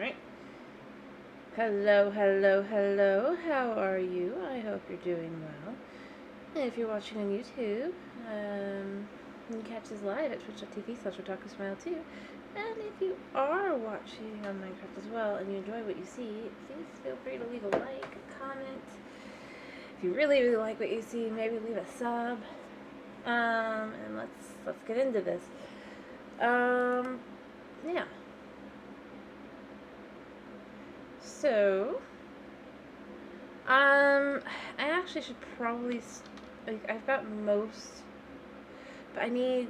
Alright. Hello, hello, hello. How are you? I hope you're doing well. And if you're watching on YouTube, you can catch this live at twitch.tv/OtakuSmile too. And if you are watching on Minecraft as well and you enjoy what you see, please feel free to leave a like, a comment. If you really, really like what you see, maybe leave a sub. And let's get into this. Yeah. So, I actually should probably, I've got most, but I need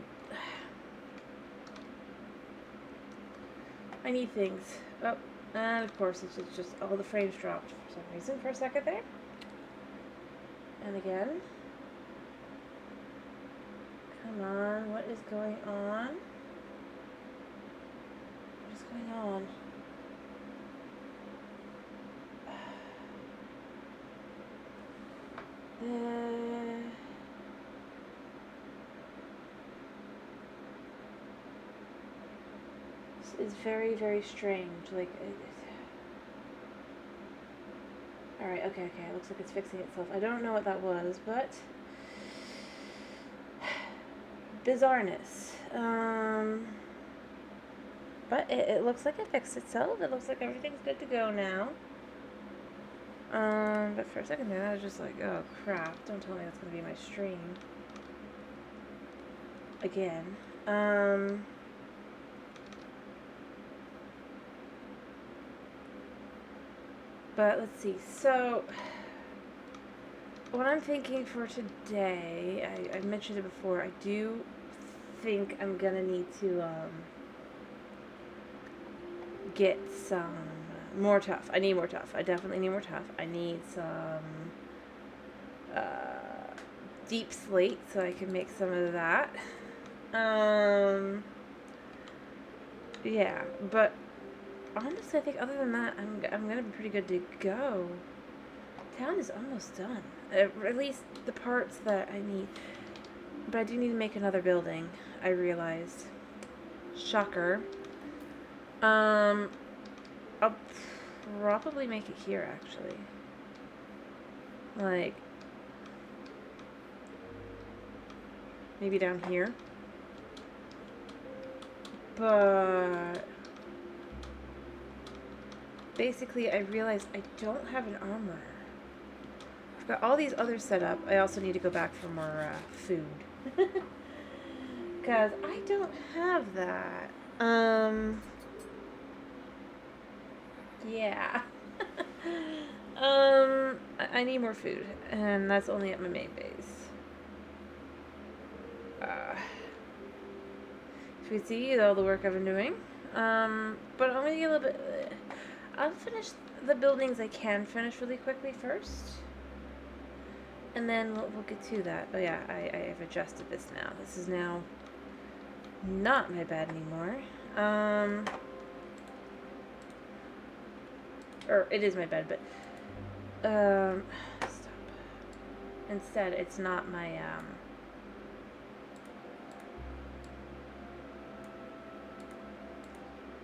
things. Oh, and of course it's just all the frames dropped for some reason for a second there. And again. Come on, what is going on? What is going on? This is very, very strange. Alright, okay. It looks like it's fixing itself. I don't know what that was, but bizarreness. But it looks like it fixed itself. It looks like everything's good to go now. But for a second there, I was just like, oh crap, don't tell me that's gonna be my stream. Again. But let's see, so what I'm thinking for today, I mentioned it before, I do think I'm gonna need to, get some more tuff. I need more tuff. I definitely need more tuff. I need some deep slate so I can make some of that. Yeah, but honestly, I think other than that, I'm gonna be pretty good to go. Town is almost done. At least the parts that I need. But I do need to make another building, I realized. Shocker. I'll probably make it here, actually. Like, maybe down here. But basically, I realized I don't have an armor. I've got all these others set up. I also need to go back for more food. Because I don't have that. Yeah. I need more food. And that's only at my main base. So you see all the work I've been doing. But I'm going to get a little bit... I'll finish the buildings I can finish really quickly first. And then we'll get to that. Oh yeah, I've adjusted this now. This is now not my bed anymore. Or it is my bed, but stop. Instead, it's not my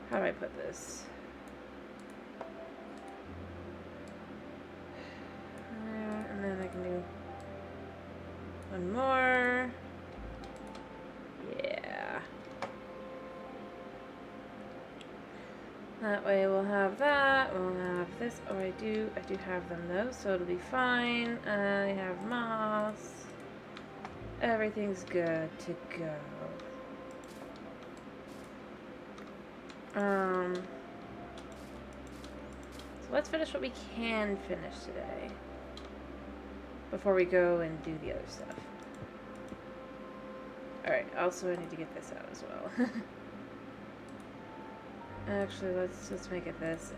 how do I put this? And then I can do one more. Yeah. That way we'll have that. We'll have this. Oh, I do have them though, so it'll be fine. I have moss. Everything's good to go. So let's finish what we can finish today before we go and do the other stuff. Alright, also I need to get this out as well. Actually, let's make it this.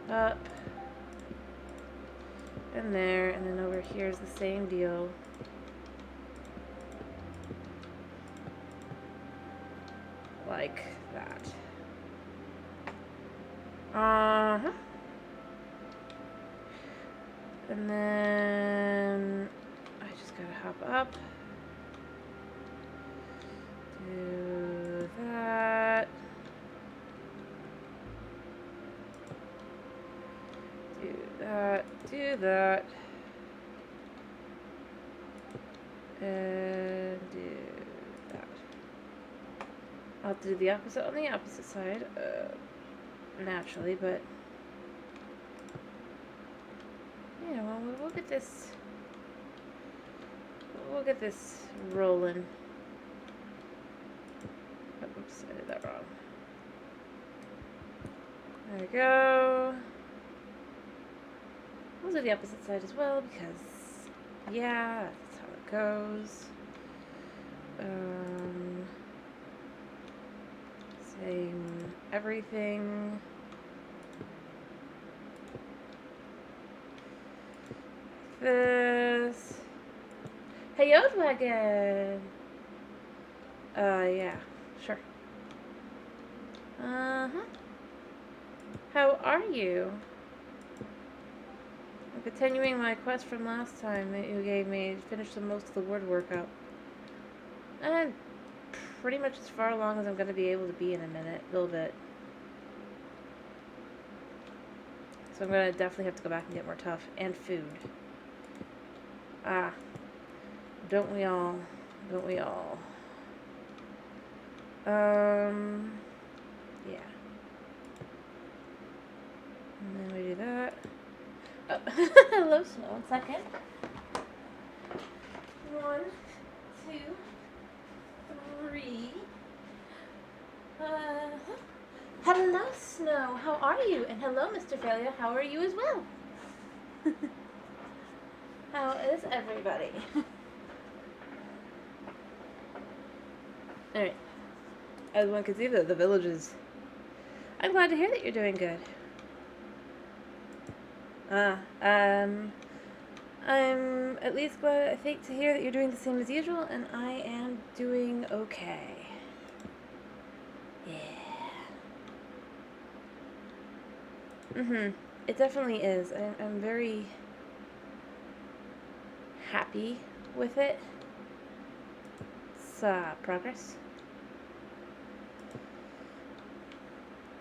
Up. And there, and then over here is the same deal. Like that. Uh-huh. And then I just gotta hop up. Do do that. And do that. I'll have to do the opposite on the opposite side, naturally, but yeah, well, we'll get this. We'll get this rolling. Oh, oops, I did that wrong. There we go. We'll do the opposite side as well because, yeah, that's how it goes. Same everything. This. Hey, Yodwagon! Yeah, sure. Uh-huh. How are you? I'm continuing my quest from last time that you gave me to finish the most of the word workout. And pretty much as far along as I'm going to be able to be in a minute, a little bit. So I'm going to definitely have to go back and get more tough. And food. Ah. Don't we all? Don't we all? Yeah. And then we do that. Oh, hello, Snow. 1 second. 1, 2, 3. Hello, Snow. How are you? And hello, Mr. Failure. How are you as well? How is everybody? Alright. As one can see, the village is... I'm glad to hear that you're doing good. I'm at least glad, I think, to hear that you're doing the same as usual, and I am doing okay. Yeah. It definitely is. I'm very happy with it. It's, progress.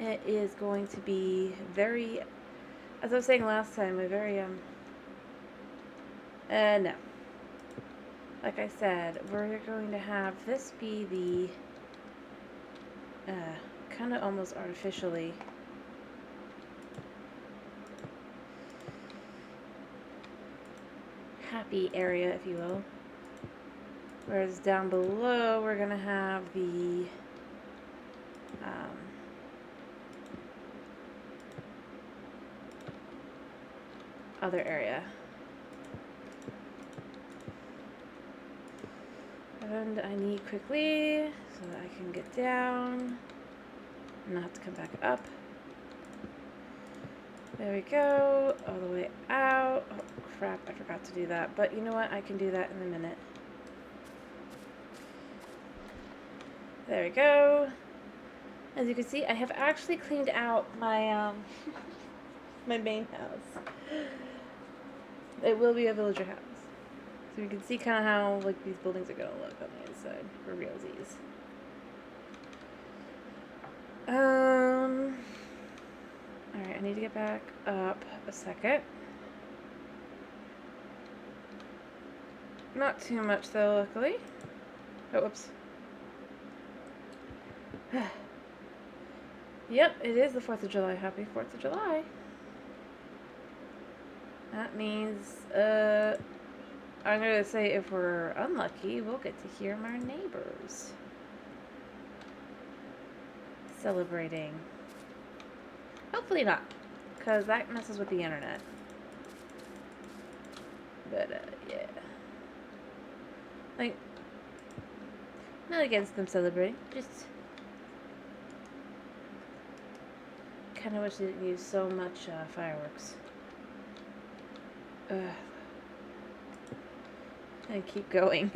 It is going to be very, as I was saying last time, a very, no. Like I said, we're going to have this be the, kind of almost artificially happy area, if you will. Whereas down below, we're going to have the, other area. And I need quickly so that I can get down and not have to come back up. There we go, all the way out. Oh crap, I forgot to do that, but you know what, I can do that in a minute. There we go. As you can see, I have actually cleaned out my my main house. It will be a villager house. So you can see kind of how like these buildings are gonna look on the inside for realsies. Alright, I need to get back up a second. Not too much though, luckily. Oh, whoops. Yep, it is the 4th of July. Happy 4th of July. That means, I'm going to say if we're unlucky, we'll get to hear our neighbors celebrating. Hopefully not, because that messes with the internet. But, yeah. Like, not against them celebrating, just kind of wish they didn't use so much fireworks. And keep going.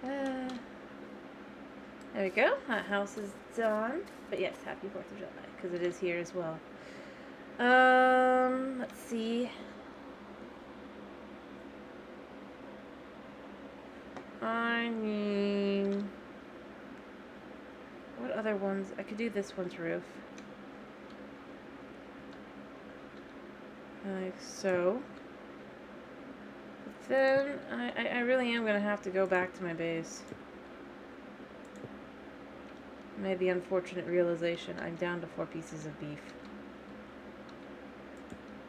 There we go. That house is done. But yes, happy 4th of July, because it is here as well. Let's see. I mean, what other ones? I could do this one's roof. like so. But then I really am gonna have to go back to my base. I made the unfortunate realization I'm down to 4 pieces of beef.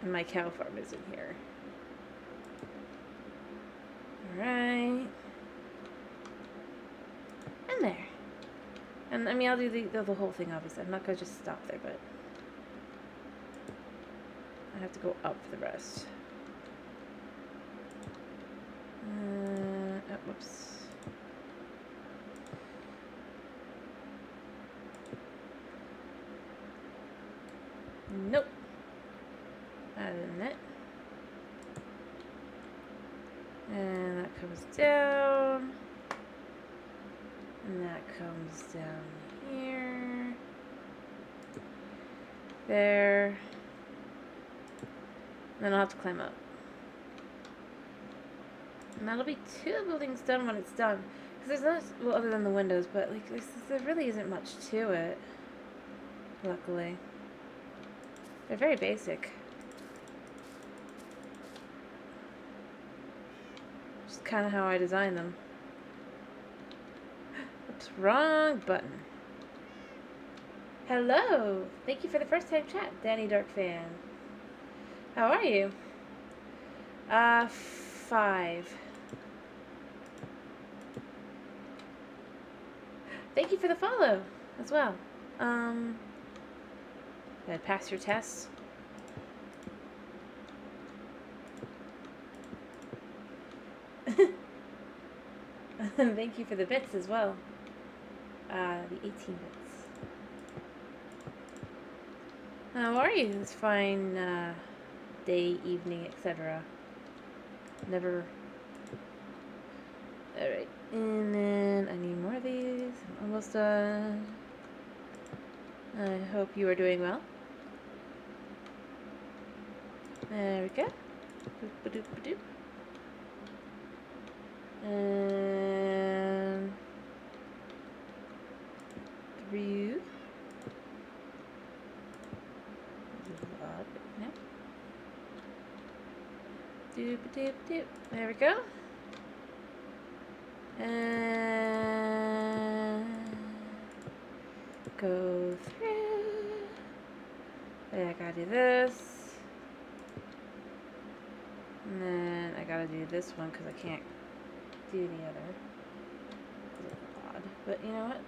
And my cow farm is in here. Alright. And there. And I mean, I'll do the whole thing, obviously. I'm not going to just stop there, but I have to go up for the rest. Oh, whoops. Nope. That isn't it. And that comes down. And that comes down here. There. And then I'll have to climb up. And that'll be 2 buildings done when it's done. Because there's not, well, other than the windows, but like there really isn't much to it. Luckily. They're very basic. Just kind of how I designed them. Oops, wrong button. Hello! Thank you for the first time chat, Danny Dark Fan. How are you? 5. Thank you for the follow as well. Did I pass your tests? Thank you for the bits as well. The 18 bits. How are you this fine day, evening, etc.? Never. Alright, and then I need more of these. I'm almost done. I hope you are doing well. There we go. Boop-a-doop-a-doop. And 3. No. Doop-a-doop-doop. There we go. And go through. I gotta do this. And then I gotta do this one because I can't do the other. It's odd. But you know what?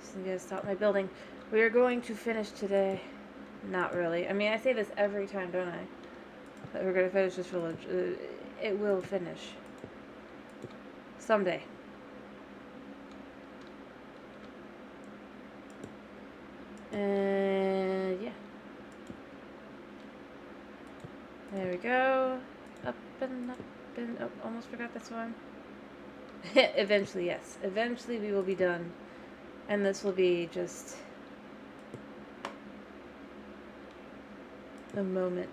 Just need to stop my building. We are going to finish today. Not really. I mean, I say this every time, don't I? That we're going to finish this village. It will finish. Someday. And yeah. There we go. Up and up and up. Almost forgot this one. Eventually, yes. Eventually we will be done. And this will be just a moment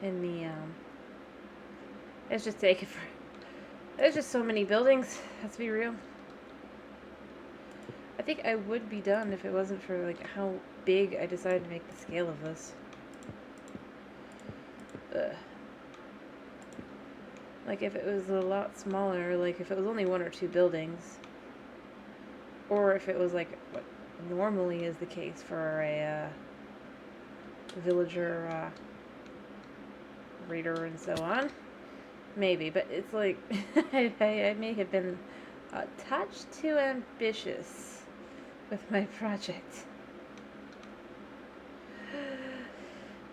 in the it's just taken for, there's just so many buildings, let's be real. I think I would be done if it wasn't for like how big I decided to make the scale of this. Ugh. Like if it was a lot smaller, like if it was only 1 or 2 buildings, or if it was like what normally is the case for a villager raider and so on, maybe, but it's like I may have been a touch too ambitious with my project,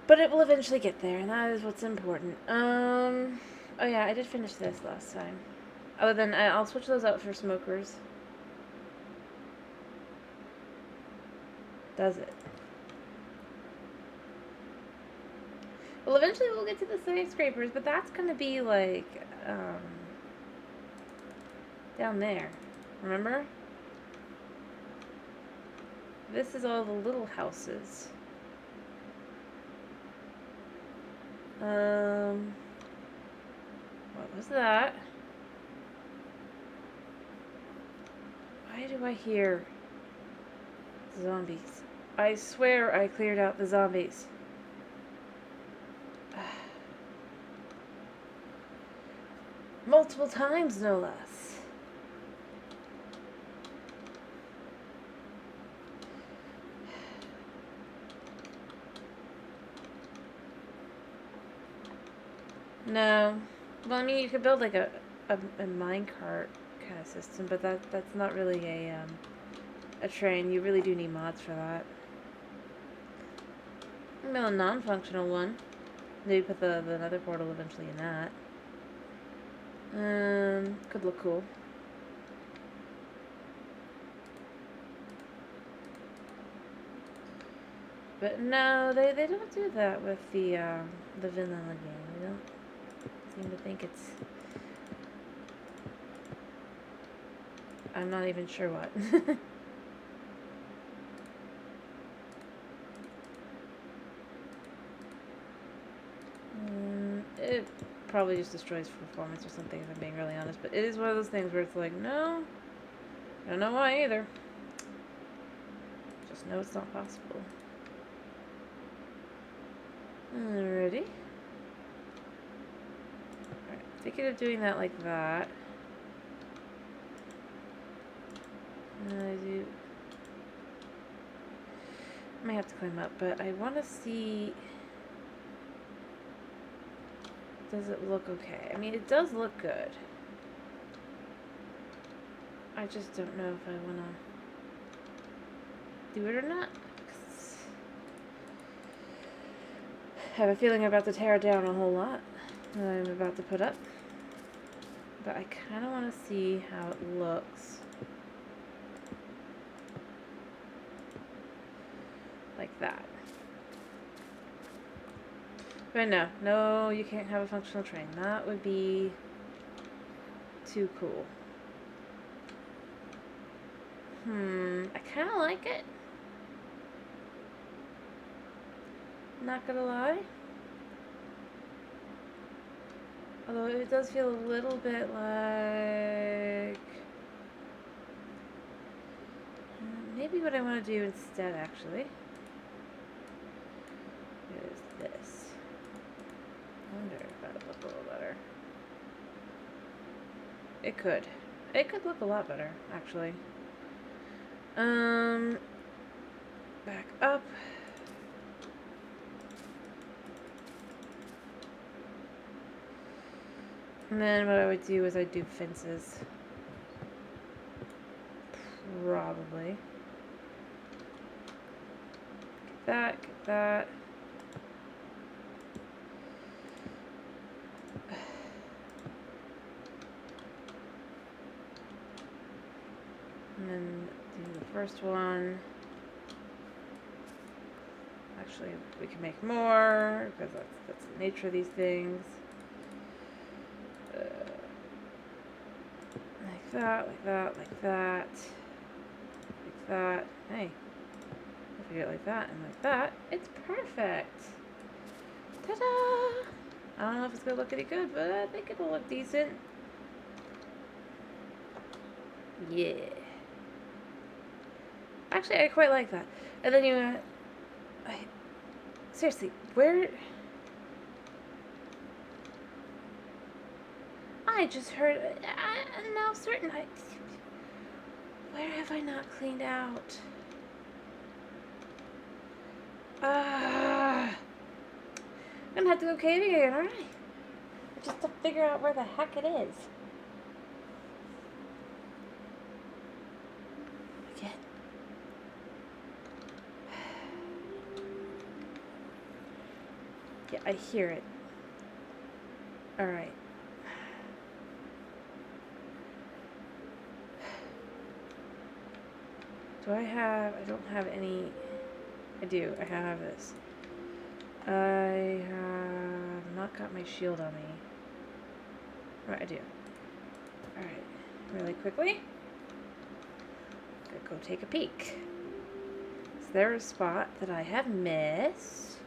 but it will eventually get there, and that is what's important. Oh yeah, I did finish this last time. Oh, then I'll switch those out for smokers. Does it? Well, eventually we'll get to the skyscrapers, but that's gonna be like down there. Remember? This is all the little houses. What was that? Why do I hear Zombies. I swear I cleared out the zombies. Multiple times, no less. No. Well, I mean, you could build like a minecart kind of system, but that's not really a train. You really do need mods for that. Build a non-functional one. Maybe put the nether portal eventually in that. Could look cool. But no, they don't do that with the vanilla game. They don't seem to think it's... I'm not even sure what. It probably just destroys performance or something, if I'm being really honest. But it is one of those things where it's like, no, I don't know why either. Just know it's not possible. Alrighty. Alright, thinking of doing that like that. I might have to climb up, but I want to see... Does it look okay? I mean, it does look good. I just don't know if I want to do it or not. I have a feeling I'm about to tear down a whole lot that I'm about to put up. But I kind of want to see how it looks. Like that. But no, you can't have a functional train. That would be too cool. I kind of like it. Not gonna lie. Although it does feel a little bit like... maybe what I want to do instead, actually, is this. I wonder if that would look a little better. It could. It could look a lot better, actually. Back up. And then what I would do is I'd do fences. Probably. Get that. And then do the first one. Actually, we can make more, because that's the nature of these things. Like that, like that, like that. Like that. Hey. If you do it like that and like that, it's perfect. Ta-da! I don't know if it's going to look any good, but I think it'll look decent. Yeah. Actually, I quite like that. And then you... seriously, where... I just heard... I'm now certain where have I not cleaned out? I'm gonna have to go caving again, aren't I? Just to figure out where the heck it is. Again. Yeah, I hear it. Alright. I don't have any... I do. I have this. I have not got my shield on me. Right, I do. Alright. Really quickly. Go take a peek. Is there a spot that I have missed?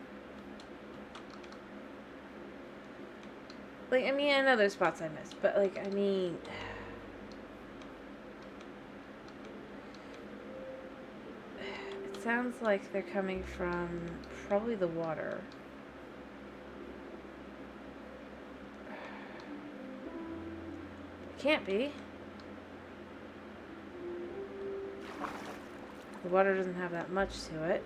Like, I mean, I know there's spots I missed, but, like, I mean... sounds like they're coming from probably the water. Can't be. The water doesn't have that much to it.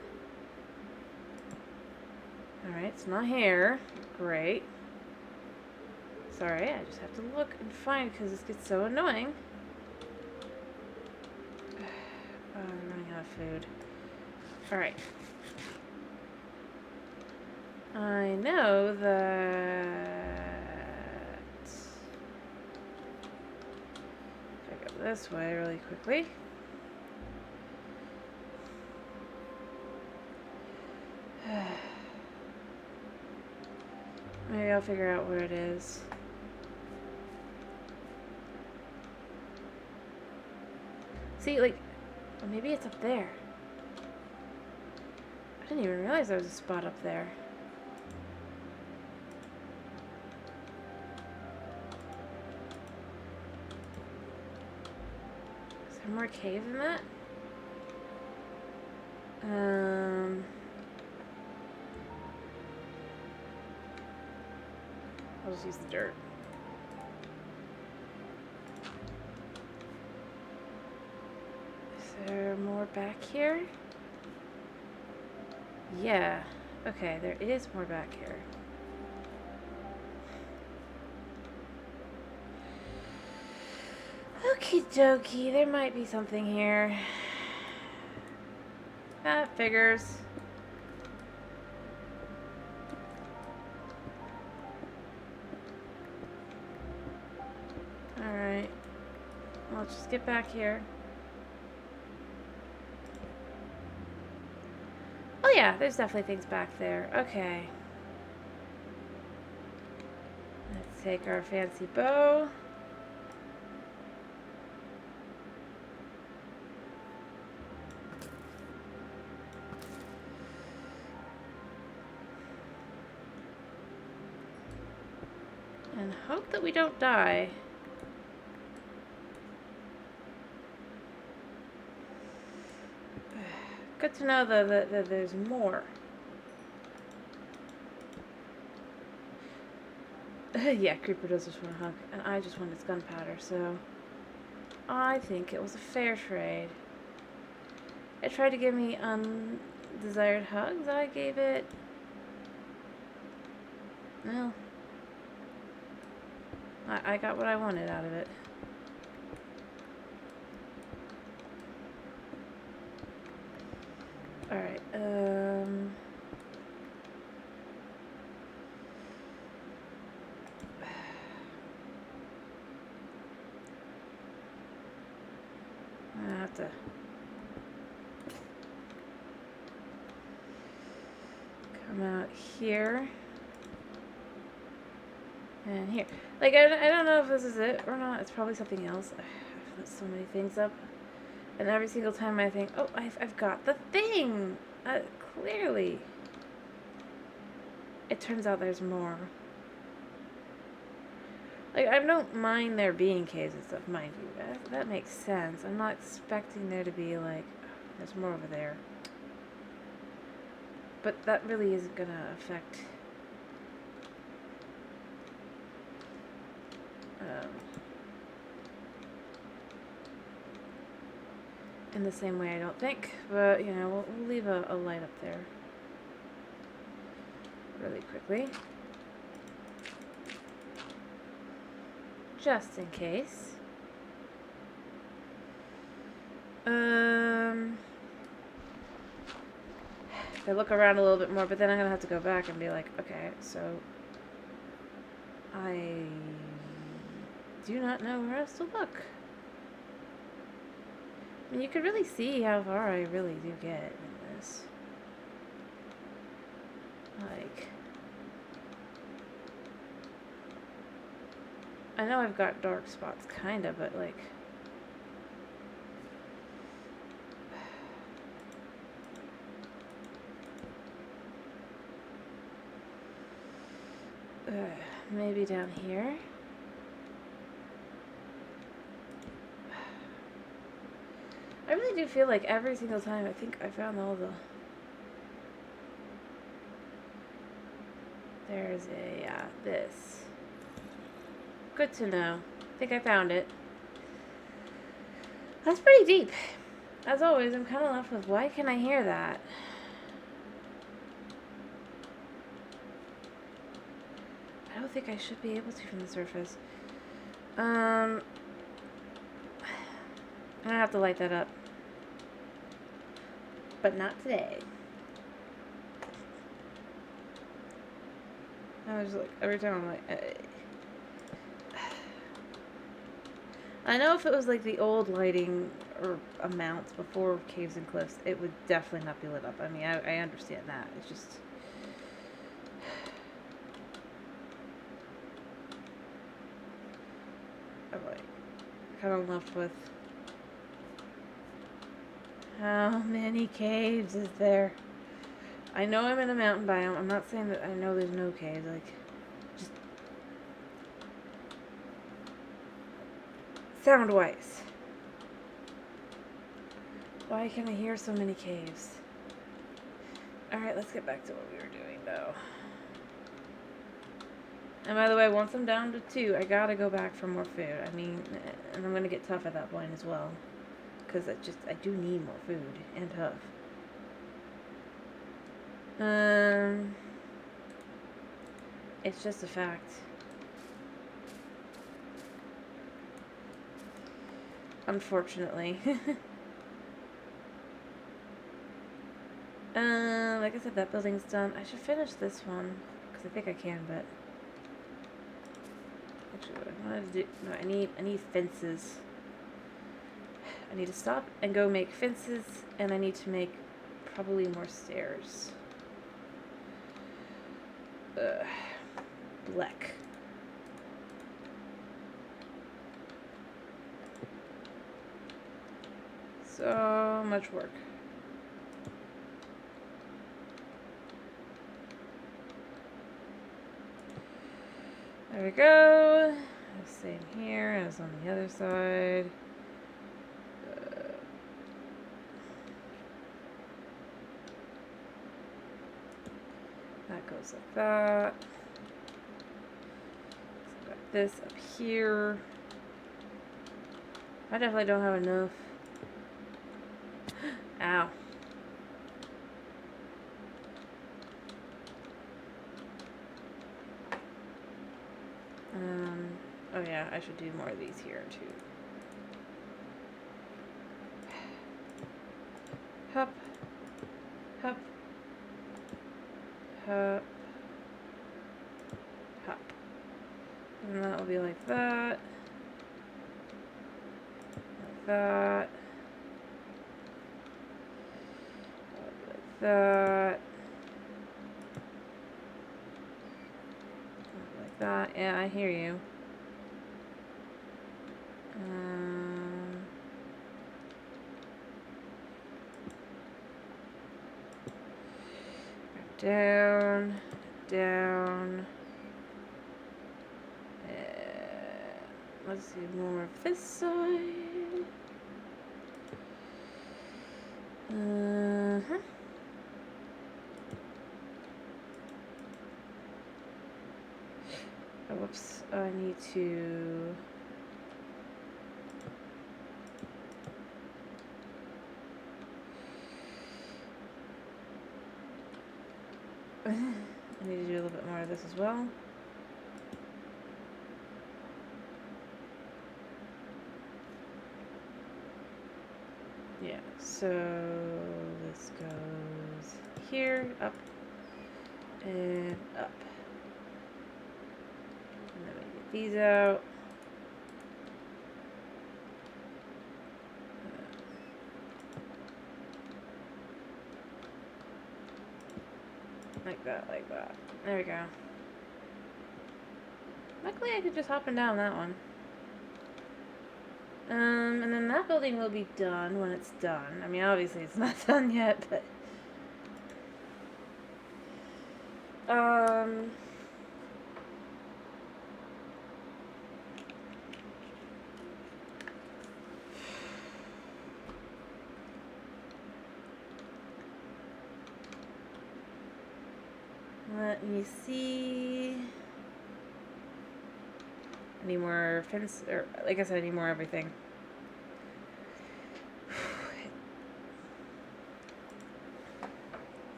Alright, it's not here. Great. Sorry, I just have to look and find because this gets so annoying. Oh, I'm running out of food. Alright. I know that... If I go this way really quickly... Maybe I'll figure out where it is. See, like, well, maybe it's up there. I didn't even realize there was a spot up there. Is there more cave than that? I'll just use the dirt. Is there more back here? Yeah. Okay, there is more back here. Okie dokie, there might be something here. That figures. Alright. I'll just get back here. Oh yeah, there's definitely things back there. Okay. Let's take our fancy bow. And hope that we don't die. Good to know, though, that there's more. Yeah, Creeper does just want a hug, and I just want its gunpowder, so... I think it was a fair trade. It tried to give me undesired hugs. I gave it... Well... I got what I wanted out of it. Alright, I have to come out here and here. Like, I don't know if this is it or not. It's probably something else. I've lit so many things up. And every single time I think, oh, I've got the thing! Clearly. It turns out there's more. Like, I don't mind there being caves and stuff, mind you. That makes sense. I'm not expecting there to be, like, oh, there's more over there. But that really isn't gonna affect... in the same way, I don't think. But, you know, we'll leave a light up there. Really quickly. Just in case. If I look around a little bit more, but then I'm gonna have to go back and be like, okay, so... I do not know where else to look. I mean, you can really see how far I really do get in this. Like... I know I've got dark spots, kinda, but like... maybe down here? I really really do feel like every single time I think I found all the... There's a, this. Good to know. I think I found it. That's pretty deep. As always, I'm kind of left with, why can I hear that? I don't think I should be able to from the surface. I'm gonna have to light that up. But not today. I was like, every time I'm like, I know if it was like the old lighting or amounts before Caves and Cliffs, it would definitely not be lit up. I mean, I understand that. It's just... I'm like, kind of left with... How many caves is there? I know I'm in a mountain biome. I'm not saying that I know there's no caves. Like, just... Sound-wise. Why can I hear so many caves? Alright, let's get back to what we were doing, though. And by the way, once I'm down to 2, I gotta go back for more food. I mean, and I'm gonna get tough at that point as well. Because I do need more food. And tough. It's just a fact. Unfortunately. Like I said, that building's done. I should finish this one. Because I think I can, but... Actually, what I wanted to do... No, I need fences. I need to stop and go make fences. And I need to make probably more stairs. Black. So much work. There we go. Same here as on the other side. That goes like that. So got this up here. I definitely don't have enough. Ow. Oh yeah, I should do more of these here too. Hup. Hup. Hup. Hup. And that will be like that. Like that. Like that. Like that. Yeah, I hear you. Down, down. Let's do more of this side. Oh, whoops. I need to... I need to do a little bit more of this as well. Yeah, so this goes here, up, and up. And then we get these out. Like that, like that. There we go. Luckily I could just hop and down that one. And then that building will be done when it's done. I mean, obviously it's not done yet, but... Let me see. I need more fence, or like I said, I need more everything.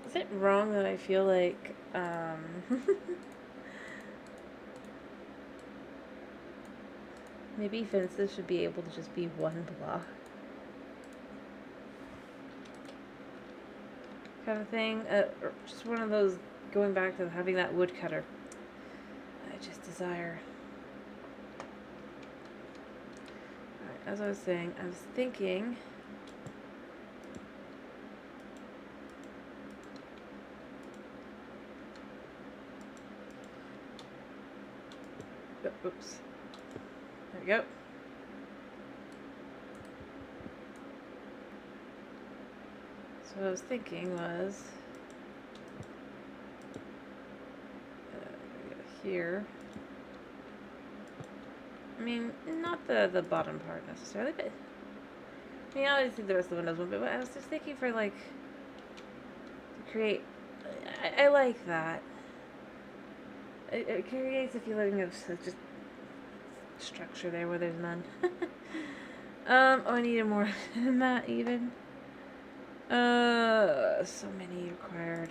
Is it wrong that I feel like, maybe fences should be able to just be one block? Kind of thing. Or just one of those, going back to having that woodcutter. I just desire. Alright, as I was saying, I was thinking. Oops. There we go. So what I was thinking was here. I mean, not the bottom part necessarily, but I mean, obviously the rest of the windows will be. But I was just thinking for like to create. I like that. It creates a feeling of just structure there where there's none. Oh, I needed more than that even. So many required.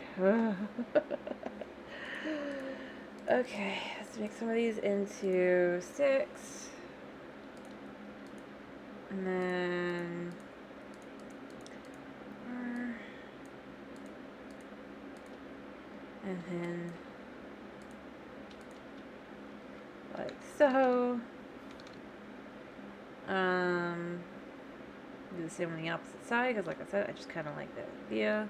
Okay, let's make some of these into 6. And then 4. And then like so. Do the same on the opposite side because, like I said, I just kind of like that idea.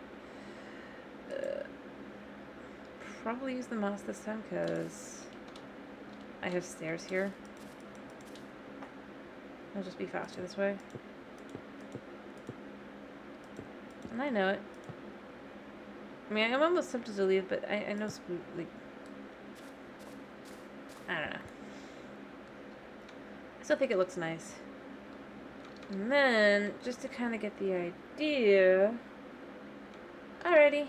Probably use the mouse this time because I have stairs here. It'll just be faster this way. And I know it. I mean, I'm almost tempted to leave, but I know like, I don't know. I still think it looks nice. And then, just to kind of get the idea, alrighty,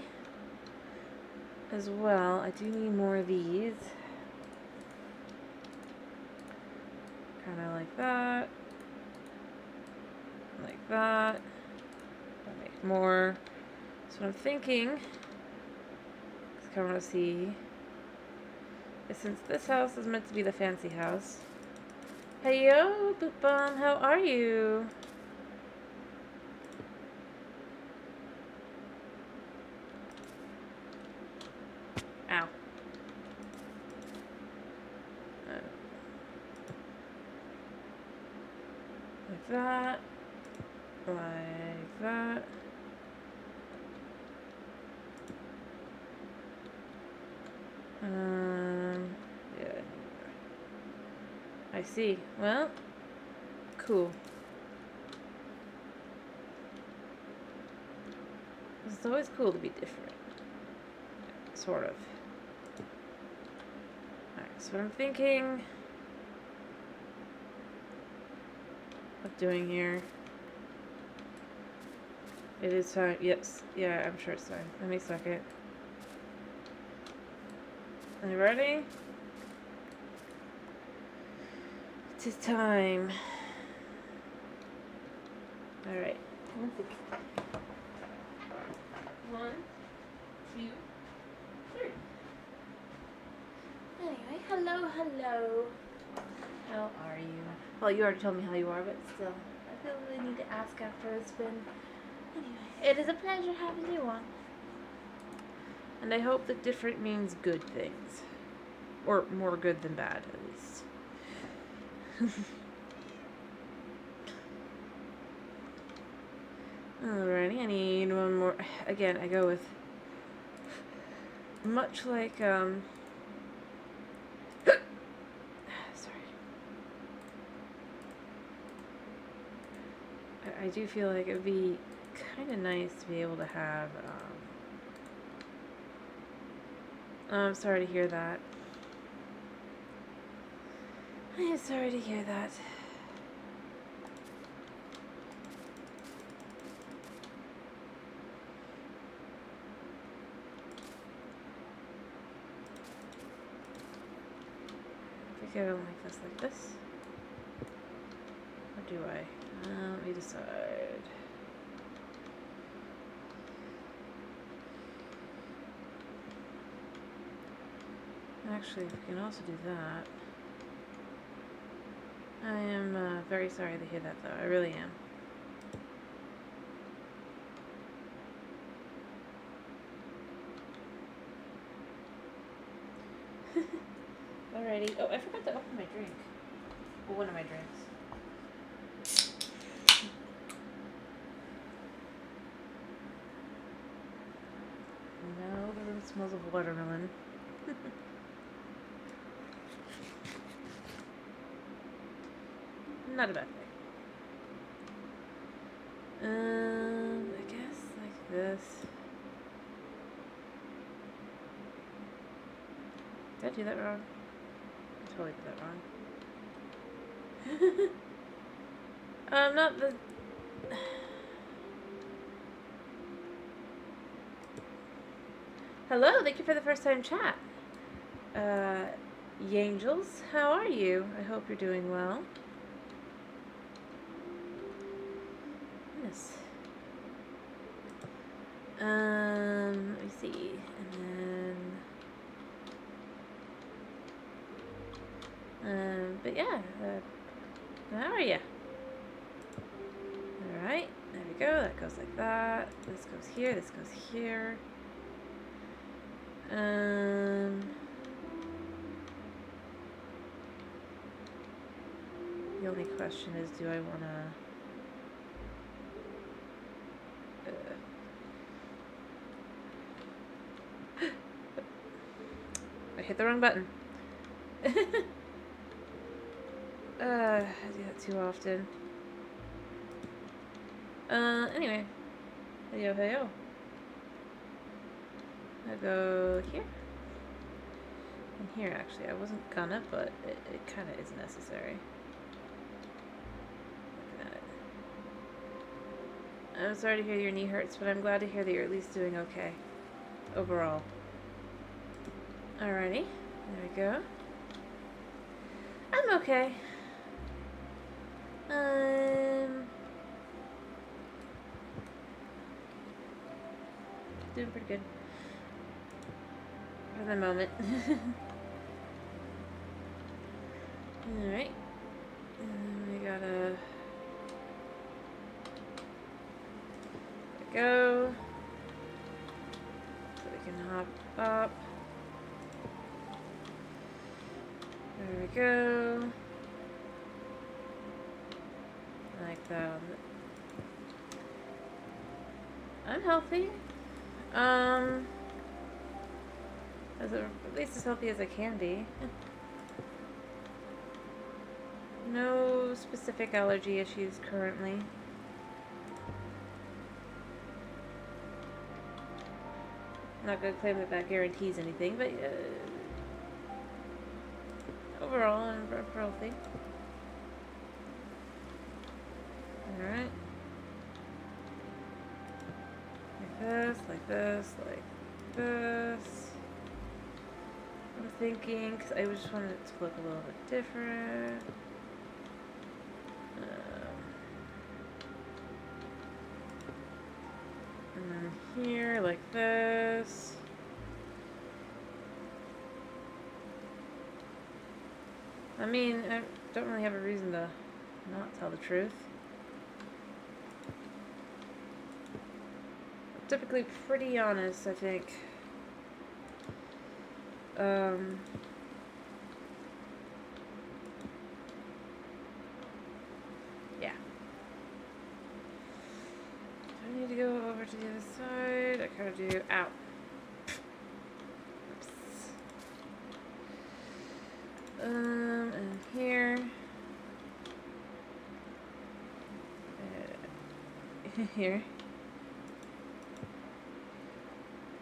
as well, I do need more of these. Kind of like that. Like that. I'll make more. So what I'm thinking, is kind of want to see, is since this house is meant to be the fancy house. Hey yo, Boop Bomb, how are you? Ow. Like that. Like that. Yeah. I see. Well, cool. It's always cool to be different. Sort of. Alright, so what I'm thinking of doing here. It is time. Yes. Yeah, I'm sure it's time. Let me suck it. Are you ready? It is time. Alright. 1, 2, 3. Anyway, hello. How are you? Well, you already told me how you are, but still, I feel really need to ask after it's been. Anyway, it is a pleasure having you on. And I hope that different means good things. Or more good than bad, at least. Alrighty, I need one more. Again, I go with much like, sorry. I do feel like it would be kind of nice to be able to have, I'm sorry to hear that. I am sorry to hear that. think I will make this like this. Or do I? Let me decide. Actually, we can also do that. I am very sorry to hear that, though. I really am. Alrighty. Oh, I forgot to open my drink. Well, one of my drinks. No, the room smells of watermelon. Not a bad thing. I guess like this. Did I do that wrong? I totally did that wrong. Not the... Hello, thank you for the first time chat. Yangels, how are you? I hope you're doing well. Yes. Let me see. And then... but yeah, how are you? Alright, there we go. That goes like that. This goes here, this goes here. The only question is, do I want to... I hit the wrong button. I do that too often. Anyway. Heyo, heyo. I'll go here. And here, actually. I wasn't gonna, but it kind of is necessary. Looking at it. I'm sorry to hear your knee hurts, but I'm glad to hear that you're at least doing okay. Overall. Alrighty. There we go. I'm okay. Doing pretty good. For the moment. Alright. We gotta... go. So we can hop up. There we go. Like that. I'm healthy. At least as healthy as I can be. No specific allergy issues currently. I'm not going to claim that that guarantees anything, but overall, I'm healthy. Alright. Like this, like this, like this. I'm thinking, because I just wanted it to look a little bit different. And then here, like this. I mean, I don't really have a reason to not tell the truth. I'm typically pretty honest, I think. Yeah. Do I need to go over to the other side? I kind of do. Ow. Oops. And here. Here.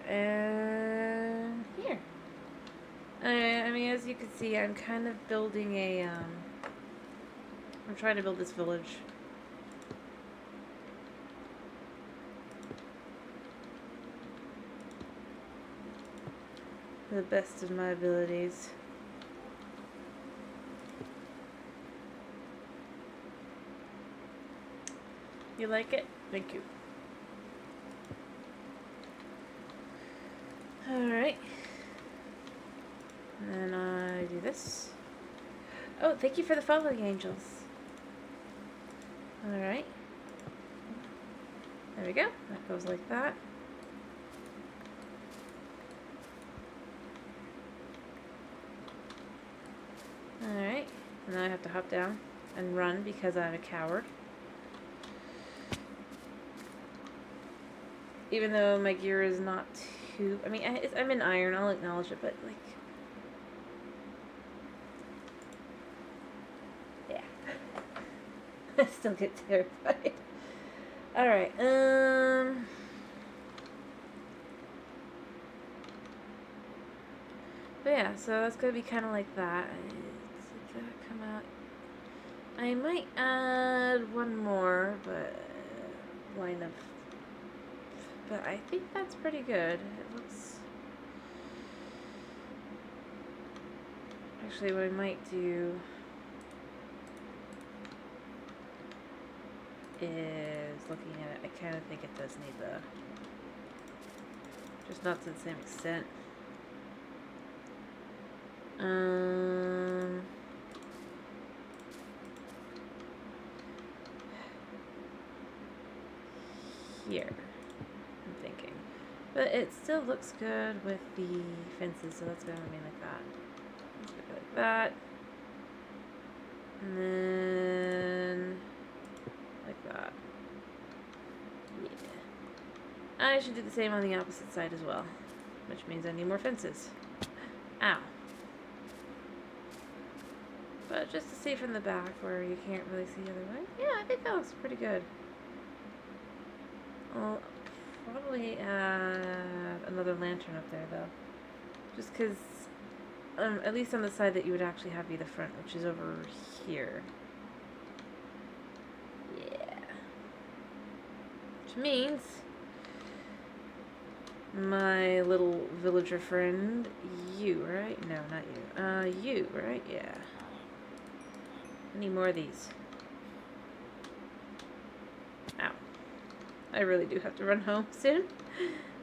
And here. I mean, as you can see, I'm kind of building a, I'm trying to build this village. To the best of my abilities. You like it? Thank you. Alright. And then I do this. Oh, thank you for the following, angels. Alright. There we go. That goes like that. Alright. And then I have to hop down and run because I'm a coward. Even though my gear is not too... I mean, I'm in iron. I'll acknowledge it, but, like... Yeah. I still get terrified. Alright, But yeah, so that's gonna be kind of like that. Did that come out? I might add one more, but... line of... But I think that's pretty good. It looks... Actually, what I might do is, looking at it, I kind of think it does need the... Just not to the same extent. Here, I'm thinking. But it still looks good with the fences, so that's going to remain like that. Let's put it like that. And then like that. Yeah. I should do the same on the opposite side as well, which means I need more fences. Ow. But just to see from the back where you can't really see the other way. Yeah, I think that looks pretty good. I'll probably add another lantern up there though. Just because, at least on the side that you would actually have be the front, which is over here. Yeah. Which means my little villager friend, you, right? No, not you. You, right? Yeah. I need more of these. Ow. I really do have to run home soon.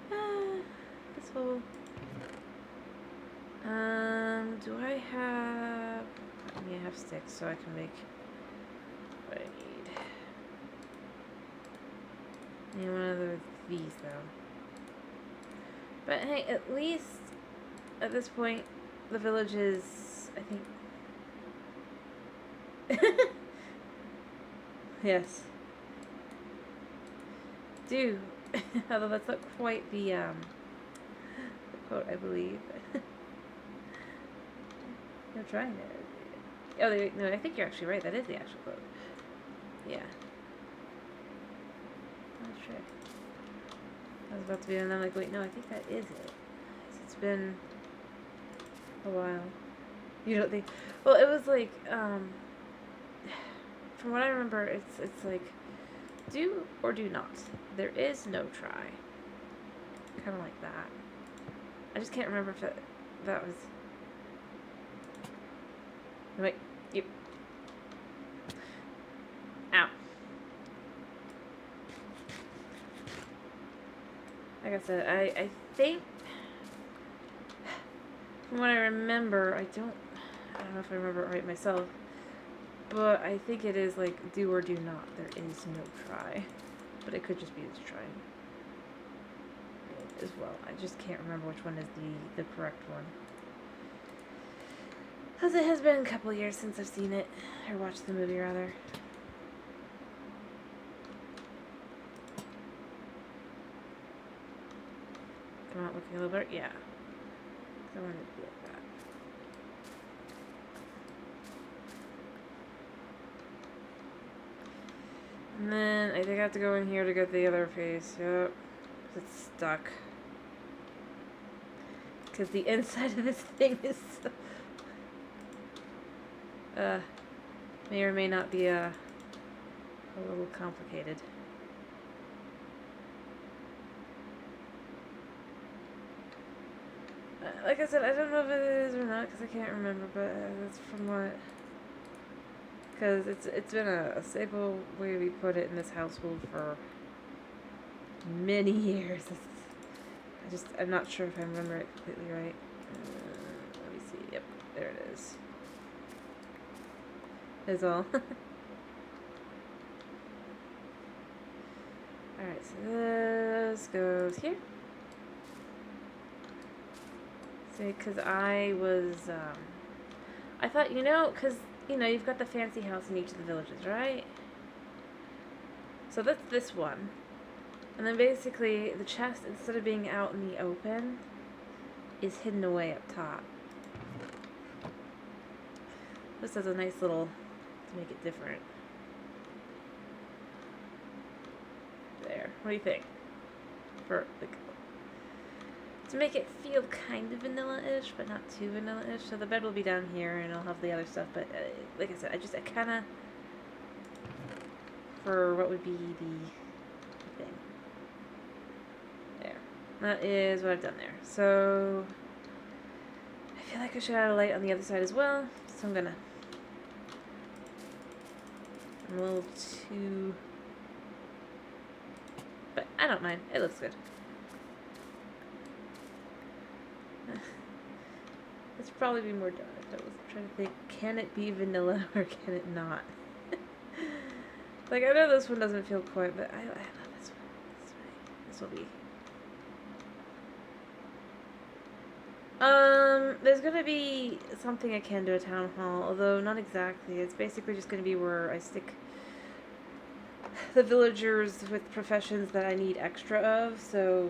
This whole... do I have... I mean, I have sticks, so I can make what I need. I need one of these, though. But hey, at least at this point, the village is, I think... Yes. Do. Although that's not quite the quote, I believe. I'm trying to... Oh, no, I think you're actually right. That is the actual quote. Yeah. That's right. I was about to be, and I'm like, wait, no, I think that is it. It's been a while. You don't think... Well, it was like, from what I remember, it's like, do or do not. There is no try. Kind of like that. I just can't remember if that was... Wait, you... Ow. Like I said, I think... From what I remember, I don't know if I remember it right myself, but I think it is like do or do not. There is no try. But it could just be this trying as well. I just can't remember which one is the correct one. Because it has been a couple years since I've seen it, or watched the movie rather. Come out looking a little better? Yeah. I wanted to be like that. And then I think I have to go in here to get the other face. Yep. It's stuck. Because the inside of this thing is may or may not be a little complicated. Like I said, I don't know if it is or not because I can't remember, but that's from what... Because it's been a staple way we put it in this household for many years. I'm not sure if I remember it completely right. Let me see. Yep, there it is. Is all. Alright, so this goes here. See, because I thought, because, you've got the fancy house in each of the villages, right? So that's this one. And then basically, the chest, instead of being out in the open, is hidden away up top. This has a nice little, to make it different. There. What do you think? To make it feel kind of vanilla-ish, but not too vanilla-ish. So the bed will be down here, and I'll have the other stuff. But like I said, I kind of, for what would be the thing. There. That is what I've done there. So I feel like I should add a light on the other side as well. So I'm a little too, but I don't mind. It looks good. This would probably be more done if I was trying to think, can it be vanilla or can it not? Like, I know this one doesn't feel quite, but I love this one. This will be. There's gonna be something akin to a town hall, although not exactly. It's basically just gonna be where I stick the villagers with professions that I need extra of, so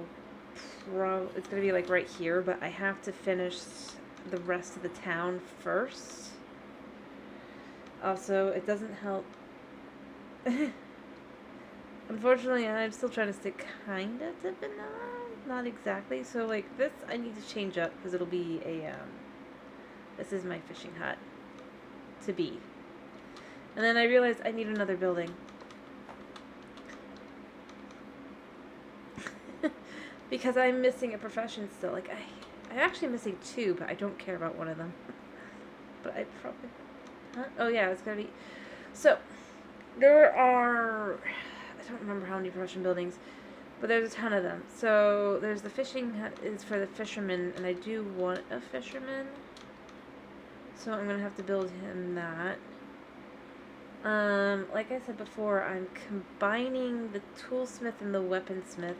it's gonna be like right here, but I have to finish the rest of the town first. Also, it doesn't help. Unfortunately, I'm still trying to stick kind of to vanilla, not exactly. So like this, I need to change up because it'll be a this is my fishing hut to be, and then I realized I need another building. Because I'm missing a profession still. Like, I'm actually missing two, but I don't care about one of them. But I probably... Huh? Oh, yeah, it's gonna be... So, there are... I don't remember how many profession buildings, but there's a ton of them. So, there's the fishing hut is for the fisherman, and I do want a fisherman. So, I'm gonna have to build him that. Like I said before, I'm combining the toolsmith and the weaponsmith.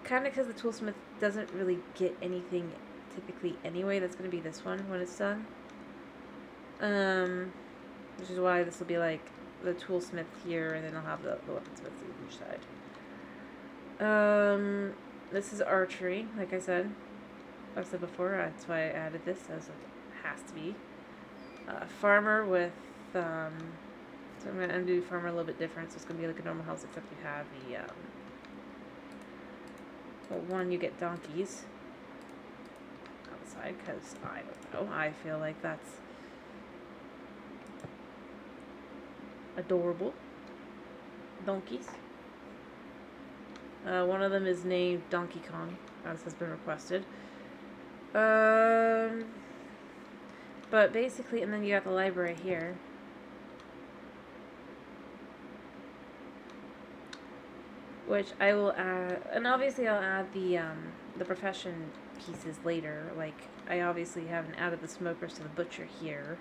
Kind of because the toolsmith doesn't really get anything typically anyway. That's going to be this one when it's done. Which is why this will be like the toolsmith here, and then I'll have the weaponsmith on each side. This is archery, like I said. I've said before, that's why I added this, as it has to be. Farmer with, so I'm going to undo farmer a little bit different, so it's going to be like a normal house, except you have the, well, one, you get donkeys outside, because I don't know, I feel like that's adorable. Donkeys. One of them is named Donkey Kong, as has been requested. But basically, and then you got the library here. Which I will add, and obviously I'll add the profession pieces later. Like, I obviously haven't added the smokers to the butcher here.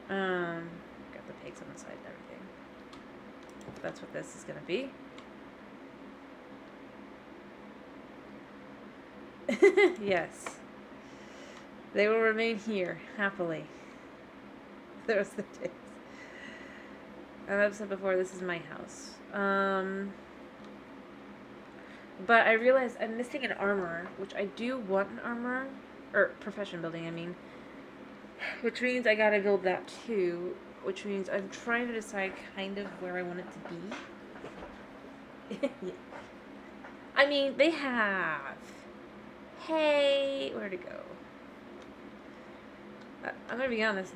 Got the pigs on the side and everything. That's what this is gonna be. Yes. They will remain here, happily. The rest of the days. And I've said before, this is my house. But I realized I'm missing an armorer, which I do want an armorer. Or, profession building, I mean. Which means I gotta build that too. Which means I'm trying to decide kind of where I want it to be. Yeah. I mean, they have... Hey, where'd it go? I'm gonna be honest.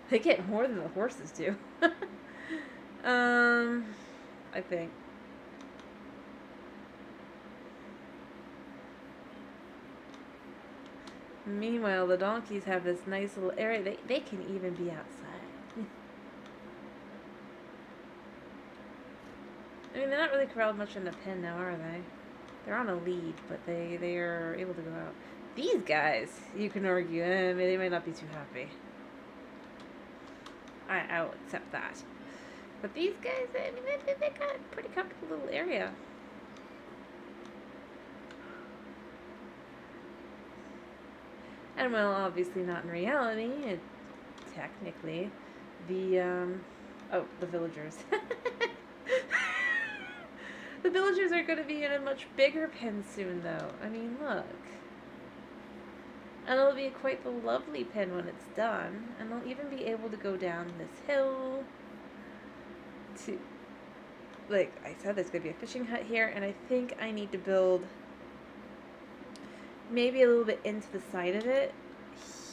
They get more than the horses do. I think. Meanwhile, the donkeys have this nice little area. They can even be outside. I mean, they're not really corralled much in the pen now, are they? They're on a lead, but they are able to go out. These guys, you can argue, they might not be too happy. I'll accept that. But these guys, I mean, they got a pretty comfortable little area. And well, obviously not in reality. Technically, the villagers. The villagers are going to be in a much bigger pen soon, though. I mean, look. And it'll be quite the lovely pen when it's done. And they'll even be able to go down this hill to, like I said, there's going to be a fishing hut here. And I think I need to build maybe a little bit into the side of it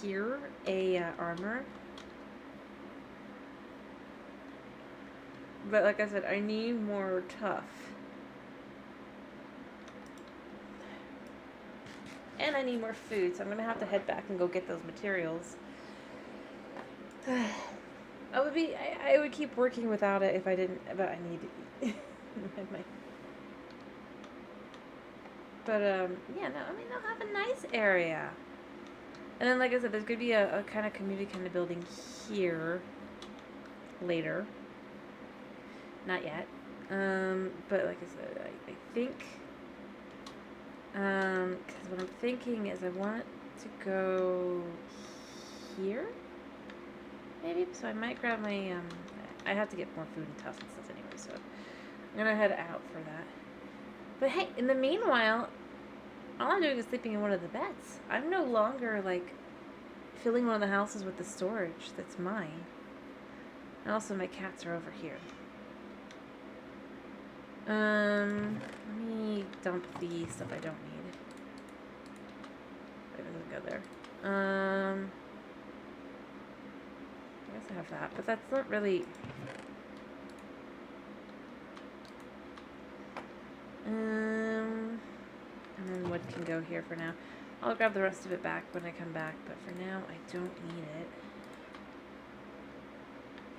here, a armor. But like I said, I need more tuff. And I need more food, so I'm going to have to head back and go get those materials. I would keep working without it if I didn't, but I need to eat. But, yeah, no, I mean, they'll have a nice area. And then, like I said, there's going to be a kind of community kind of building here later. Not yet. But like I said, I think, because what I'm thinking is I want to go here, maybe? So I might grab my, I have to get more food and stuff and stuff anyway, so I'm going to head out for that. But hey, in the meanwhile, all I'm doing is sleeping in one of the beds. I'm no longer, like, filling one of the houses with the storage that's mine. And also my cats are over here. Let me dump the stuff I don't need. It doesn't go there. I guess I have that, but that's not really... and then wood can go here for now. I'll grab the rest of it back when I come back, but for now, I don't need it.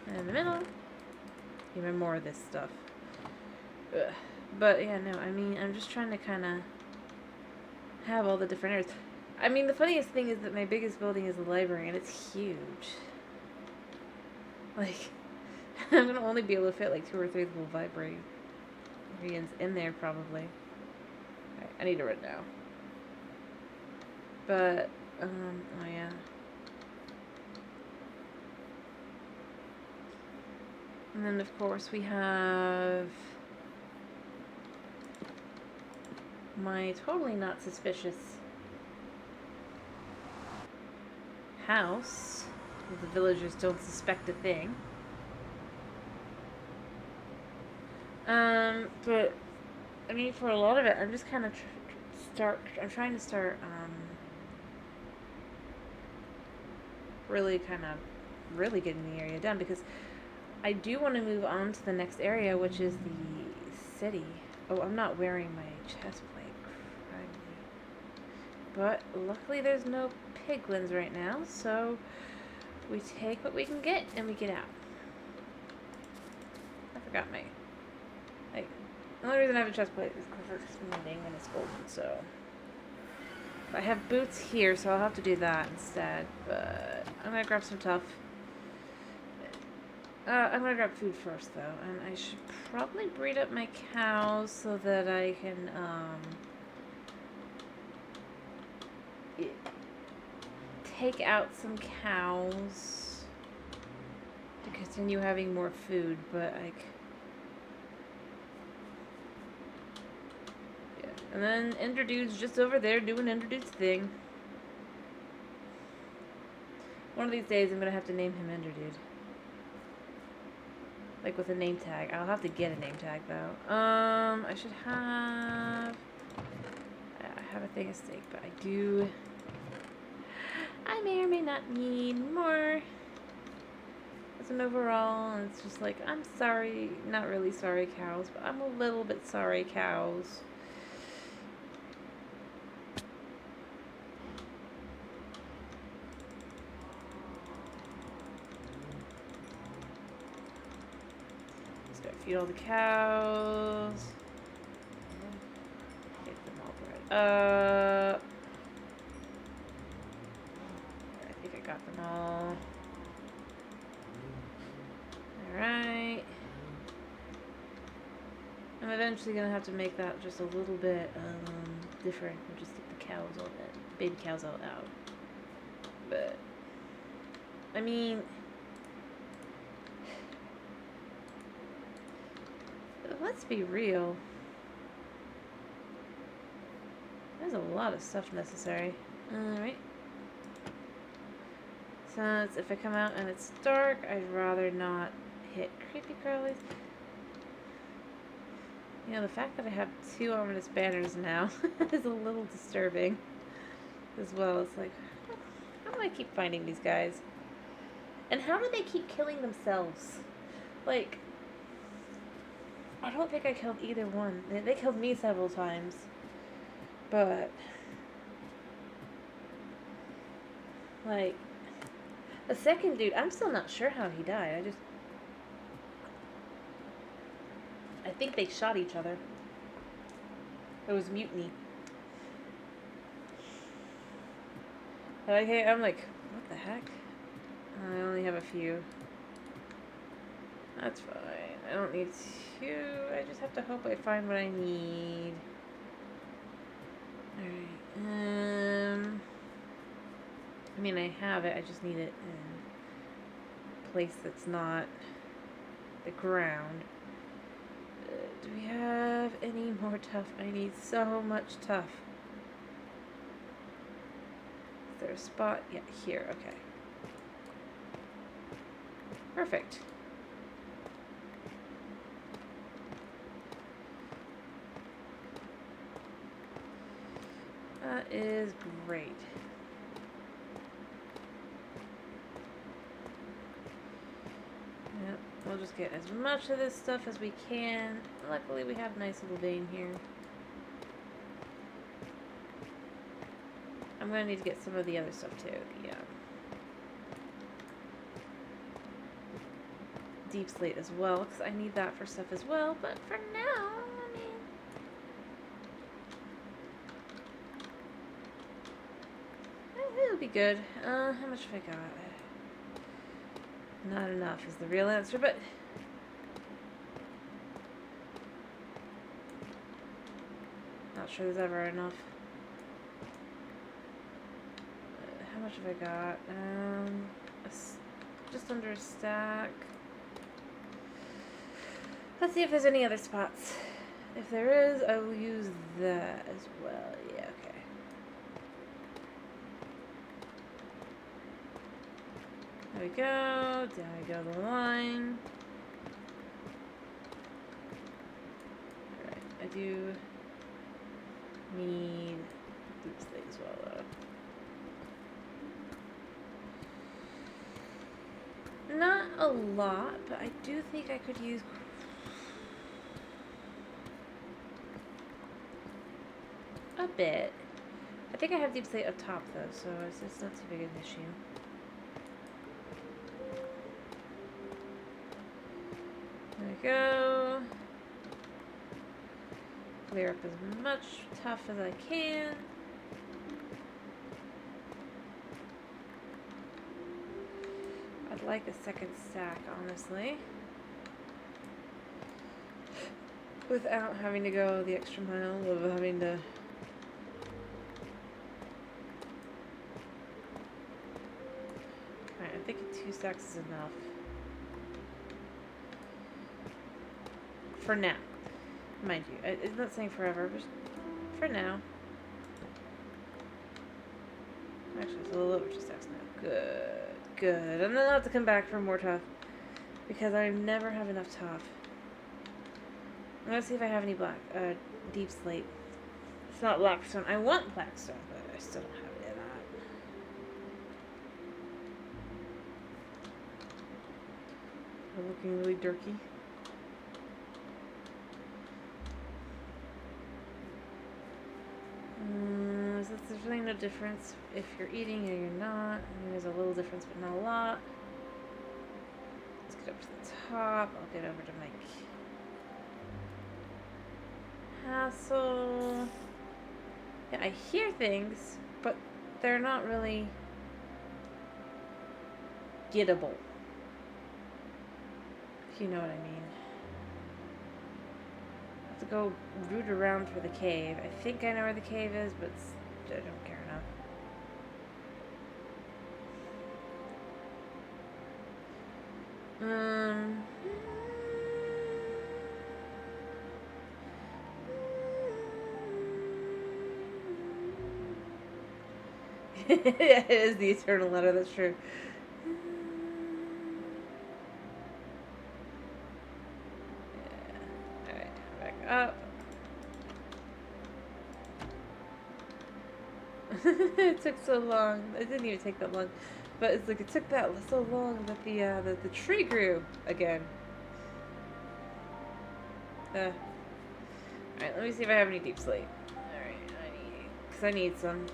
And in the middle, even more of this stuff. Ugh. But yeah, no, I mean, I'm just trying to kind of have all the different areas. I mean, the funniest thing is that my biggest building is the library, and it's huge. Like, I'm going to only be able to fit like 2 or 3 little librarians in there, probably. Right, I need to write now. But, oh yeah. And then, of course, we have my totally not suspicious house. The villagers don't suspect a thing. But, I mean, for a lot of it, I'm just kind of I'm trying to start, really getting the area done, because I do want to move on to the next area, which is the city. Oh, I'm not wearing my chest plate. But luckily there's no piglins right now, so we take what we can get and we get out. I forgot my... Like, the only reason I have a chest plate is because it's mending and it's golden, so... I have boots here, so I'll have to do that instead, but I'm gonna grab some tuff. I'm gonna grab food first, though, and I should probably breed up my cows so that I can, take out some cows to continue having more food, but, like, yeah. And then Ender Dude's just over there doing Ender Dude's thing. One of these days I'm gonna have to name him Ender Dude. Like with a name tag. I'll have to get a name tag though. I should have... I have a thing of steak, but I may or may not need more. As an overall, it's just like, I'm sorry, not really sorry cows, but I'm a little bit sorry cows. Feed all the cows. Get them all bred up. I think I got them all. Alright. I'm eventually gonna have to make that just a little bit different and just get the cows all that baby cows all out. But I mean, let's be real. There's a lot of stuff necessary. Alright. So if I come out and it's dark, I'd rather not hit creepy crawlies. You know, the fact that I have 2 ominous banners now is a little disturbing as well. It's like, how do I keep finding these guys? And how do they keep killing themselves? Like, I don't think I killed either one. They killed me several times. But, like, the second dude, I'm still not sure how he died. I think they shot each other. It was mutiny. Okay, I'm like, what the heck? I only have a few. That's fine. I don't need 2. I just have to hope I find what I need. Alright. I mean, I have it. I just need it in a place that's not the ground. Do we have any more tough? I need so much tough. Is there a spot? Yeah, here. Okay. Perfect. That is great. Yep, we'll just get as much of this stuff as we can. Luckily, we have a nice little vein here. I'm going to need to get some of the other stuff too. The deep slate as well, because I need that for stuff as well. But for now, I mean, it'll be good. How much have I got? Not enough is the real answer, but not sure there's ever enough. How much have I got? Just under a stack. Let's see if there's any other spots. If there is, I will use that as well. Yeah, okay. There we go. Down we go the line. Alright, I do need deep slate as well, though. Not a lot, but I do think I could use a bit. I think I have deep slate up top, though, so it's not too big an issue. There we go. Clear up as much tough as I can. I'd like a second stack, honestly. Without having to go the extra mile of having to... Alright, I think 2 stacks is enough. For now. Mind you, it's not saying forever, but for now. Actually, it's a little over 2 stacks now. Good. Good. I'm gonna have to come back for more tough. Because I never have enough tough. I'm gonna see if I have any black, deep slate. It's not blackstone. I want blackstone, but I still don't have any of that. We're looking really dirty. There's really no difference if you're eating or you're not. I mean, there's a little difference, but not a lot. Let's get up to the top. I'll get over to my castle. Yeah, I hear things, but they're not really gettable. If you know what I mean. I have to go root around for the cave. I think I know where the cave is, but I don't care enough. It is the eternal letter, that's true. Yeah. Alright, back up. It took so long. It didn't even take that long. But it's like it took that so long that the tree grew again. Alright, let me see if I have any deep slate. Alright, because I need some.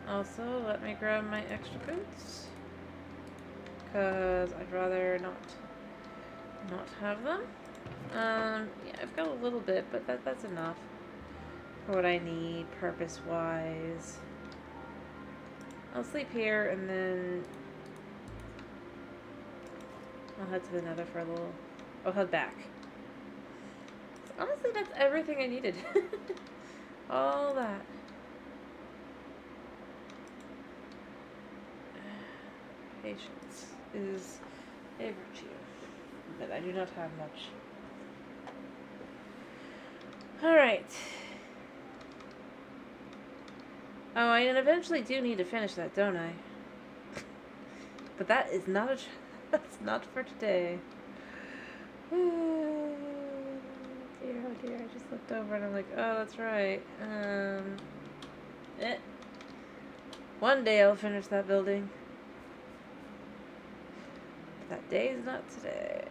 Also, let me grab my extra boots. Because I'd rather not have them. Yeah, I've got a little bit, but that's enough for what I need purpose-wise. I'll sleep here and then I'll head to the nether for a little. I'll head back. So honestly, that's everything I needed. All that. Patience is a virtue, but I do not have much. Alright. Oh, I eventually do need to finish that, don't I? But that is not a... That's not for today. Oh dear, I just looked over and I'm like, oh, that's right. One day I'll finish that building. But that day is not today.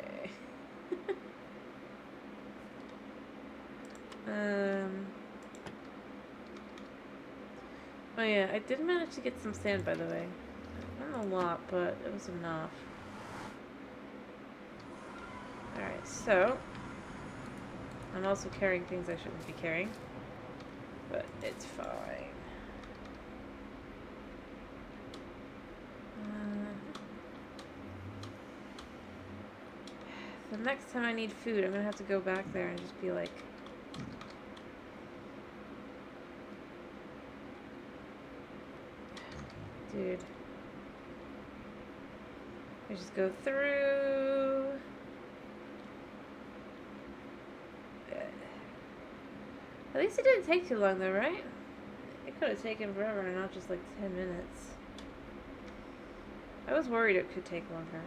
Oh yeah, I did manage to get some sand, by the way. Not a lot, but it was enough. Alright, so I'm also carrying things I shouldn't be carrying, but it's fine. The next time I need food, I'm gonna have to go back there and just be like, dude, I just go through. At least it didn't take too long though, right? It could have taken forever and not just like 10 minutes. I was worried it could take longer.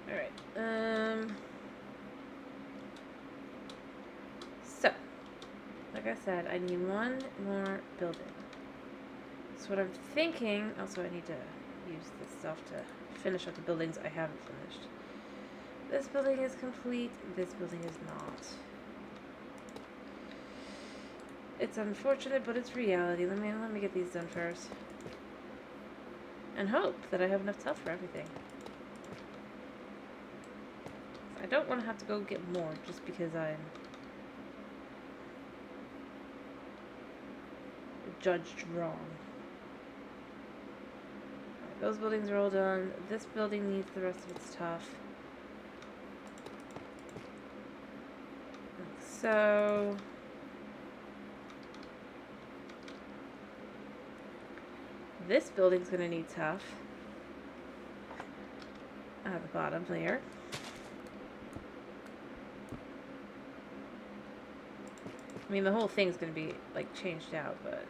Alright, so, like I said, I need one more building. So what I'm thinking, also I need to use this stuff to finish up the buildings I haven't finished. This building is complete, this building is not. It's unfortunate, but it's reality. Let me get these done first. And hope that I have enough stuff for everything. I don't want to have to go get more just because I'm judged wrong. Right, those buildings are all done. This building needs the rest of its stuff. So this building's gonna need tough at the bottom layer. I mean, the whole thing's gonna be like changed out, but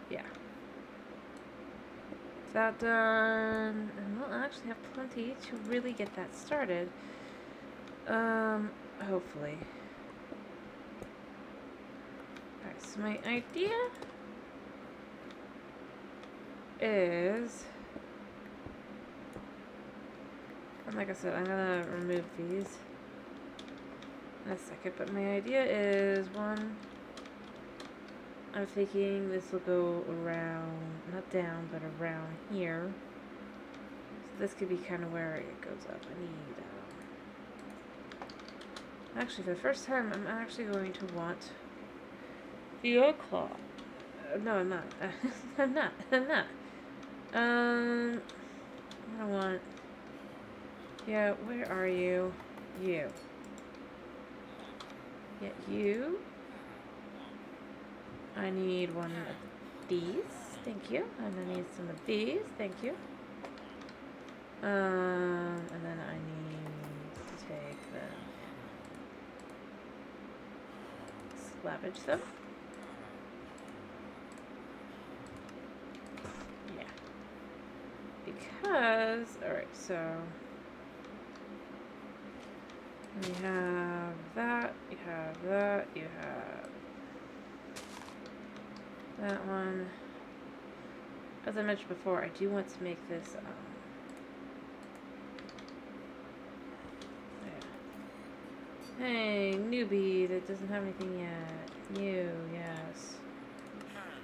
yeah. That done, and we'll actually have plenty to really get that started. Hopefully. Alright, so my idea is And like I said, I'm gonna remove these in a second, but my idea is, one, I'm thinking this will go around, not down, but around here. So this could be kind of where it goes up. I need, actually, for the first time, I'm actually going to want the oak claw. No, I'm not. I'm not. I'm not. I want, yeah, where are you? You. Yeah, you. I need one of these. Thank you. And I need some of these. Thank you. And then I need to take them, slavage them. Yeah. Because, alright, so you have that, you have that, you have that one. As I mentioned before, I do want to make this, yeah. Hey, newbie that doesn't have anything yet. You, yes.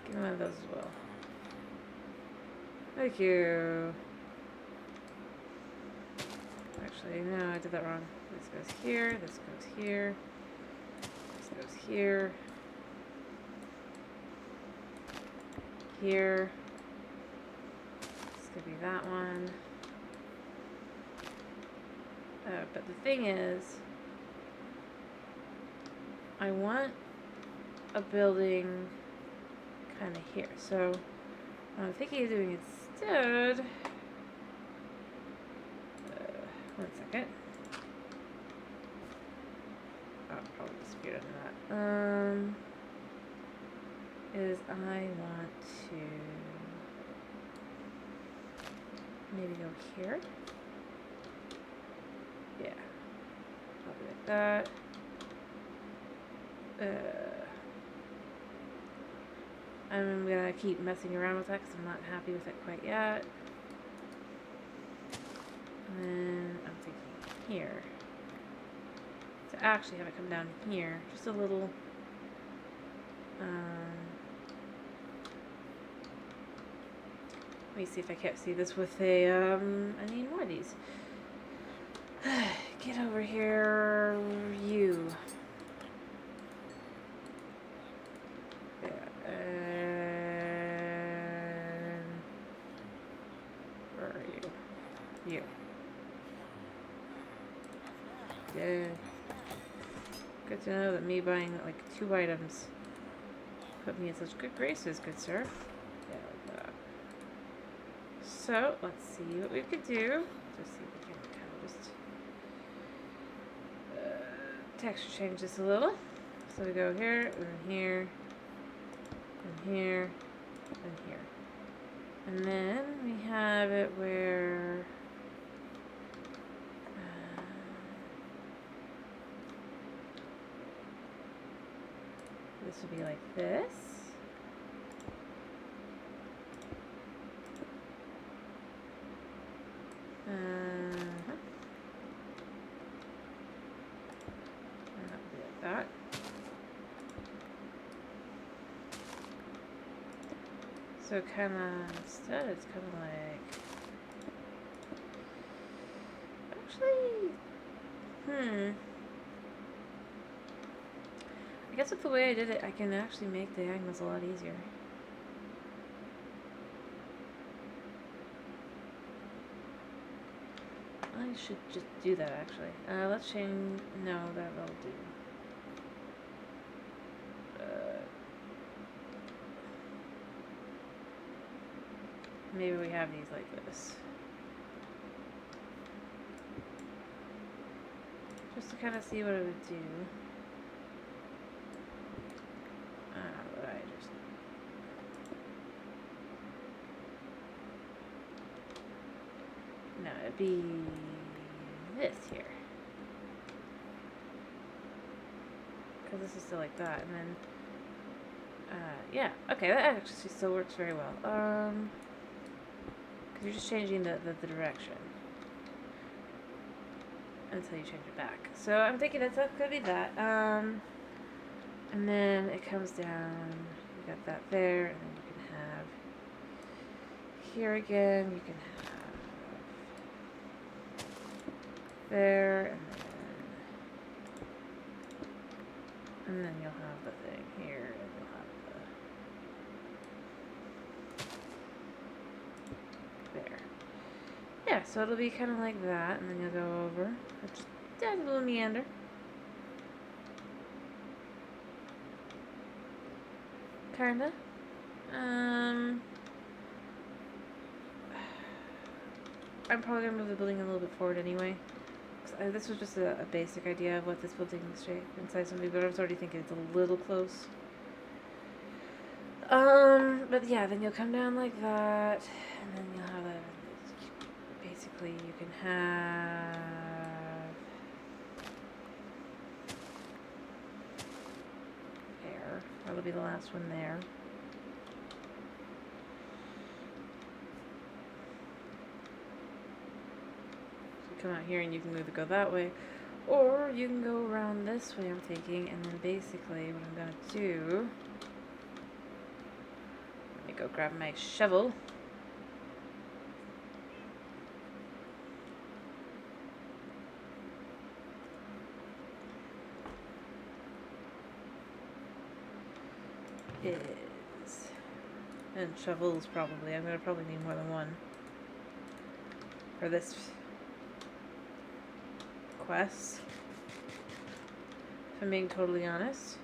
Give me one of those as well. Thank you. Actually, no, I did that wrong. This goes here, this goes here, this goes here, here. This could be that one. But the thing is, I want a building kind of here. So what I'm thinking of doing instead, one second. Oh, probably disappeared on that. Is I want to maybe go here. Yeah, probably like that. I'm gonna keep messing around with that because I'm not happy with it quite yet. And then I'm thinking here. To actually have it come down here. Just a little, let me see if I can't see this with a, I need more of these. Get over here, you. Yeah, where are you? You. Yeah. Good to know that me buying like 2 items put me in such good graces, good sir. Yeah, like that. So, let's see what we could do. Just see if we can kind of just texture change this a little. So we go here, and here, and here, and here. And then we have it where this would be like this. And that would be like that. So kind of, instead it's kind of like, actually, I guess with the way I did it, I can actually make diagonals a lot easier. I should just do that actually. Let's change, no, that will do. Maybe we have these like this. Just to kind of see what it would do. But I just... No, it'd be this here. Because this is still like that, and then... yeah, okay, that actually still works very well. Because you're just changing the direction. until you change it back. So I'm thinking that's gonna be that. And then it comes down. You got that there, and then you can have here again. You can have there, and then you'll have the thing here, and you'll have the there. Yeah, so it'll be kind of like that, and then you'll go over. Just add a little meander. Kinda. I'm probably gonna move the building a little bit forward anyway. This was just a basic idea of what this building shape and size would be, but I was already thinking it's a little close. But yeah, then you'll come down like that, and then you'll have a, basically you can have there. That'll be the last one there. Come out here and you can either go that way or you can go around this way, I'm thinking, and then basically what I'm gonna do, let me go grab my shovel. And shovels probably, I'm gonna probably need more than one for this quest, if I'm being totally honest.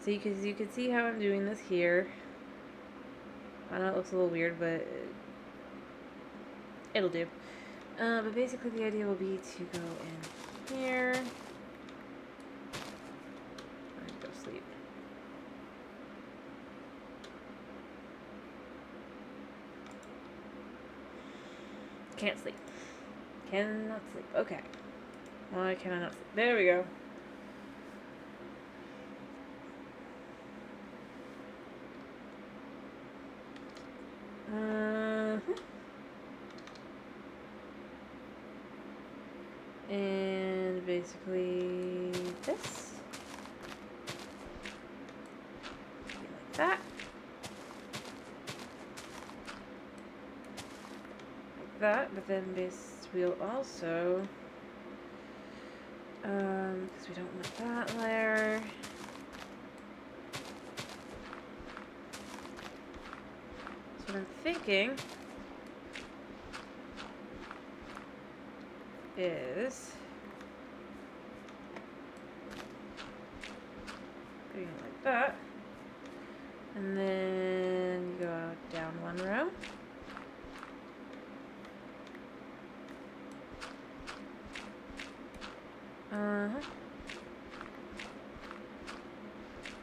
So you can see how I'm doing this here. I know it looks a little weird, but it'll do. But basically the idea will be to go in here. And go sleep. Can't sleep. Cannot sleep. Okay. Why can I not sleep? There we go. And basically this. Like that. Like that, but then we'll also, because we don't want that layer. So what I'm thinking is doing it like that, and then go down one row.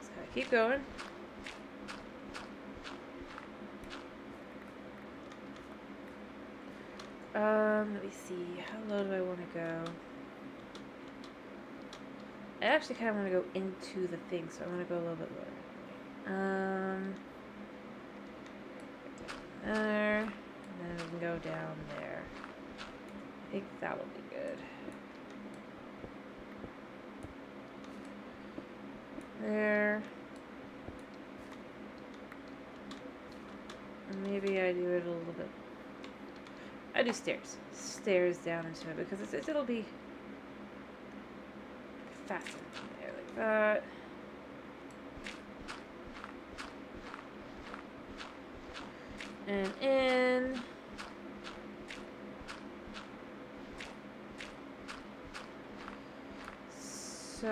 So keep going. Let me see. How low do I want to go? I actually kind of want to go into the thing, so I want to go a little bit lower. There, and then we can go down there. I think that will be good. There. And maybe I do it a little bit. I do stairs down into it because it'll be fastened there like that. And in. So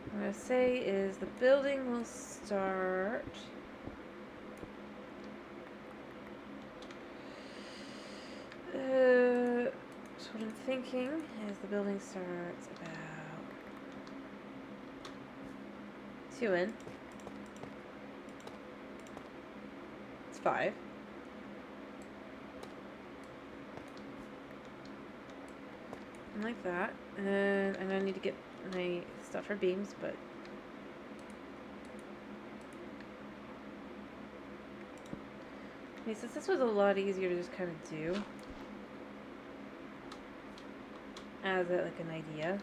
what I'm gonna say is the building will start. So what I'm thinking is the building starts about 2 in. It's 5. And like that. And I'm gonna need to get my stuff for beams, but Since this was a lot easier to just kind of do as like an idea.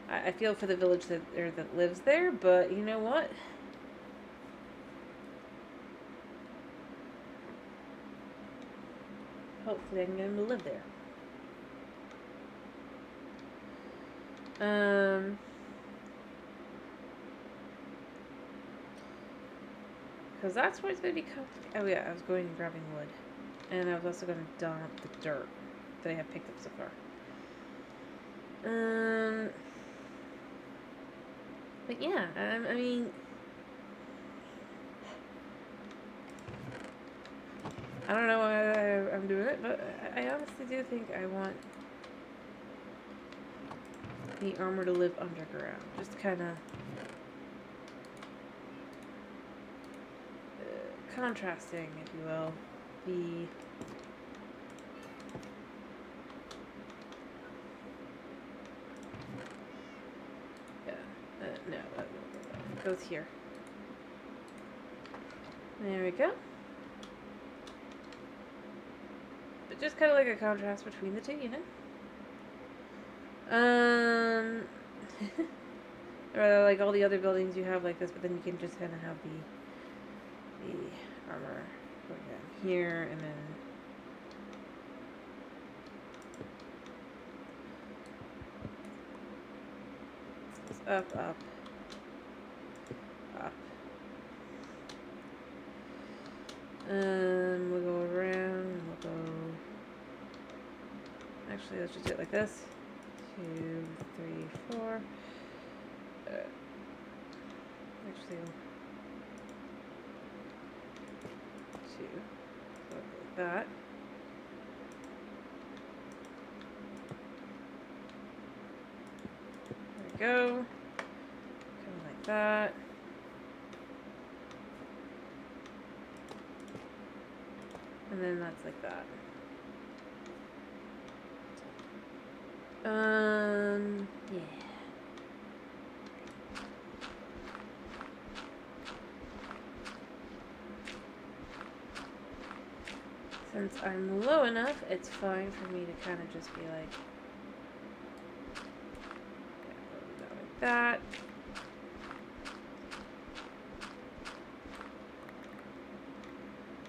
I feel for the village that lives there, but you know what? Hopefully I can get him to live there. Because that's where it's going to be complicated. Oh yeah, I was going and grabbing wood. And I was also going to dump the dirt that I have picked up so far. But yeah, I mean... I don't know why I'm doing it, but I honestly do think I want the armor to live underground. Just kind of contrasting, if you will, the no, it goes here. There we go. But just kind of like a contrast between the two, you know? Or like all the other buildings you have like this, but then you can just kind of have the armor going down here, and then it's up, up, up. We'll go around, we'll go... Actually, let's just do it like this. 2, 3, 4. Actually, 2. So like that. There we go. Kind of like that. And then that's like that. Yeah. Since I'm low enough, it's fine for me to kind of just be like, like that.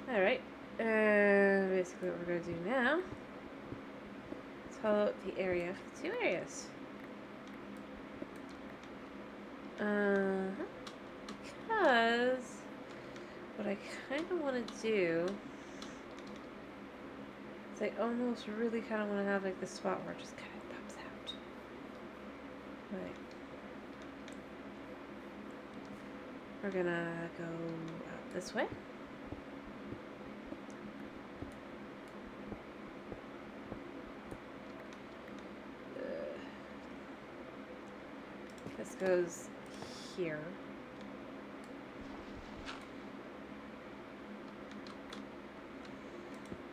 Alright, basically what we're going to do now is hollow out the area for 2 areas. Because what I kind of want to do is I almost really kind of want to have like this spot where it just kind of pops out. Like, we're gonna go out this way. This goes here.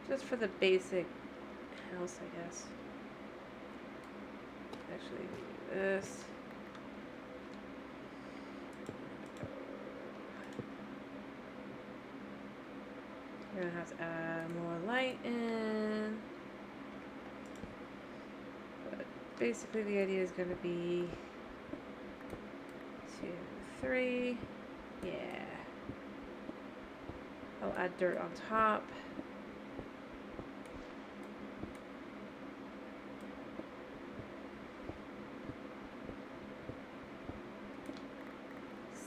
Just for the basic house, I guess. Actually, do this. We're gonna have to add more light in. But basically, the idea is gonna be 2, 3. Yeah. I'll add dirt on top.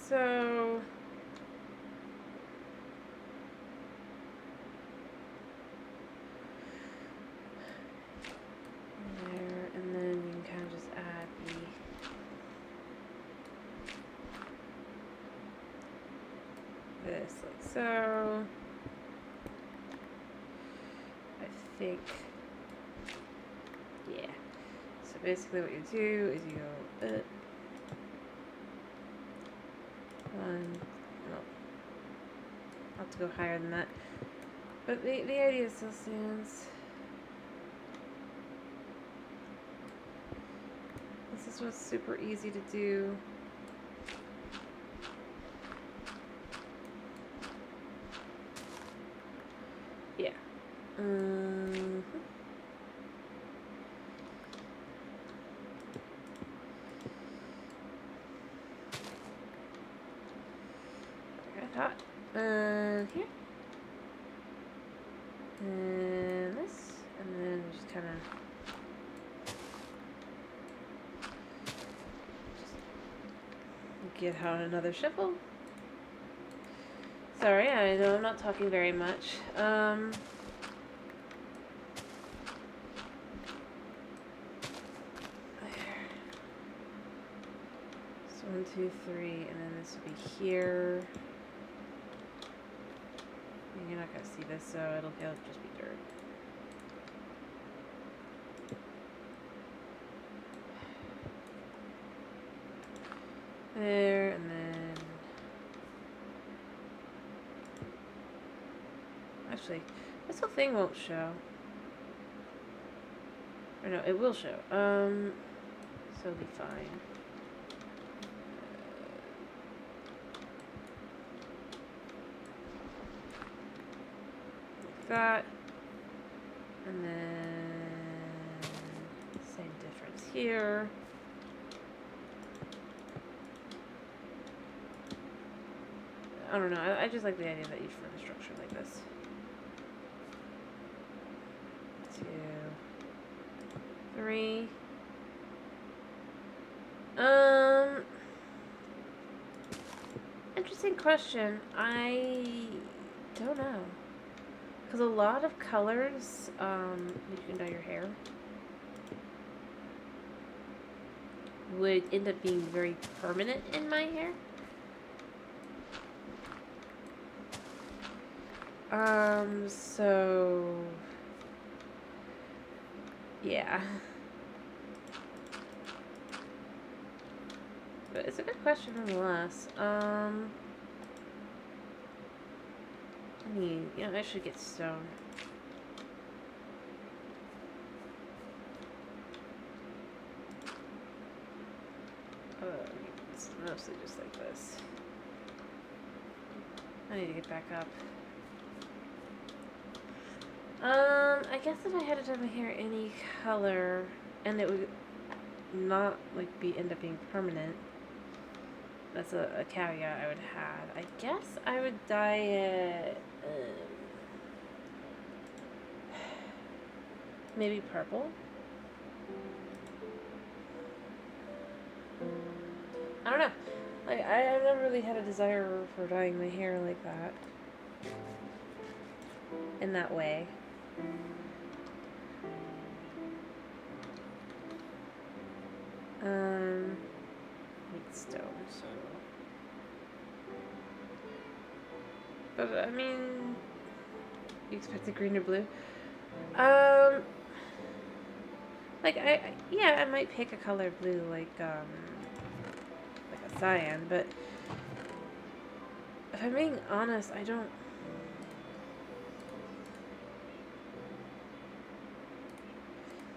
So there, and then you can kind of just add this like so. I think, yeah. So basically what you do is you go well, I'll have to go higher than that. But the idea still stands. This was super easy to do. Here. And this. And then just kind of get out another shuffle. Sorry, I know I'm not talking very much. There. So 1, 2, 3, and then this will be here. And you're not gonna see this, so it'll just be dirt. There, and then actually, this whole thing won't show. Or no, it will show. So it'll be fine. Like that. And then same difference here. I don't know. I just like the idea that each furnace structure like this. 2, 3. Interesting question. I don't know. Because a lot of colors, you can dye your hair, would end up being very permanent in my hair. So yeah. But it's a good question nonetheless. I mean, you know, I should get stone. It's mostly just like this. I need to get back up. I guess if I had to dye my hair any color, and it would not, like, end up being permanent, that's a caveat I would have. I guess I would dye it, maybe purple? I don't know. Like, I've never really had a desire for dyeing my hair like that. In that way. Need stone, so. But, I mean, you expect the green or blue? Like, yeah, I might pick a color blue, like a cyan, but if I'm being honest, I don't.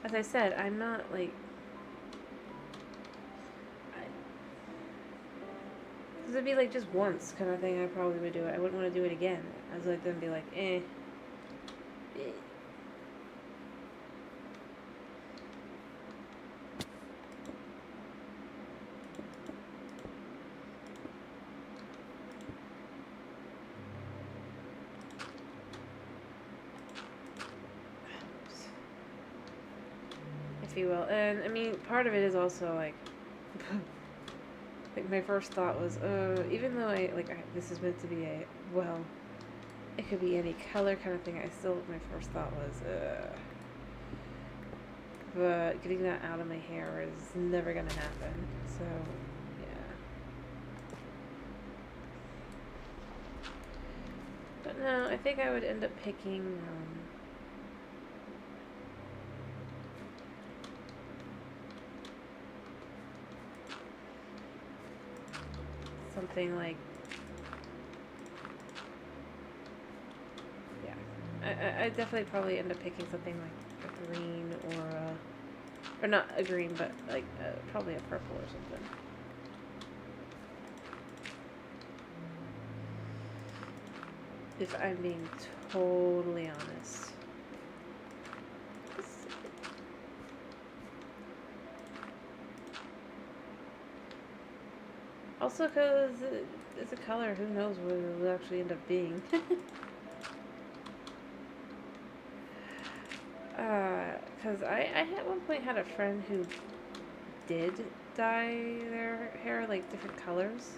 As I said, I'm not, like, because it'd be, like, just once kind of thing I probably would do it. I wouldn't want to do it again. I was, like, then be like, eh. If you will. And, I mean, part of it is also, like, like, my first thought was, even though this is meant to be a, well, it could be any color kind of thing, my first thought was, but getting that out of my hair is never gonna happen, so, yeah. But no, I think I would end up picking, something like, yeah, I definitely probably end up picking something like a green or not a green, but like probably a purple or something. If I'm being totally honest. Also, because it's a color, who knows what it will actually end up being. Because I at one point had a friend who did dye their hair like different colors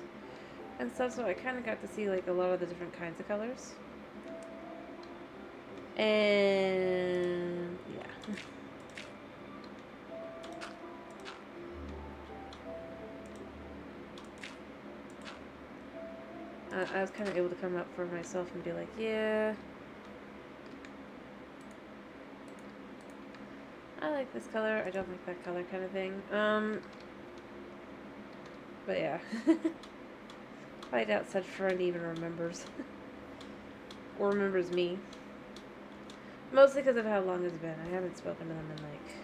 and stuff, so I kind of got to see like a lot of the different kinds of colors. And yeah. I was kind of able to come up for myself and be like, yeah, I like this color, I don't like that color kind of thing. But yeah. I doubt such friend even remembers. Or remembers me. Mostly because of how long it's been. I haven't spoken to them in like...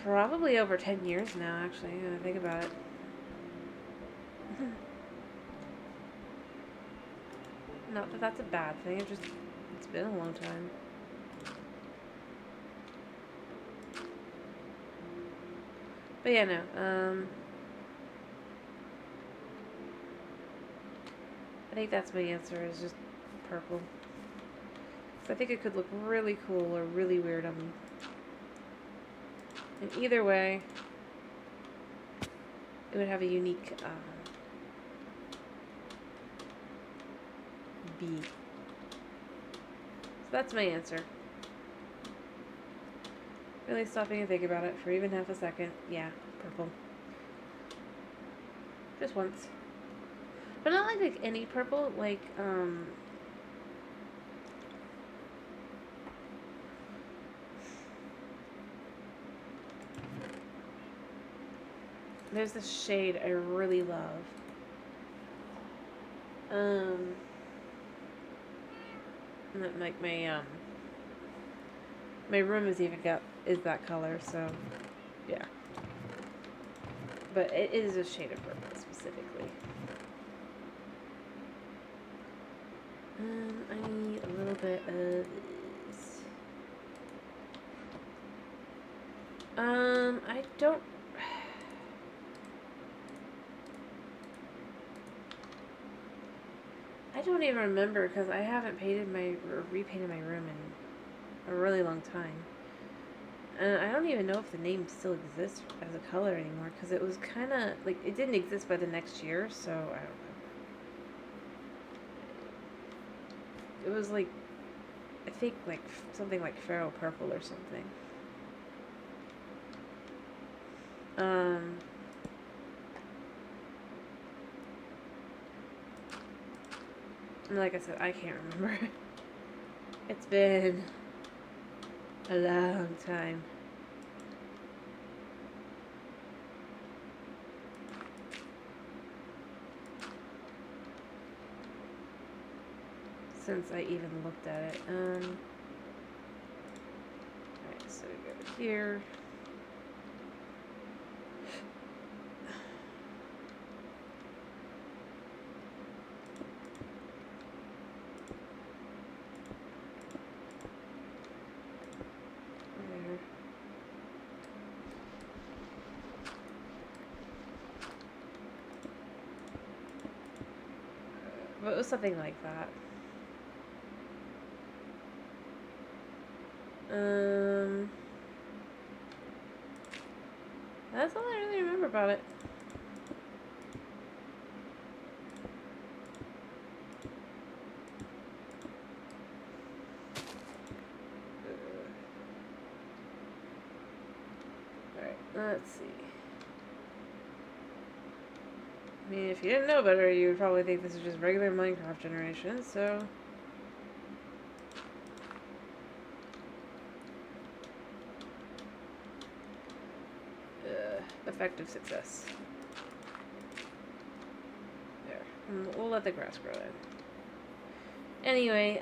probably over 10 years now, actually, when I think about it. Not that that's a bad thing, it's been a long time. But yeah, no, I think that's my answer, is just purple. So I think it could look really cool or really weird on me. And either way, it would have a unique, B. So that's my answer. Really stopping and think about it for even half a second. Yeah, purple. Just once. But not like any purple, like, there's this shade I really love. And that, like, my room is that color, so, yeah. But it is a shade of purple, specifically. I need a little bit of this. I don't... I don't even remember, because I haven't repainted my room in a really long time. And I don't even know if the name still exists as a color anymore, because it was kind of, like, it didn't exist by the next year, so I don't know. It was, like, I think, like, something like Pharaoh Purple or something. And like I said, I can't remember. It's been a long time. Since I even looked at it. Alright, so we go here. There. But it was something like that. That's all I really remember about it. Alright, let's see. I mean, if you didn't know better, you would probably think this is just regular Minecraft generation, so... effective success. There. And we'll let the grass grow in. Anyway,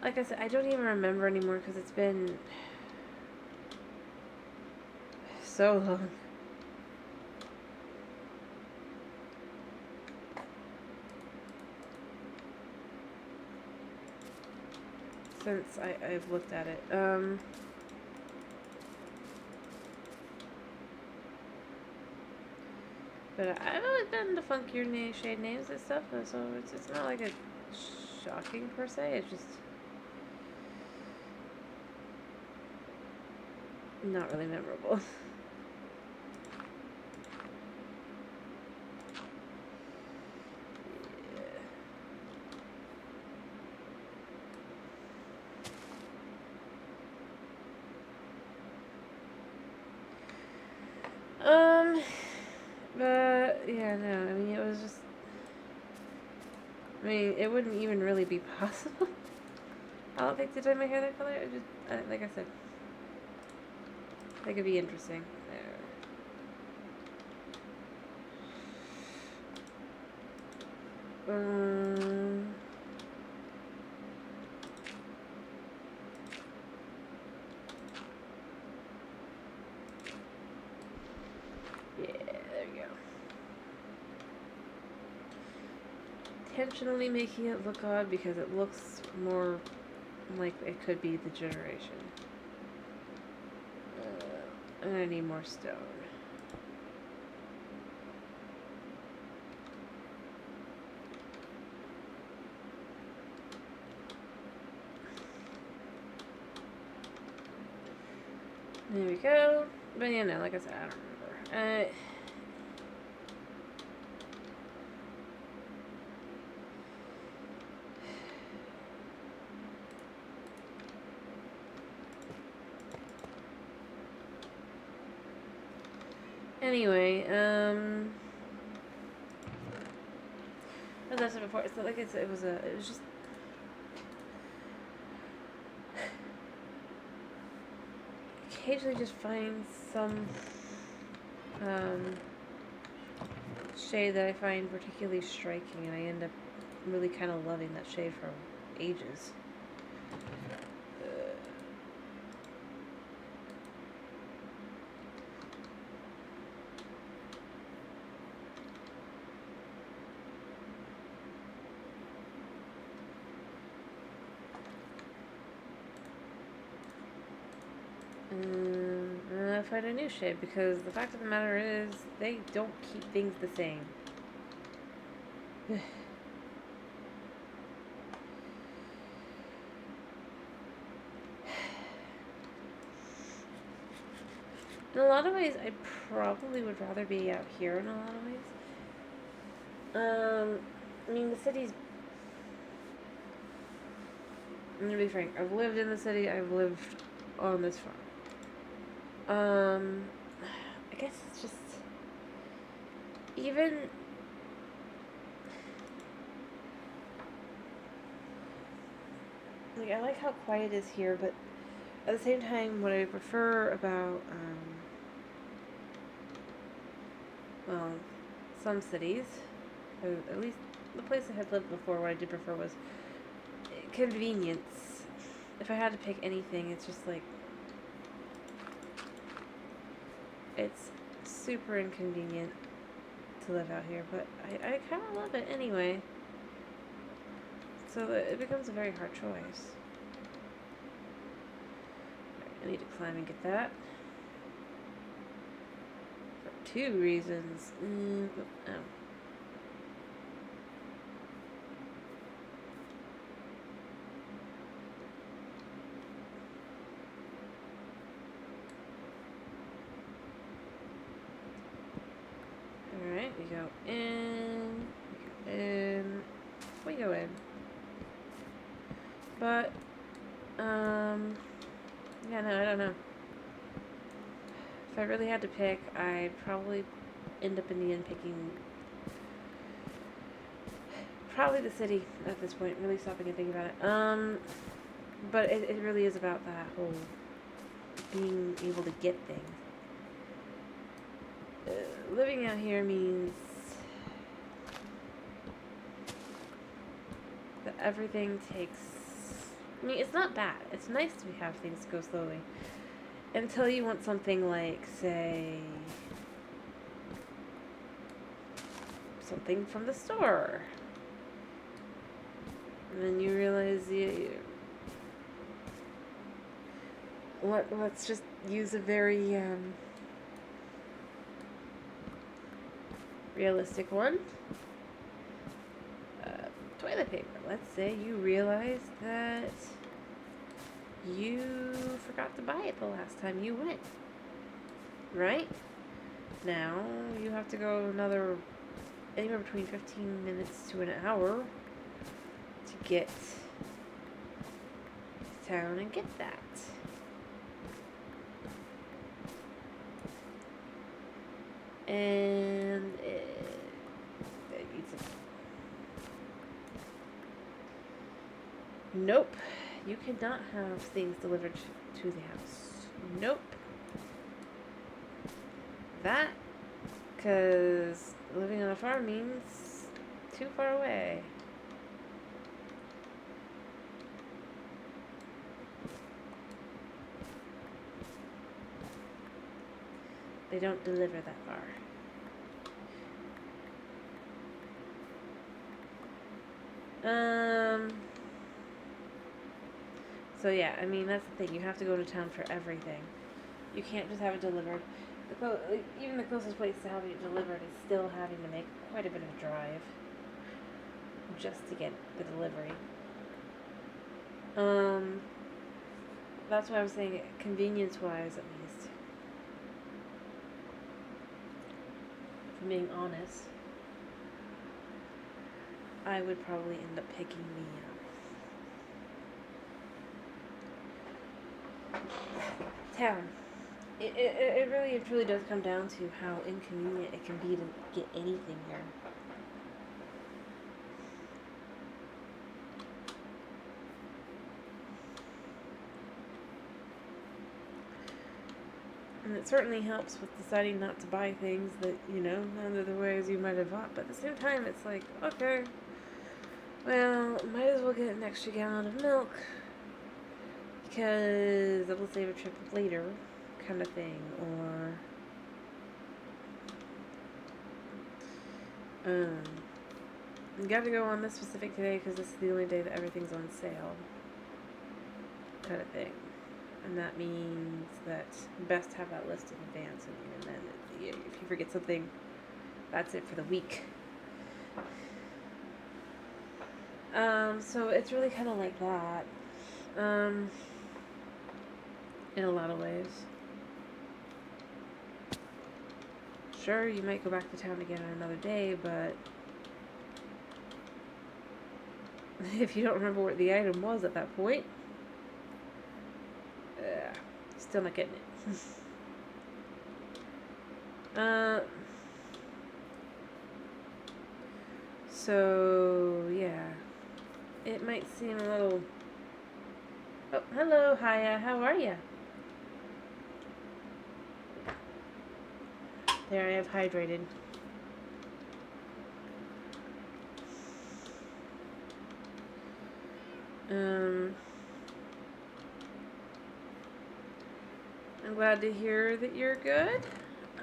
like I said, I don't even remember anymore because it's been so long. since I've looked at it. But I've always been to funkier shade names and stuff, so it's not like a shocking per se. It's just not really memorable. But yeah, no. I mean, it was just. I mean, it wouldn't even really be possible. I don't think to dye my hair that color. It just, like I said, I think it'd be interesting. Yeah, there you go. Intentionally making it look odd because it looks more like it could be the generation. And I need more stone. There we go. But yeah, no, like I said, I don't remember. Anyway, as I said before, it's not like it was just occasionally just find some shade that I find particularly striking, and I end up really kind of loving that shade for ages. I find a new shade because the fact of the matter is they don't keep things the same. In a lot of ways, I probably would rather be out here in a lot of ways. I mean, the city's... I'm gonna be frank. I've lived in the city. I've lived on this farm. I guess it's just... Even... Like, I like how quiet it is here, but at the same time, what I prefer about, well, some cities, or at least the place I had lived before, what I did prefer was convenience. If I had to pick anything, it's just like, it's super inconvenient to live out here, but I kind of love it anyway. So it becomes a very hard choice. I need to climb and get that. For 2 reasons. Oh. Alright, we go in. We go in. We go in. But, yeah, no, I don't know. If I really had to pick, I'd probably end up in the end picking probably the city at this point, really stopping and thinking about it. But it really is about that whole being able to get things. Living out here means that everything takes... I mean, it's not bad. It's nice to have things go slowly. Until you want something like, say, something from the store. And then you realize let's just use a very realistic one. Toilet paper. Let's say you realize that you forgot to buy it the last time you went. Right? Now you have to go anywhere between 15 minutes to an hour to get to town and get that. And it needs a... Nope. You cannot have things delivered to the house. Nope. That, because living on a farm means too far away. They don't deliver that far. So yeah, I mean, that's the thing. You have to go to town for everything. You can't just have it delivered. Even the closest place to having it delivered is still having to make quite a bit of a drive just to get the delivery. That's why I was saying convenience-wise, at least. If I'm being honest, I would probably end up picking the town. It really and truly does come down to how inconvenient it can be to get anything here. And it certainly helps with deciding not to buy things that, none of the ways you might have bought. But at the same time, it's like, okay, well, might as well get an extra gallon of milk because it will save a trip later, kind of thing. Or, you gotta go on this specific today because this is the only day that everything's on sale, kind of thing. And that means that you best have that list in advance. And then if you forget something, that's it for the week. So it's really kind of like that. In a lot of ways. Sure, you might go back to town again on another day, but if you don't remember what the item was at that point, still not getting it. So, yeah. It might seem a little... Oh, hello, Hiya. How are you? There, I have hydrated. I'm glad to hear that you're good.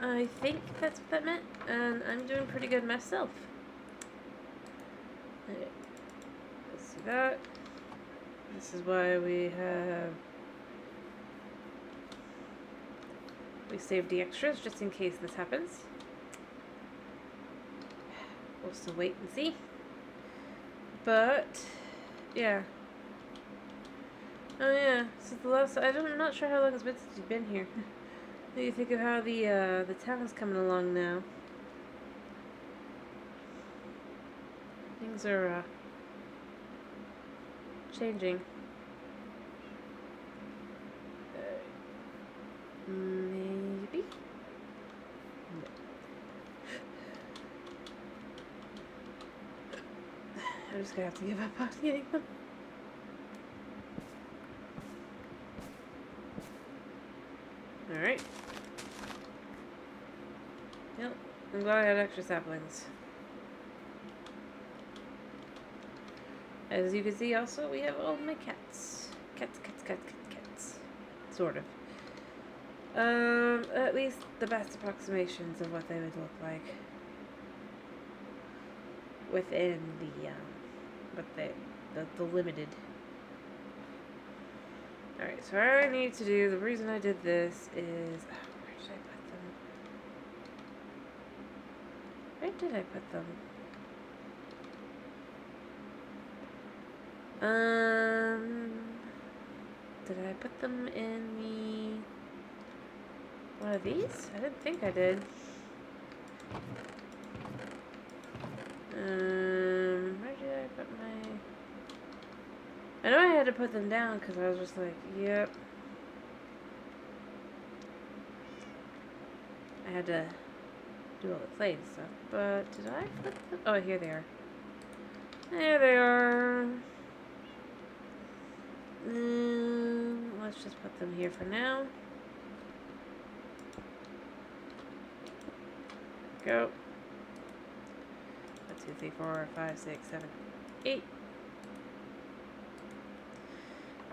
I think that's what that meant, and I'm doing pretty good myself. Okay. Let's see that. This is why we saved the extras just in case this happens. We'll still wait and see. But yeah. Oh yeah. Since the last, I'm not sure how long it's been since you've been here. What do you think of how the town is coming along now? Things are changing. Maybe. No. I'm just gonna have to give up on getting them. Alright. Yep. I'm glad I had extra saplings. As you can see also, we have all my cats. Cats. Sort of. At least the best approximations of what they would look like. Within the limited Alright, so what I need to do, the reason I did this is... where did I put them? Where did I put them? Did I put them in one of these? I didn't think I did. Where did I put my... I know I had to put them down because I was just like, yep. I had to do all the clay and stuff, but did I put them? Oh, here they are. There they are. Let's just put them here for now. Go. 1, 2, 3, 4, 5, 6, 7, 8.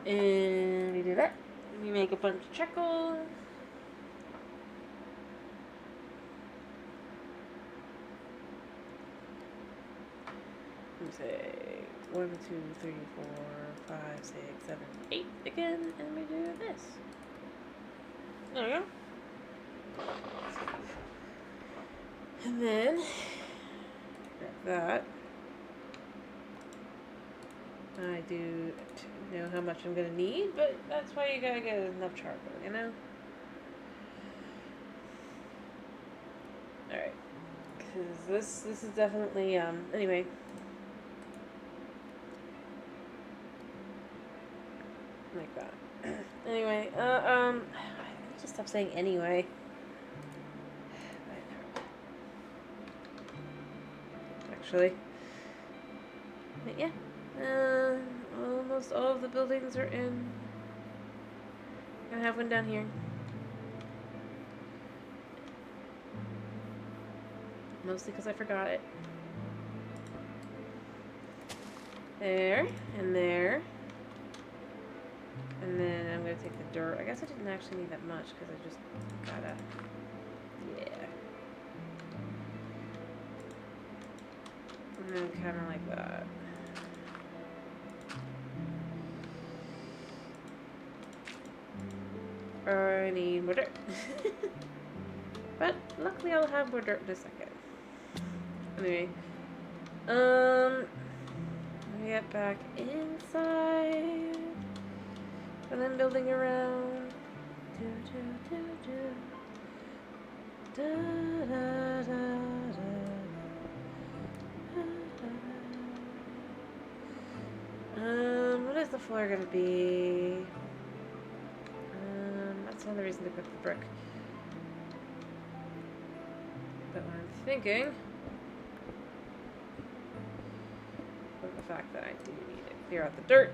And we do that. We make a bunch of charcoal. Let me say 1, 2, 3, 4, 5, 6, 7, 8 again, and we do this. There we go. And then like that. I do know how much I'm gonna need, but that's why you gotta get enough charcoal, you know? Alright. Because this is definitely, anyway. Like that. Anyway, I need to stop saying anyway. Actually. But yeah. Almost all of the buildings are in. I have one down here. Mostly because I forgot it. There, and there. And then I'm going to take the dirt. I guess I didn't actually need that much because I just gotta... Yeah. And then kind of like that. I need more dirt. But luckily I'll have more dirt in a second. Anyway. Let me get back inside. And then building around. What is the floor gonna be? That's another reason to cook the brick. But what I'm thinking, of the fact that I do need to clear out the dirt.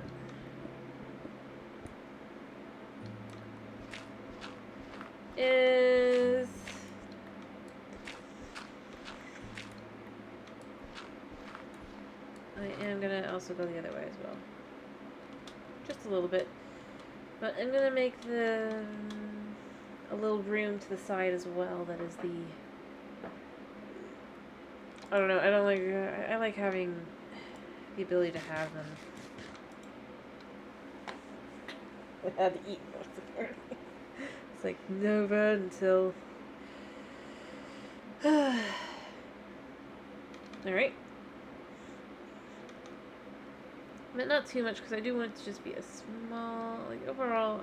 Is I am gonna also go the other way as well, just a little bit, but I'm gonna make a little room to the side as well. That is the I don't know. I don't like. I like having the ability to have them. I had to eat most of it. It's like never until. Alright. But not too much because I do want it to just be a small, like overall.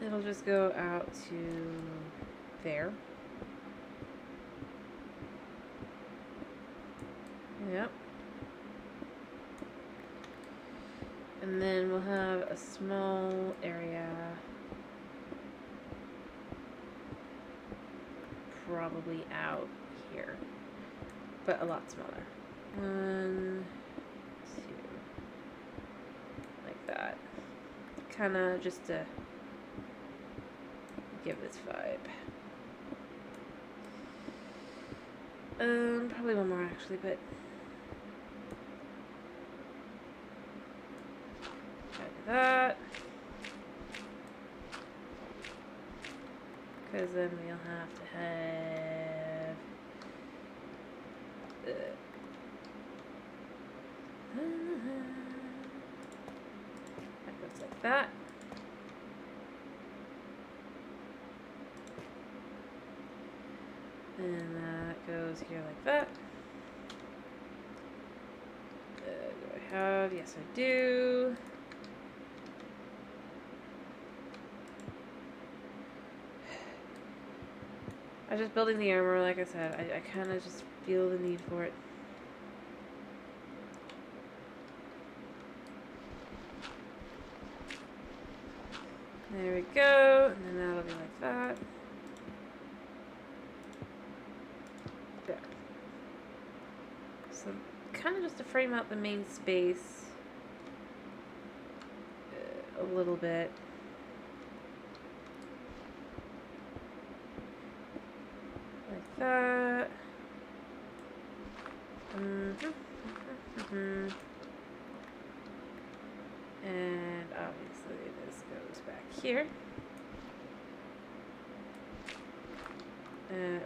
It'll just go out to there. Yep. And then we'll have a small area probably out here, but a lot smaller. 1, 2, like that. Kind of just to give this vibe. Probably one more actually, but that, because then we'll have to have that. And that goes here like that. Do I have? Yes, I do. I'm just building the armor, like I said. I kind of just feel the need for it. There we go. And then that'll be like that. There. So kind of just to frame out the main space a little bit. Like that. And obviously this goes back here.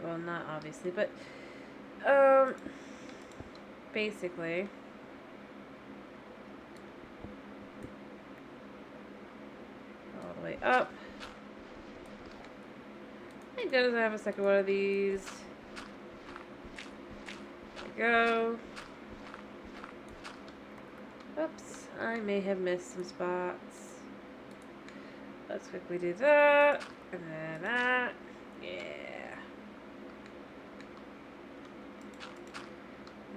Well, not obviously, but basically all the way up. Thank goodness I have a second one of these. There we go. Oops, I may have missed some spots. Let's quickly do that, and then that. Yeah.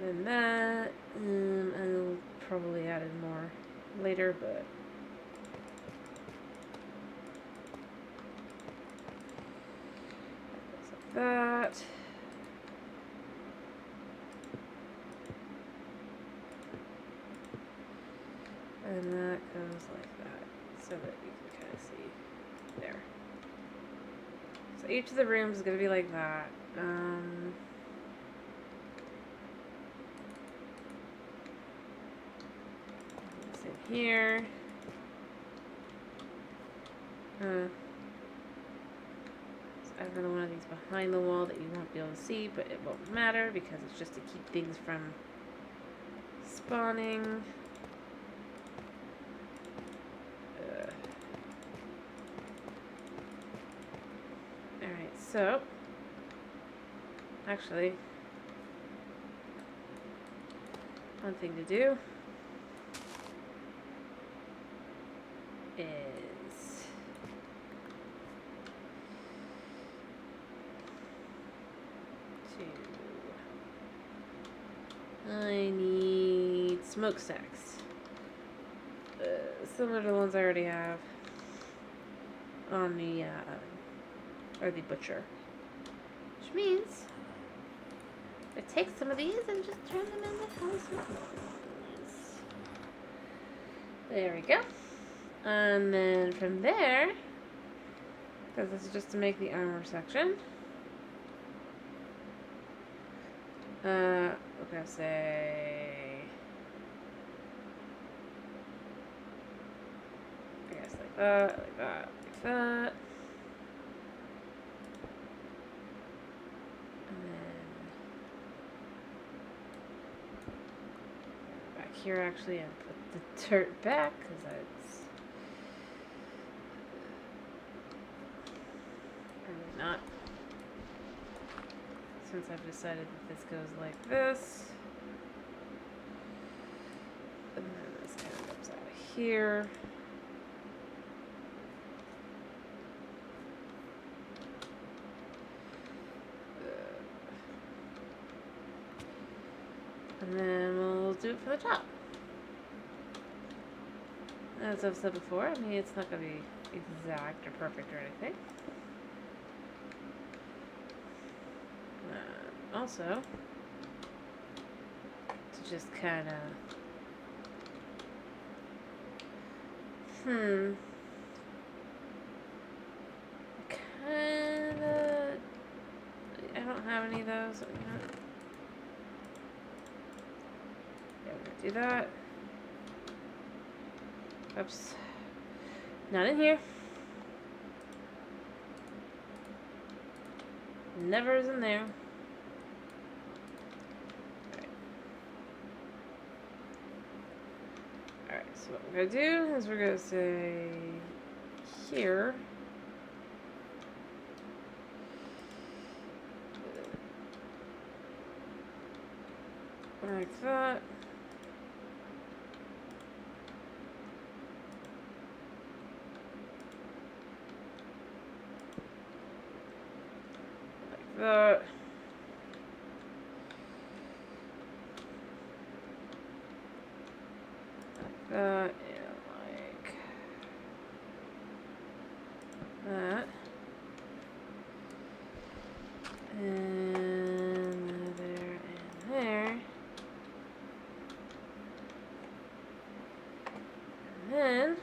And then that. I'll probably add in more later, but. Like that. And that goes like that, so that you can kind of see there. So each of the rooms is going to be like that. Same here. So I have another one of these behind the wall that you won't be able to see, but it won't matter because it's just to keep things from spawning. Alright, so actually one thing to do is I need smokestacks. Similar to the ones I already have on the or the butcher. Which means I take some of these and just turn them into house ones. There we go. And then from there, because this is just to make the armor section, we're gonna say, I guess like that, like that, like that. And then back here actually, and put the dirt back because it's really not. Since I've decided that this goes like this, and then this kind of comes out here. And then we'll do it for the top. As I've said before, I mean, it's not going to be exact or perfect or anything. Also, to just kind of, I don't have any of those. So yeah, we're going to do that. Oops. Not in here. Never is in there. Alright, So what we're going to do is we're going to say here. Like that. Like that. Like that. And like that. And there and there. And then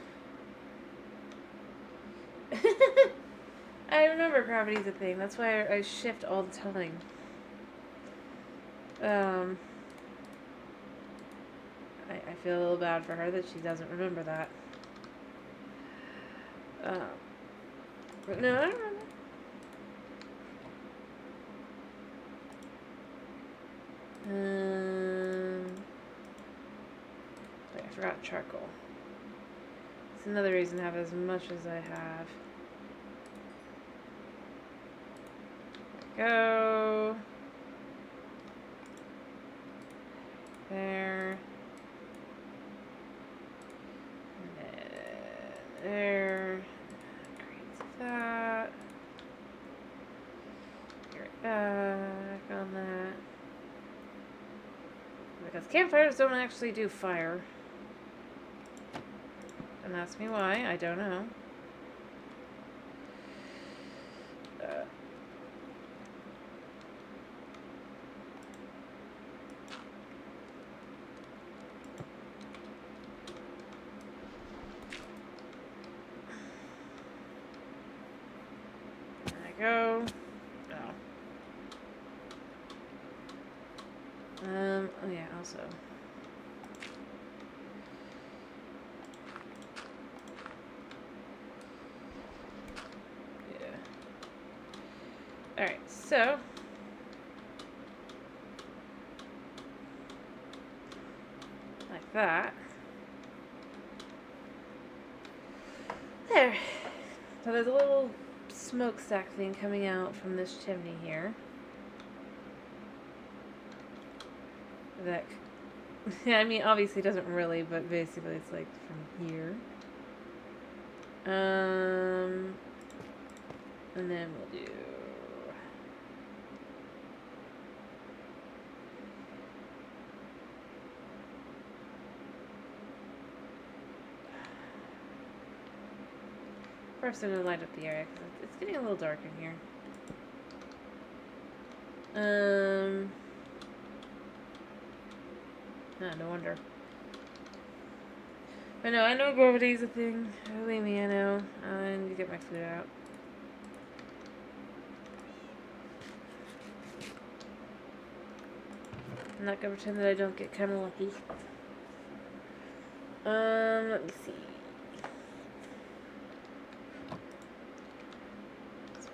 I remember gravity's a thing. That's why I shift all the time. I feel a little bad for her that she doesn't remember that. But no, I don't remember. Wait, I forgot charcoal. It's another reason to have as much as I have. Go. There. And there. Create that. Right back on that. Because campfires don't actually do fire. Don't ask me why, I don't know. There I go. Oh yeah, also. Yeah. Alright, so. Like that. There. So there's a little smokestack thing coming out from this chimney here. That, I mean, obviously it doesn't really, but basically it's like from here. And then we'll do. First, I'm gonna light up the area because it's getting a little dark in here. No wonder. I know gravity's a thing. Believe me, I know. I need to get my food out. I'm not gonna pretend that I don't get kind of lucky. Let me see.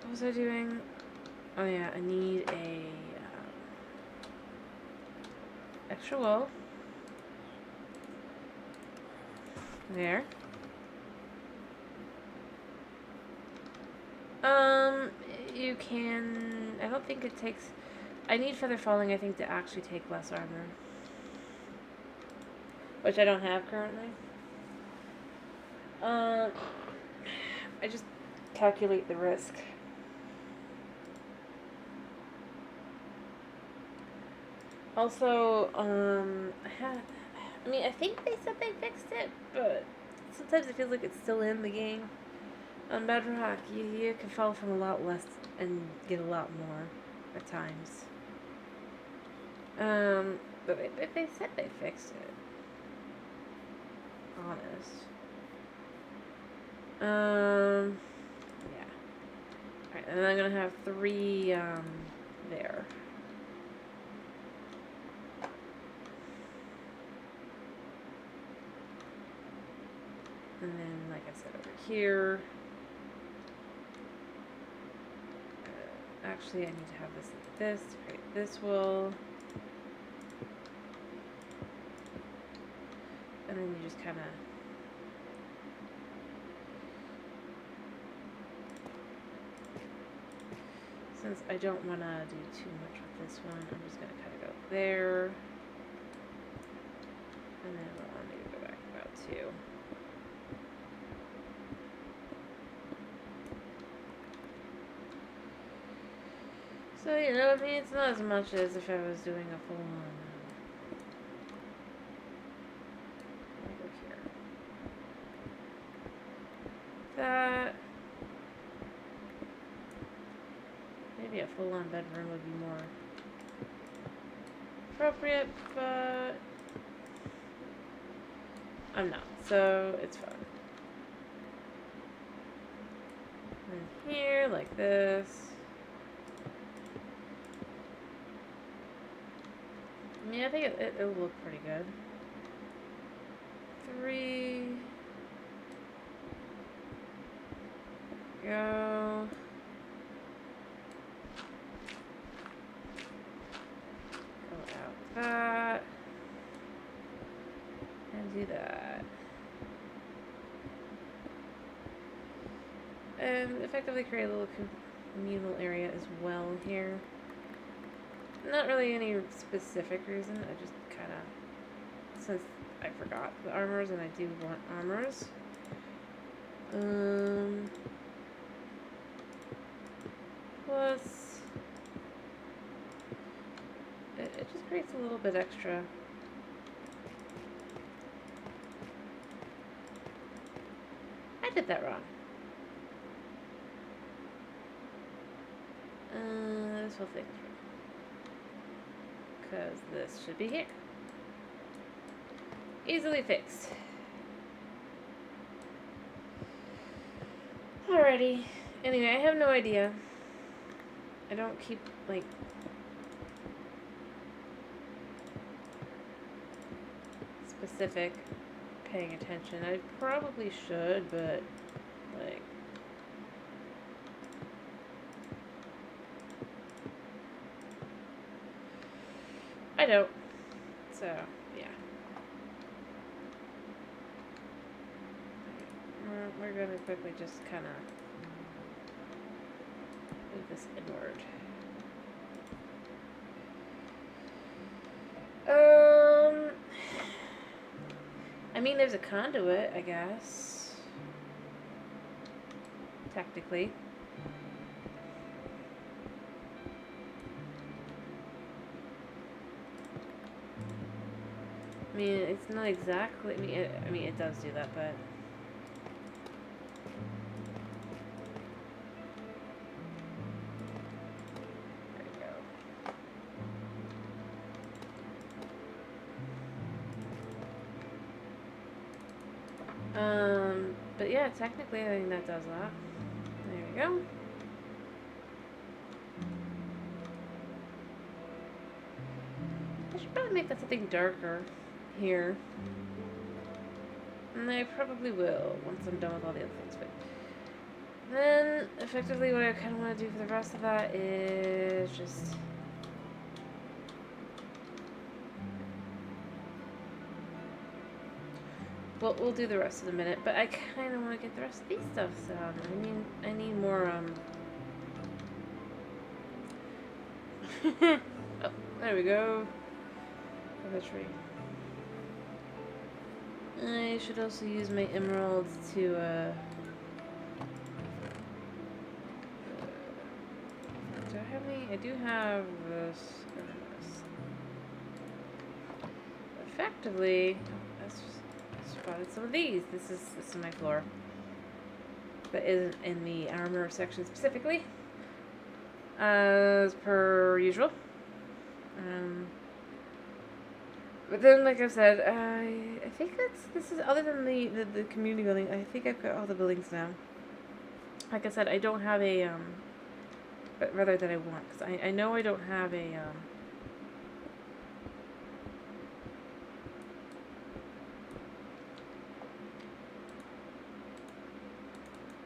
What was I doing? Oh yeah, I need a extra wall. There. You can. I don't think it takes. I need feather falling, I think, to actually take less armor. Which I don't have currently. I just calculate the risk. Also, I think they said they fixed it, but sometimes it feels like it's still in the game. On Bedrock, you can fall from a lot less and get a lot more at times. But they said they fixed it. Honest. Yeah. Alright, and then I'm gonna have 3, there. And then, like I said, over here. Actually, I need to have this like this to create this wool. And then you just kind of since I don't want to do too much with this one, I'm just going to kind of go there. And then I'll maybe go back about 2. So, you know, I mean, it's not as much as if I was doing a full-on over here. That. Maybe a full-on bedroom would be more appropriate, but I'm not, so it's fine. And here, like this. I mean, I think it'll look pretty good. 3. Go. Go out that. And do that. And effectively create a little communal area as well here. Not really any specific reason, I just kind of, since I forgot the armors and I do want armors. Plus, it just creates a little bit extra. I did that wrong. This whole thing is wrong. Because this should be here. Easily fixed. Alrighty. Anyway, I have no idea. I don't keep, like, specific paying attention. I probably should, but, like, I don't. So, yeah. We're going to quickly just kind of move this inward. I mean, there's a conduit, I guess. Technically. I mean, it's not exactly. I mean, it does do that, but. There we go. But yeah, technically, I think that does that. There we go. I should probably make that something darker here. And I probably will once I'm done with all the other things. But then, effectively, what I kind of want to do for the rest of that is just. Well, we'll do the rest in a minute, but I kind of want to get the rest of these stuff done. I need more, oh, there we go. The tree. I should also use my emeralds to, do I have any? I do have this and this. Effectively, I spotted some of these. This is my floor. That isn't in the armor section specifically, as per usual. But then, like I said, I think this is, other than the community building, I think I've got all the buildings now. Like I said, I don't have a, but rather than I want, because I know I don't have a,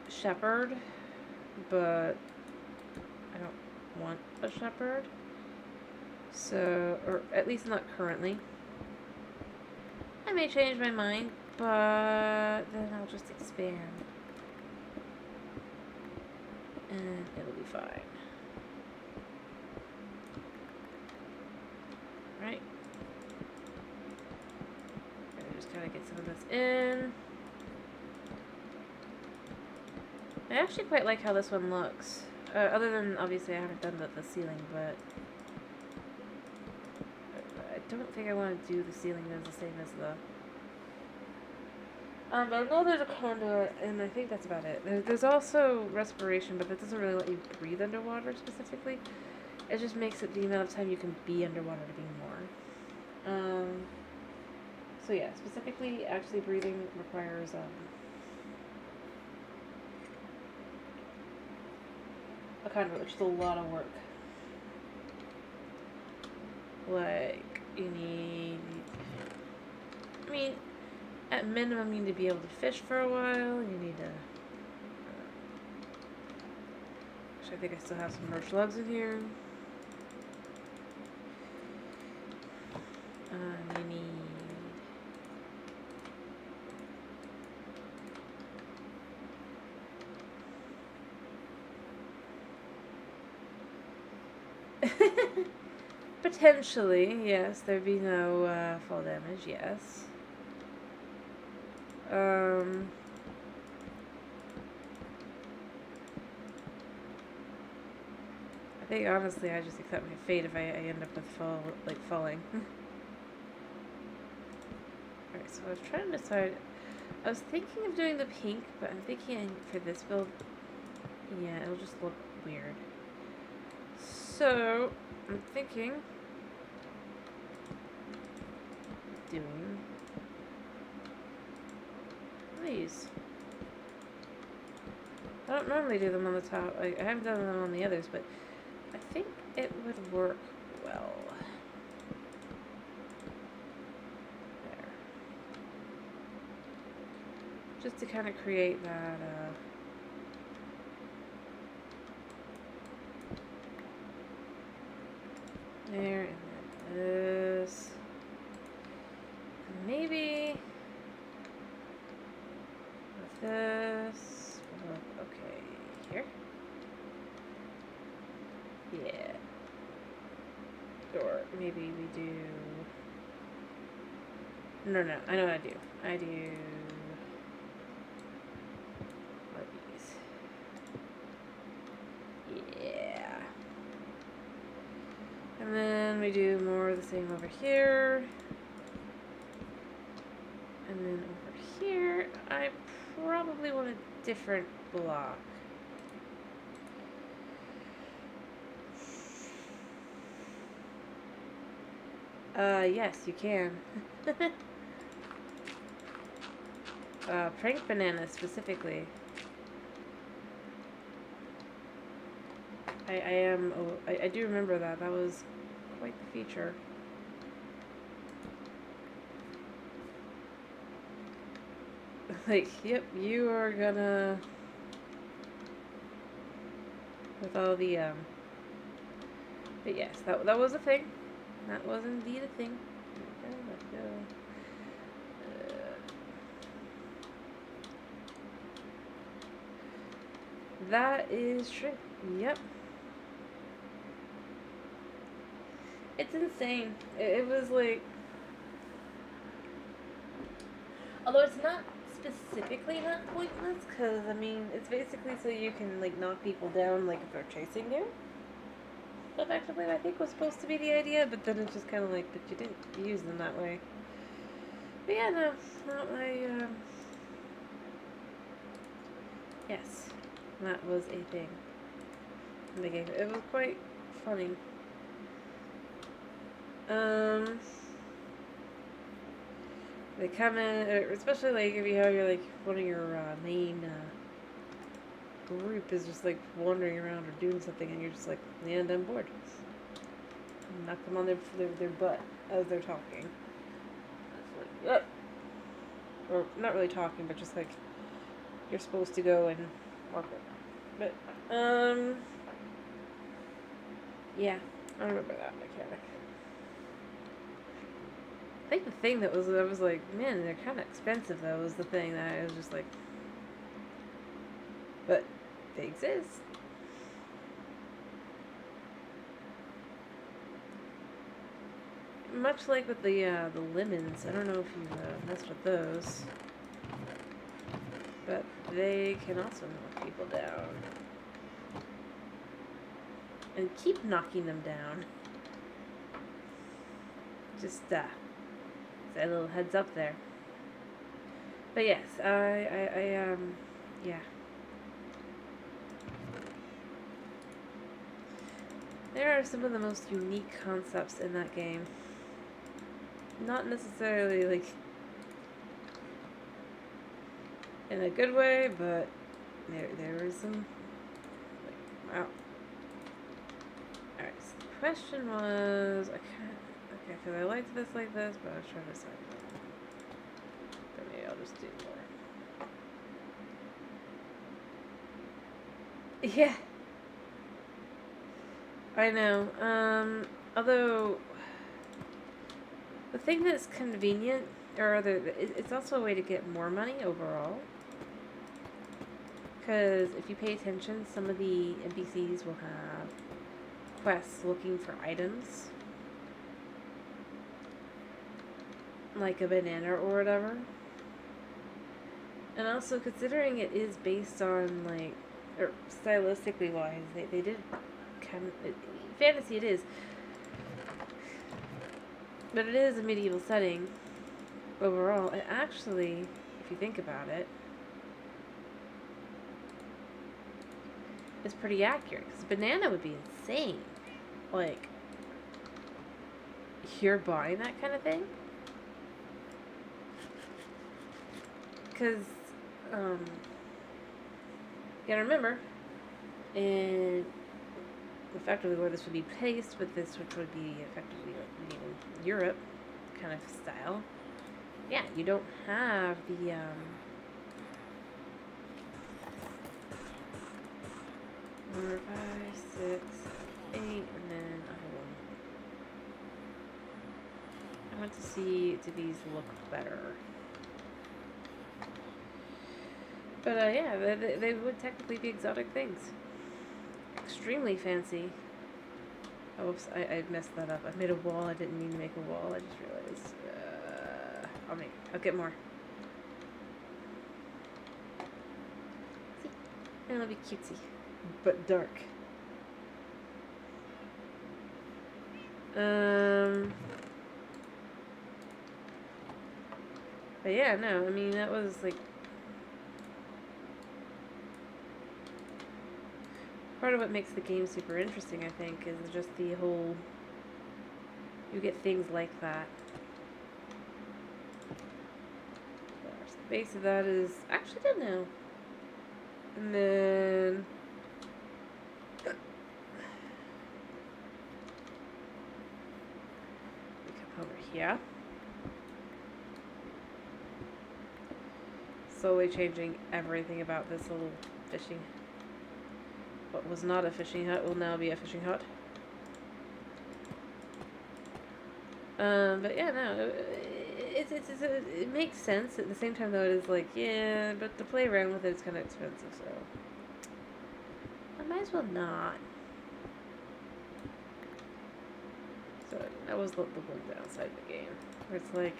shepherd, but I don't want a shepherd. So, or at least not currently. I may change my mind, but then I'll just expand. And it'll be fine. get some of this in. I actually quite like how this one looks. Other than, obviously, I haven't done the ceiling, but I don't think I want to do the ceiling as the same as the... I know there's a conduit, and I think that's about it. There's also respiration, but that doesn't really let you breathe underwater specifically. It just makes it the amount of time you can be underwater to be more. So yeah, specifically, actually breathing requires a conduit, which is a lot of work. Like, you need... I mean, at minimum, you need to be able to fish for a while. You need to... Actually, I think I still have some more slugs in here. You need... Potentially, yes. There'd be no fall damage, yes. I think honestly I just accept my fate if I end up with falling. Alright, so I was trying to decide. I was thinking of doing the pink, but I'm thinking for this build, yeah, it'll just look weird. So, I'm thinking doing these. I don't normally do them on the top. I haven't done them on the others, but I think it would work well. There. Just to kind of create that, there, and then this. Maybe with this. Okay, here. Yeah. Or maybe we do... No, I know what I do. I do... What are these? Yeah. And then we do more of the same over here. And then over here, I probably want a different block. Yes, you can. Prank banana specifically. I do remember that. That was quite the feature. Like, yep, you are gonna... With all the, But yes, that was a thing. That was indeed a thing. Okay, let's go. That is true. Yep. It's insane. It was like... Although it's not specifically not pointless, because, I mean, it's basically so you can, like, knock people down, like, if they're chasing you. Effectively, I think was supposed to be the idea, but then it's just kind of like, but you didn't use them that way. But yeah, no, yes, that was a thing in the game. It was quite funny. They come in, especially like if you have your, like, one of your main group is just like wandering around or doing something, and you're just like, land on board. Knock them on their butt as they're talking. It's like, or not really talking, but just like you're supposed to go and walk around. But yeah, I remember that mechanic. I think the thing that was, I was like, man, they're kind of expensive though, was the thing that I was just like, but they exist. much like with the lemons, I don't know if you've messed with those, but they can also knock people down. And keep knocking them down. Just, a little heads up there. But yes, yeah. There are some of the most unique concepts in that game. Not necessarily, like, in a good way, but there was some, like, wow. Alright, so the question was, okay, because I liked this like this, but I was trying to decide. But maybe I'll just do more. Yeah. I know. Although, the thing that's convenient, or it's also a way to get more money overall. Because if you pay attention, some of the NPCs will have quests looking for items. Like a banana or whatever. And also, considering it is based on, like, or stylistically wise, they did kind of, fantasy it is. But it is a medieval setting overall. And actually, if you think about it, it's pretty accurate. Because banana would be insane. Like, you're buying that kind of thing? Because, you gotta remember, and effectively where this would be placed, with this, which would be effectively Europe kind of style. Yeah, you don't have the 4, 5, 6, 8, and then a hole. I want to see, do these look better? But yeah, they would technically be exotic things. Extremely fancy. Oh, oops, I messed that up. I made a wall. I didn't mean to make a wall. I just realized. I'll get more. See? And it'll be cutesy. But dark. But yeah, no, I mean, that was like part of what makes the game super interesting, I think, is just the whole, you get things like that. Gosh, the base of that is, I actually don't know. And then we come over here. Slowly changing everything about this little fishing. What was not a fishing hut will now be a fishing hut. But yeah, no, it makes sense. At the same time, though, it is like, yeah, but to play around with it is kind of expensive, so I might as well not. So that was the one downside of the game, where it's like,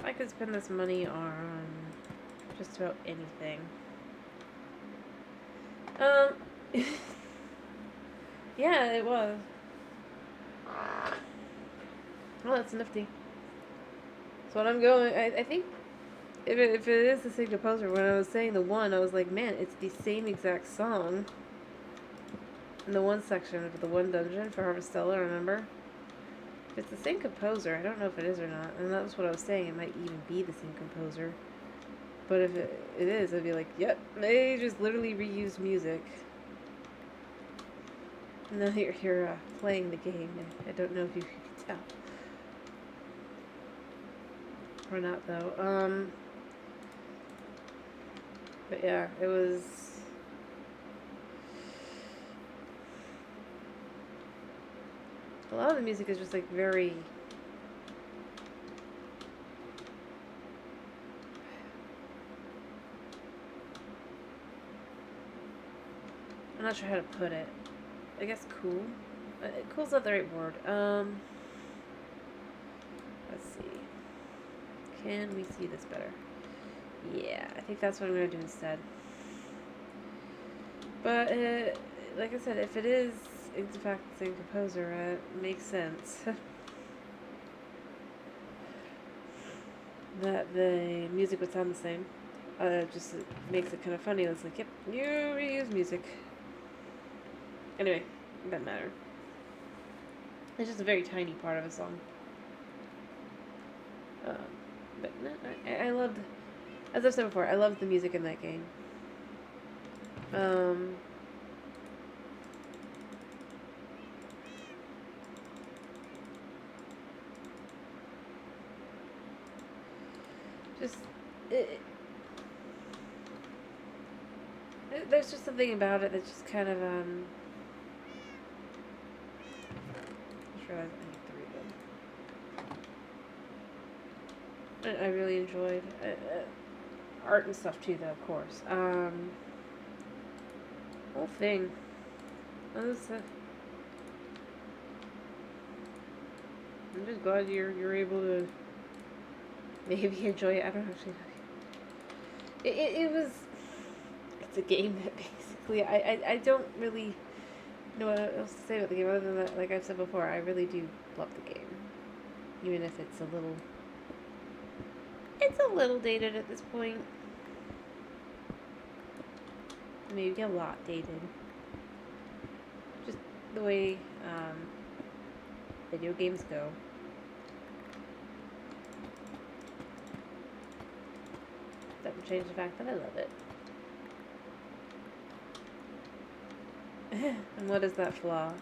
I could spend this money on just about anything. Yeah, it was. Well, that's nifty. So what I'm going, I think, if it is the same composer, when I was saying the one, I was like, man, it's the same exact song. In the one section of the one dungeon for Harvestella, remember? If it's the same composer, I don't know if it is or not, and that was what I was saying, it might even be the same composer. But if it is, I'd be like, yep, they just literally reused music. And now you're playing the game, and I don't know if you can tell. Or not, though. But yeah, it was... A lot of the music is just, like, very... I'm not sure how to put it. I guess cool. Cool's not the right word. Let's see. Can we see this better? Yeah, I think that's what I'm gonna do instead. But, like I said, if it is in fact the same composer, it makes sense. That the music would sound the same. Just it makes it kind of funny. It's like, yep, you reuse music. Anyway, it doesn't matter. It's just a very tiny part of a song. But no, I loved, as I've said before, I loved the music in that game. Just, there's just something about it that just kind of, I just realized I have to read them. I really enjoyed art and stuff too, though, of course. Whole thing. I'm just glad you're able to maybe enjoy it. I don't actually know. It's a game that basically, I don't really know what else to say about the game other than that, like I've said before, I really do love the game. Even if it's a little dated at this point. Maybe a lot dated. Just the way video games go. Doesn't change the fact that I love it. And what is that flaw?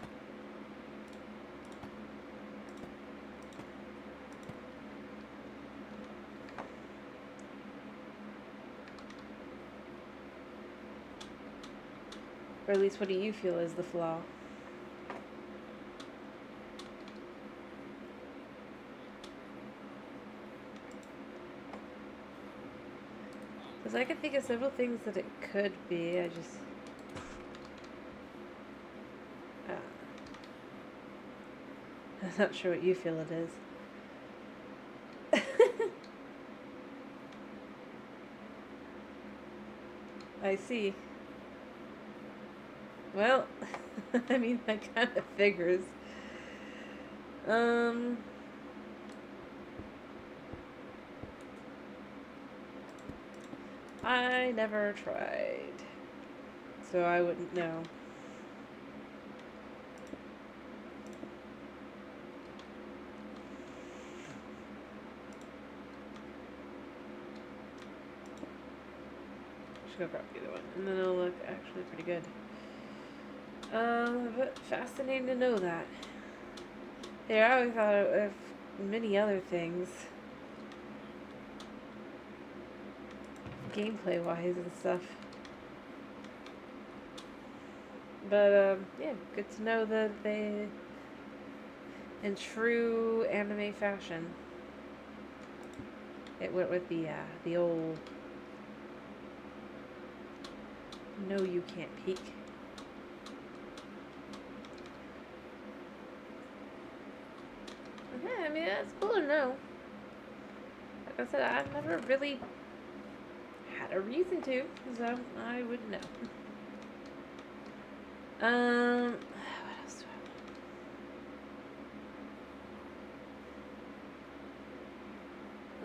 Or at least what do you feel is the flaw? Because I can think of several things that it could be, I just... I'm not sure what you feel it is. I see. Well, I mean, that kind of figures. I never tried, so I wouldn't know. Should go grab the other one, and then it'll look actually pretty good. But fascinating to know that. Yeah, I always thought of many other things, gameplay-wise and stuff. But, yeah, good to know that they, in true anime fashion, it went with the old, no, you can't peek. Yeah, I mean, that's cool to know. Like I said, I've never really had a reason to, so I wouldn't know. What else do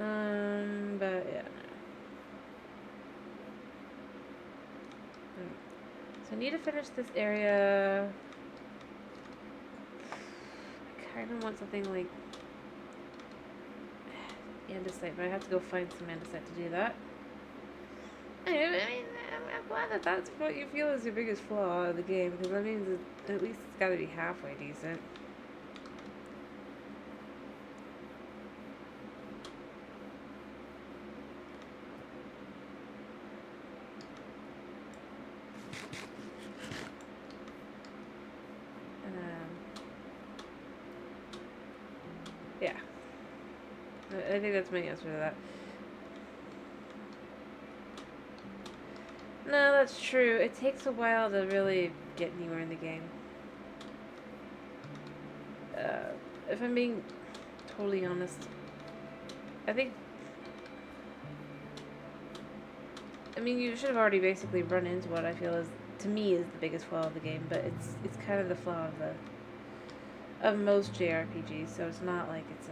I want? But yeah, no. So I need to finish this area. I kind of want something like andesite, but I have to go find some andesite to do that. I mean, I'm glad that that's what you feel is your biggest flaw of the game, because that means at least it's got to be halfway decent. Yeah. I think that's my answer to that. No, that's true. It takes a while to really get anywhere in the game. if I'm being totally honest, I think, I mean, you should have already basically run into what I feel is, to me, is the biggest flaw of the game, but it's kind of the flaw of most JRPGs, so it's not like it's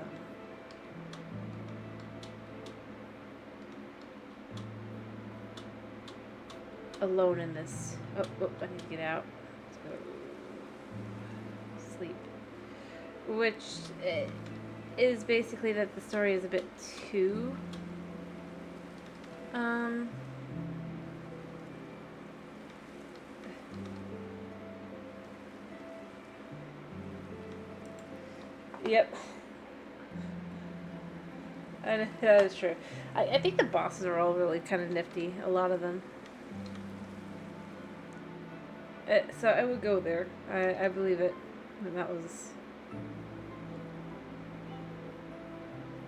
alone in this. Oh, I need to get out. Let's go sleep. Which is basically that the story is a bit too yep. That is true. I think the bosses are all really kind of nifty, a lot of them. So I would go there. I believe it. And that was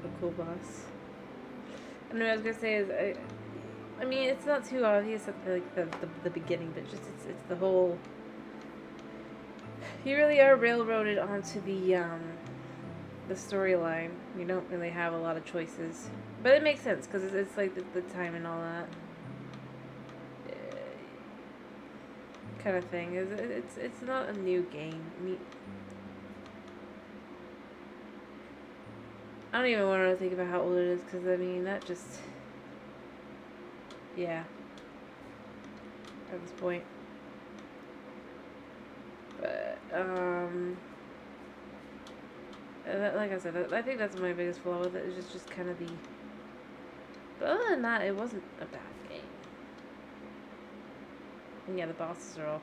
a cool boss. And what I was gonna say is I mean it's not too obvious at the beginning, but just it's the whole. You really are railroaded onto the storyline. You don't really have a lot of choices, but it makes sense because it's like the time and all that kind of thing. It's not a new game. I don't even want to think about how old it is because I mean that just yeah at this point. But like I said, I think that's my biggest flaw with it. Is just kind of the. But other than that, it wasn't a bad game. And yeah, the bosses are all.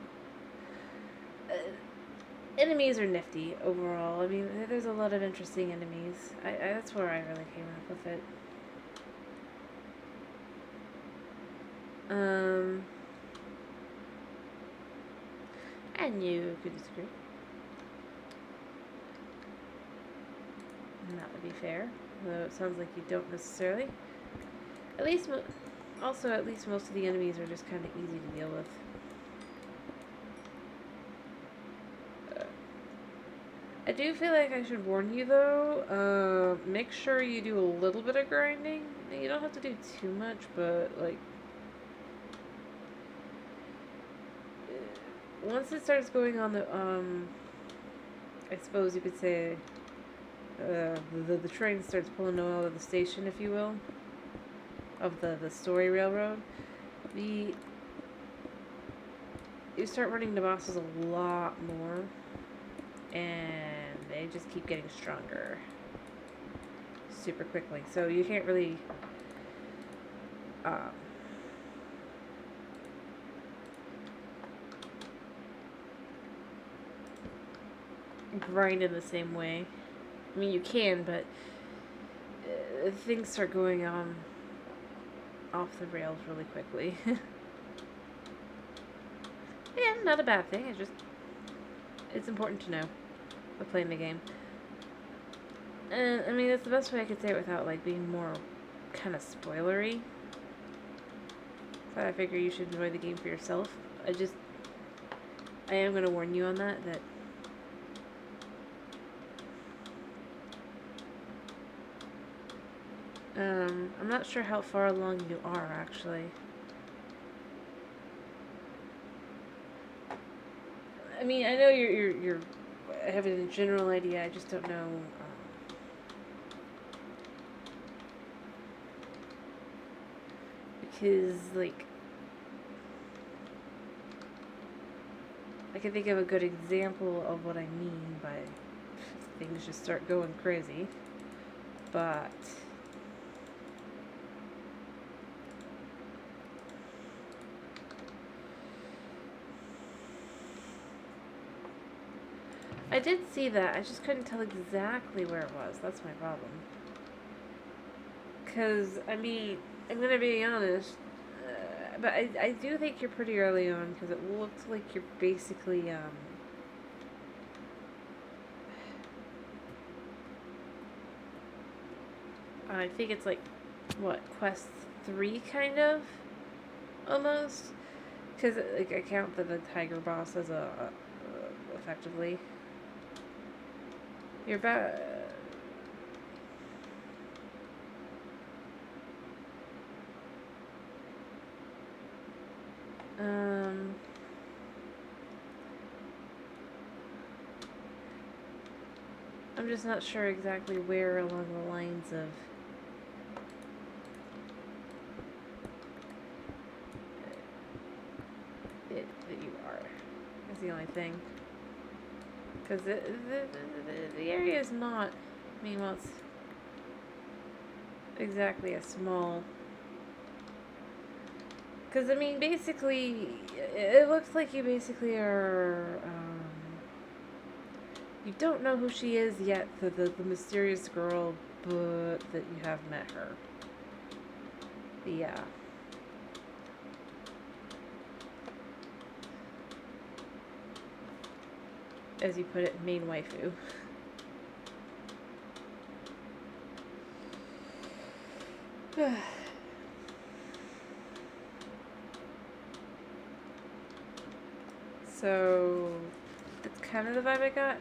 Enemies are nifty overall. I mean, there's a lot of interesting enemies. That's where I really came up with it. And you could disagree. And that would be fair. Though it sounds like you don't necessarily. At least, at least most of the enemies are just kind of easy to deal with. I do feel like I should warn you though, make sure you do a little bit of grinding. You don't have to do too much, but like, once it starts going on the, I suppose you could say, the train starts pulling out of the station, if you will, of the story railroad, you start running the bosses a lot more, and they just keep getting stronger super quickly. So you can't really grind in the same way. I mean, you can, but things start going off the rails really quickly. Yeah, not a bad thing. It's important to know with playing the game. And I mean, that's the best way I could say it without like being more kind of spoilery. So I figure you should enjoy the game for yourself. I am gonna warn you on that. I'm not sure how far along you are actually. I mean, I know you're having a general idea. I just don't know. Because like, I can think of a good example of what I mean by things just start going crazy, but. I did see that. I just couldn't tell exactly where it was. That's my problem. Because, I mean, I'm going to be honest, but I do think you're pretty early on because it looks like you're basically, I think it's like, what, Quest 3 kind of? Almost? Because, like, I count the tiger boss as effectively. You're about... I'm just not sure exactly where along the lines of it that you are. That's the only thing. Because the area is not... I mean, well, it's exactly a small... Because, I mean, basically, it looks like you basically are... you don't know who she is yet, the mysterious girl, but that you have met her. Yeah. As you put it, main waifu. So, that's kind of the vibe I got.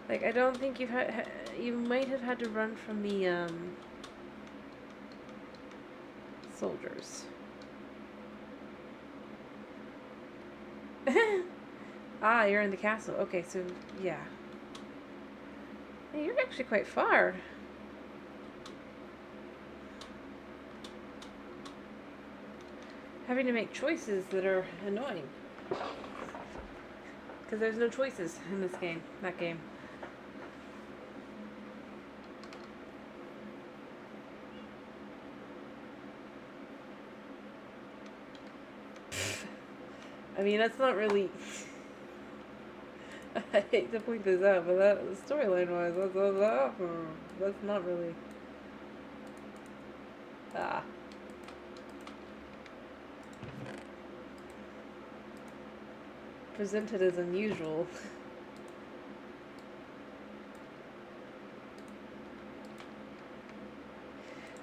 Like, I don't think you've had... You might have had to run from the, soldiers. Ah, you're in the castle. Okay, so, yeah. Hey, you're actually quite far. Having to make choices that are annoying. Because there's no choices in this game. That game. I mean, that's not really... I hate to point this out, but that storyline-wise, that's not really... Ah. Presented as unusual.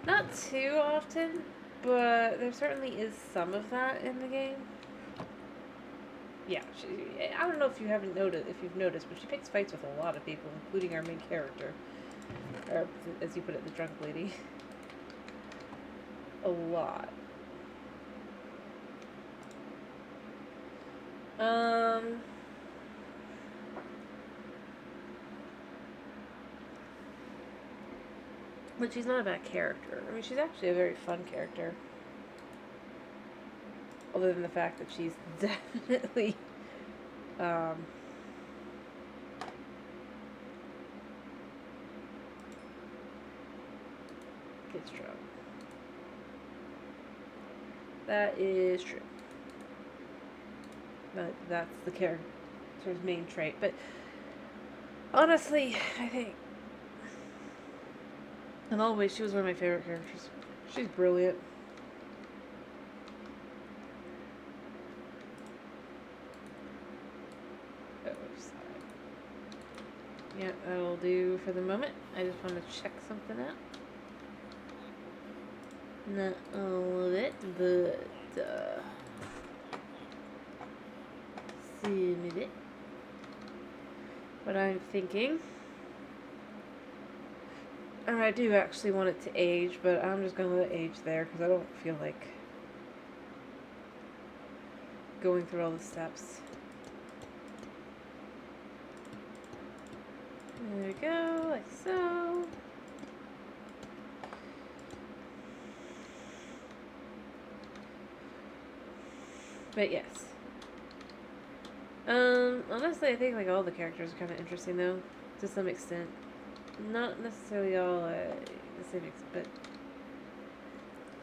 Not too often, but there certainly is some of that in the game. Yeah, I don't know if you haven't noticed, if you've noticed, but she picks fights with a lot of people, including our main character, or as you put it, the drunk lady. A lot. But she's not a bad character. I mean, she's actually a very fun character. Other than the fact that she's definitely, gets drunk. That is true. But that's the character's main trait. But honestly, I think, in all ways, she was one of my favorite characters. She's brilliant. Oh, sorry. Yeah, that'll do for the moment. I just want to check something out. Not all of it, but, see a minute. What I'm thinking. And I do actually want it to age, but I'm just going to let it age there because I don't feel like going through all the steps. There we go, like so. But yes. Honestly, I think like all the characters are kind of interesting though, to some extent. Not necessarily all the same extent,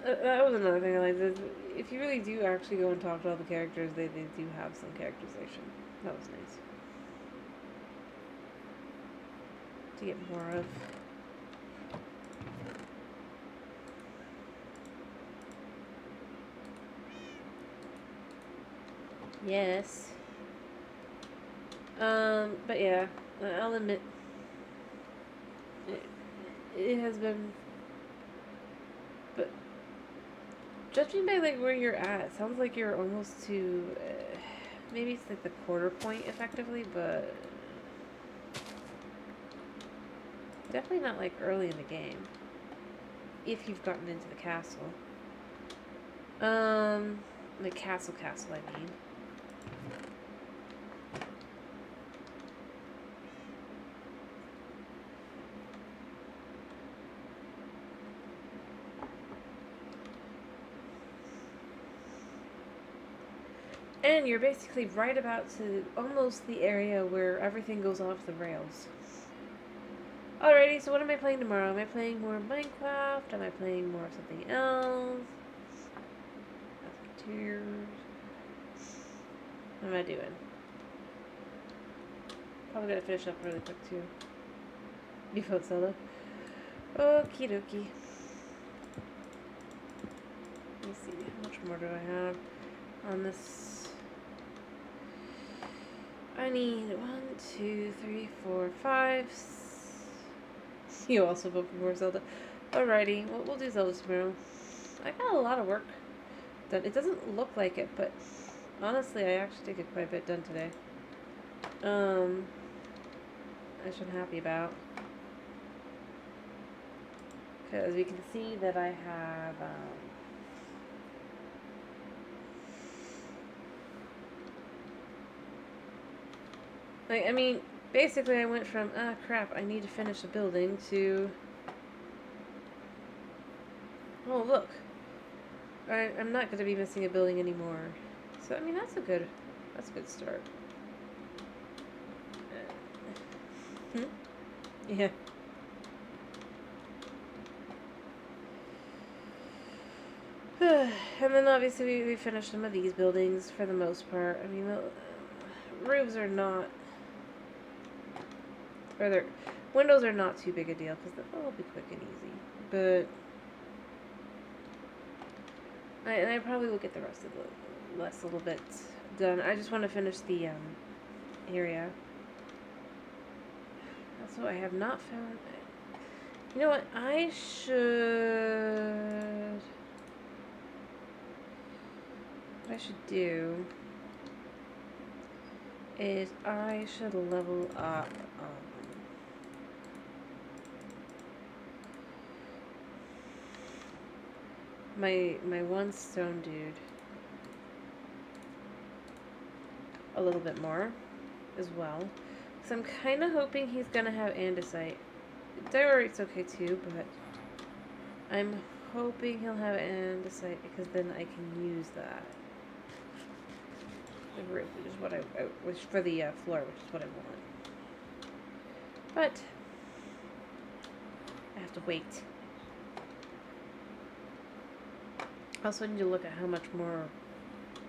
but that was another thing I liked. Is if you really do actually go and talk to all the characters, they do have some characterization. That was nice to get more of. Yes. But yeah, I'll admit, it has been, but judging by like where you're at, it sounds like you're almost to, maybe it's like the quarter point effectively, but Definitely not like early in the game. If you've gotten into the castle. The castle, I mean. And you're basically right about to almost the area where everything goes off the rails. Alrighty, so what am I playing tomorrow? Am I playing more Minecraft? Am I playing more of something else? Tears. What am I doing? Probably gonna finish up really quick too. You vote Zelda? Okie dokie. Let me see, how much more do I have on this? I need 1, 2, 3, 4, 5. You also vote for more Zelda. Alrighty, well, we'll do Zelda tomorrow. I got a lot of work done. It doesn't look like it, but honestly, I actually did get quite a bit done today. I should be happy about. Because you can see that I have, like, I mean, basically I went from, crap, I need to finish a building to, oh, look, I'm not going to be missing a building anymore. So, I mean, that's a good start. Yeah. And then obviously we finished some of these buildings for the most part. I mean, the roofs are not, or their windows are not too big a deal because they'll be quick and easy. But I probably will get the rest of the last little bits done. I just want to finish the area. Also, I have not found. You know what? I should. What I should do is I should level up. My one stone dude a little bit more as well. So I'm kind of hoping he's gonna have andesite. Diorite's okay too, but I'm hoping he'll have andesite because then I can use that. The roof, which is what which for the floor, which is what I want. But I have to wait. Also, I need to look at how much more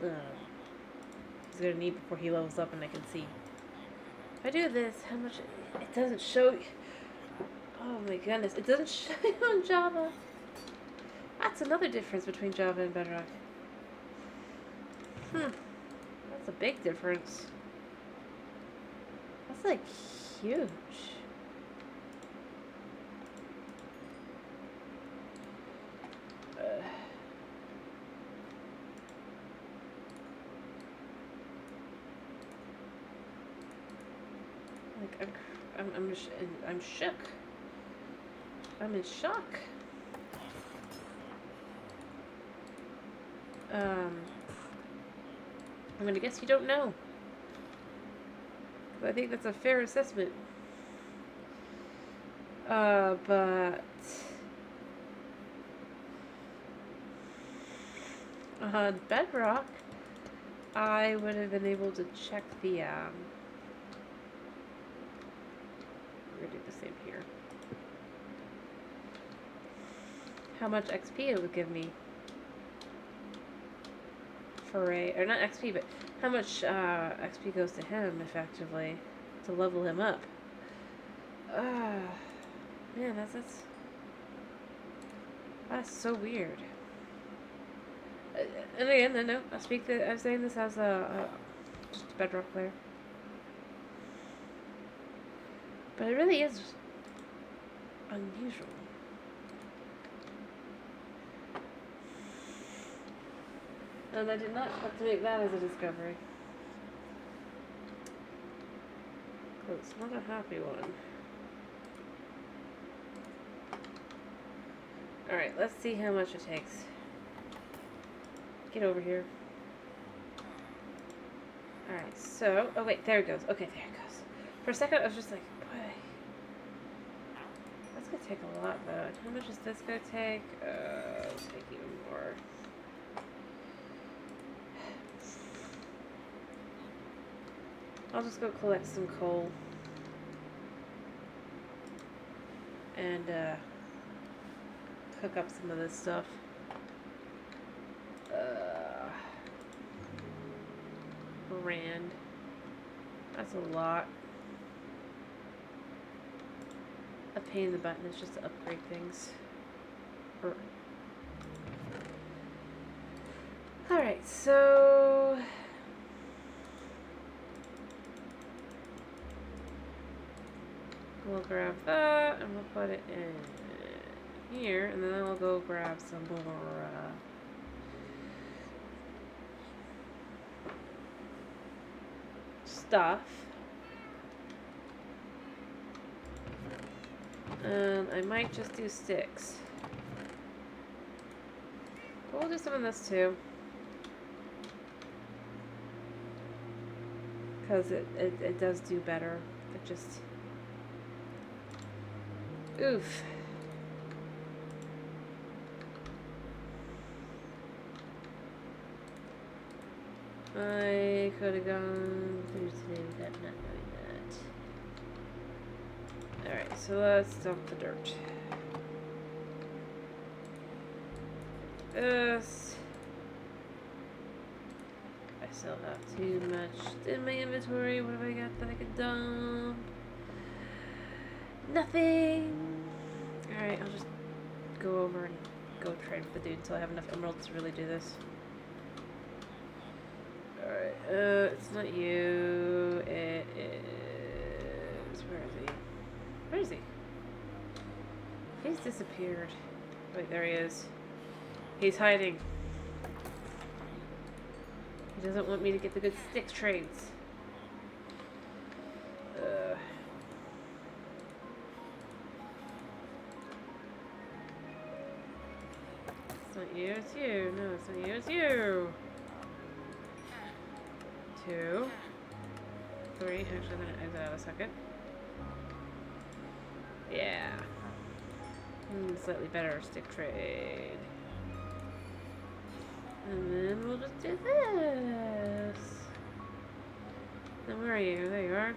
he's gonna need before he levels up, and I can see. If I do this, how much it doesn't show. Oh my goodness, it doesn't show you on Java. That's another difference between Java and Bedrock. That's a big difference. That's like huge. Like I'm shook. I'm in shock. I'm gonna guess you don't know. I think that's a fair assessment. But on Bedrock, I would have been able to check the we're gonna do the same here. How much XP it would give me for or not XP, but how much XP goes to him effectively to level him up. Man, that's so weird. And again, no, I'm saying this as just a Bedrock player. But it really is unusual. And I did not expect to make that as a discovery. So it's not a happy one. Alright, let's see how much it takes. Get over here. Alright, so... Oh, wait, there it goes. Okay, there it goes. For a second, I was just like, boy. That's going to take a lot, though. And how much is this going to take? It'll take even more. I'll just go collect some coal. And, cook up some of this stuff. Rand. That's a lot. A pain in the button is just to upgrade things. Alright, so... We'll grab that, and we'll put it in here, and then I'll go grab some more, stuff. I might just do sticks. But we'll do some of this too. Because it does do better. It just... Oof. I could have gone through today without not knowing that. Alright, so let's dump the dirt. This. I still have too much in my inventory. What have I got that I could dump? Nothing. Alright, I'll just go over and go trade with the dude until I have enough emeralds to really do this. Alright, it's not you. It is... Where is he? Where is he? He's disappeared. Wait, there he is. He's hiding. He doesn't want me to get the good stick trades. It's not you, it's you. No, it's not you, it's you. 2, 3. Actually, I'm going to exit out a second. Yeah. Slightly better stick trade. And then we'll just do this. Then where are you? There you are.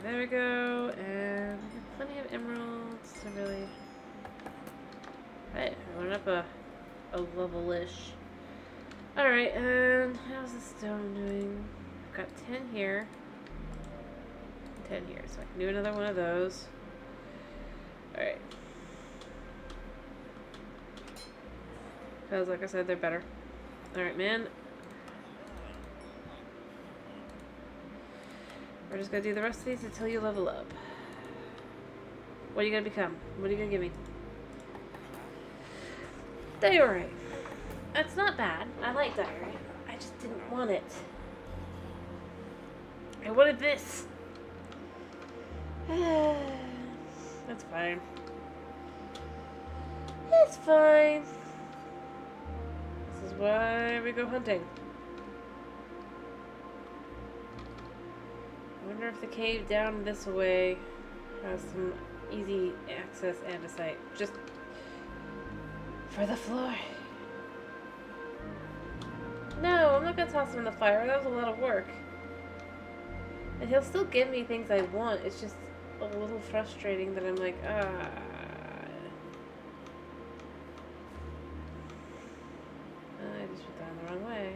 There we go. And we have plenty of emeralds to really... Right, I went up a level-ish. Alright, and how's the stone doing? I've got 10 here. 10 here, so I can do another one of those. Alright. Because, like I said, they're better. Alright, man. We're just gonna do the rest of these until you level up. What are you gonna become? What are you gonna give me? Diorite. That's not bad. I like diorite. I just didn't want it. I wanted this. That's fine. It's fine. This is why we go hunting. I wonder if the cave down this way has some easy access and a site. Just for the floor. No, I'm not gonna toss him in the fire. That was a lot of work. And he'll still give me things I want. It's just a little frustrating that I'm like, I just put that in the wrong way.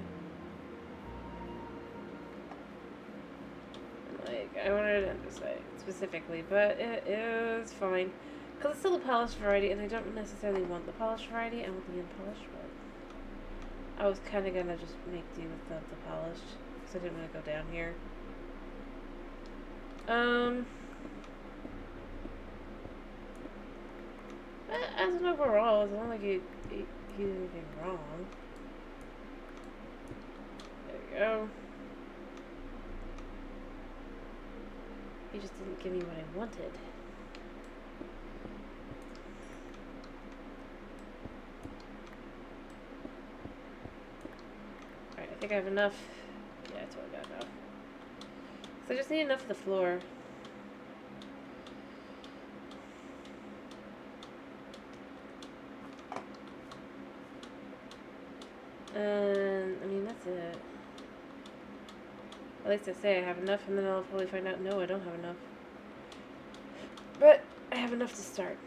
Like, I wanted it andesite specifically, but it is fine. Because it's still a polished variety, and I don't necessarily want the polished variety. I want the unpolished one. I was kind of gonna just make do with the polished, because I didn't want to go down here. As an overall, it's not like he did anything wrong. There we go. He just didn't give me what I wanted. think I have enough. Yeah, I totally got enough. So I just need enough for the floor. I mean, that's it. At least I say I have enough, and then I'll probably find out, no, I don't have enough. But I have enough to start.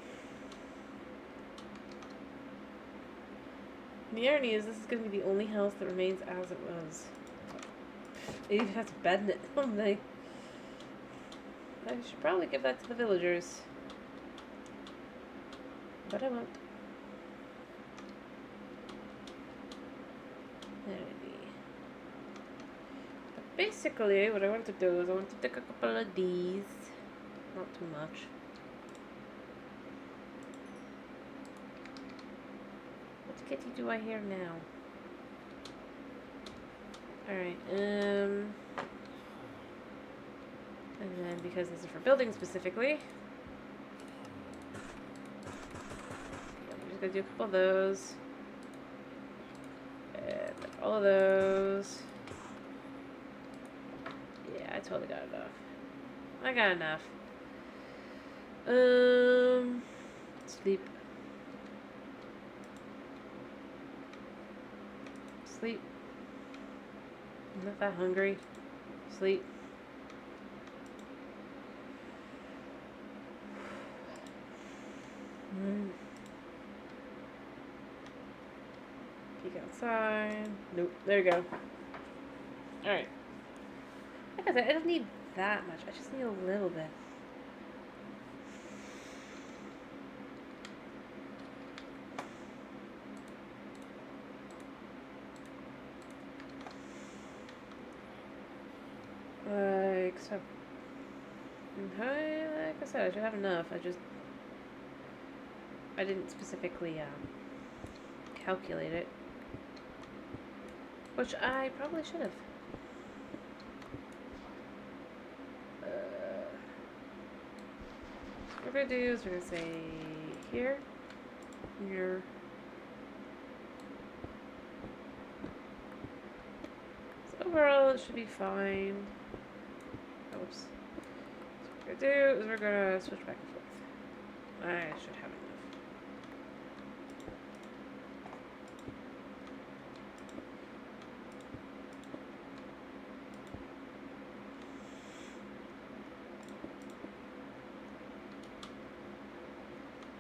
And the irony is, this is going to be the only house that remains as it was. It even has a bed in it. Oh, my. I should probably give that to the villagers. But I won't. Alrighty. But basically, what I want to do is I want to take a couple of these. Not too much. What kitty do I hear now? Alright, and then because this is for building specifically, I'm just gonna do a couple of those. And all of those. Yeah, I totally got enough. I got enough. Sleep. Sleep. I'm not that hungry. Sleep. Peek outside. Nope. There you go. Alright. Like I said, I don't need that much. I just need a little bit. Like so. Like I said, I should have enough. I didn't specifically calculate it, which I probably should have. What we're gonna do is we're gonna say here, here. So overall, it should be fine. Oops. So what we're gonna do is we're gonna switch back and forth. I should have enough.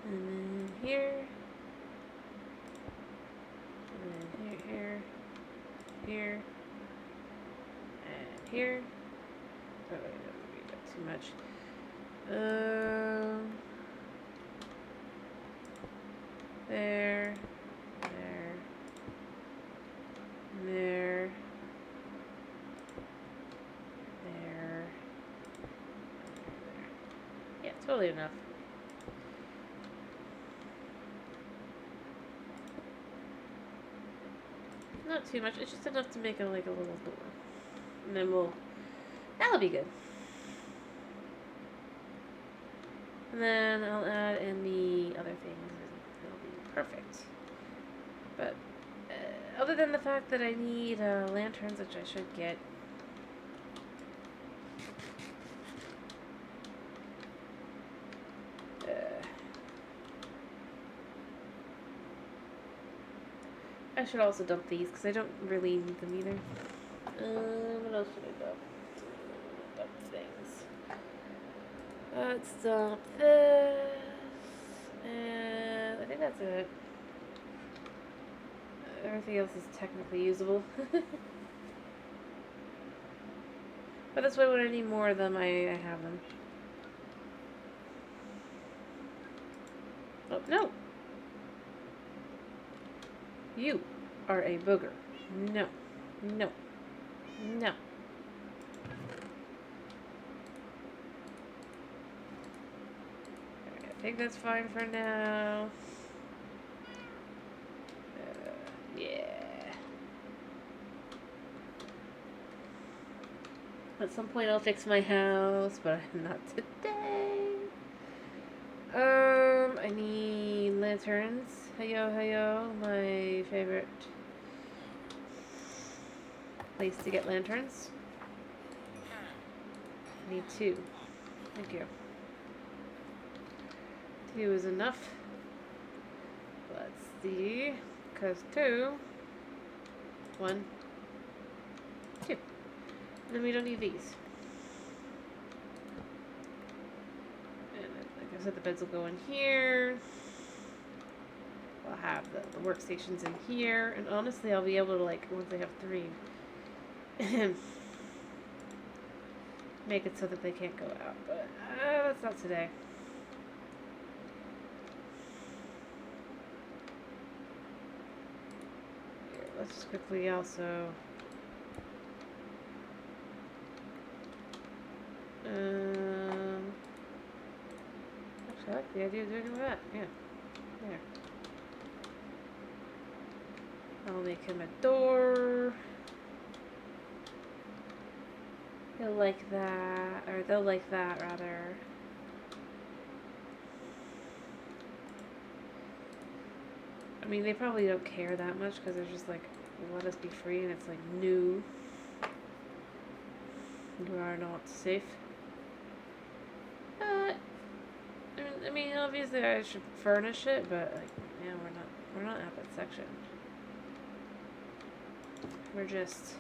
And then here. And then here. Here. And here. Oh, wait, we got too much. There. There. There. There. Yeah, totally enough. Not too much. It's just enough to make it like a little door. And then that'll be good. And then I'll add in the other things and it'll be perfect. But other than the fact that I need lanterns, which I should get. I should also dump these because I don't really need them either. What else should I dump? Dump things. Let's dump this. And I think that's it. Everything else is technically usable. But that's why when I need more of them, I have them. Oh, no! You are a booger. No. No. No. Alright, I think that's fine for now. Yeah. At some point I'll fix my house, but not today. I need lanterns. Heyo, heyo, my favorite. place to get lanterns. I need 2. Thank you. 2 is enough. Let's see. Because 2. 1. 2. And then we don't need these. And like I said, the beds will go in here. I'll have the workstations in here. And honestly, I'll be able to, like, once I have 3, make it so that they can't go out. But that's not today. Here, let's just quickly also... actually, I like the idea of doing that. Yeah. There. I'll make him a door. He'll like that, or they'll like that rather. I mean, they probably don't care that much because they're just like, let us be free, and it's like, no. You are not safe. I mean, obviously I should furnish it, but like, yeah, we're not at that section. We're just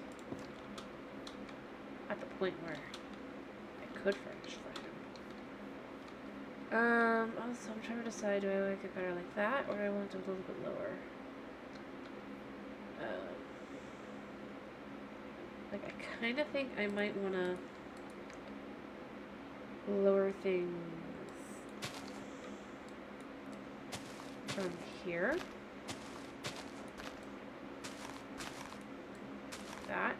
at the point where I could furnish for him. Also, I'm trying to decide, do I like it better like that, or do I want it a little bit lower? Like, I kind of think I might want to lower things from here. That.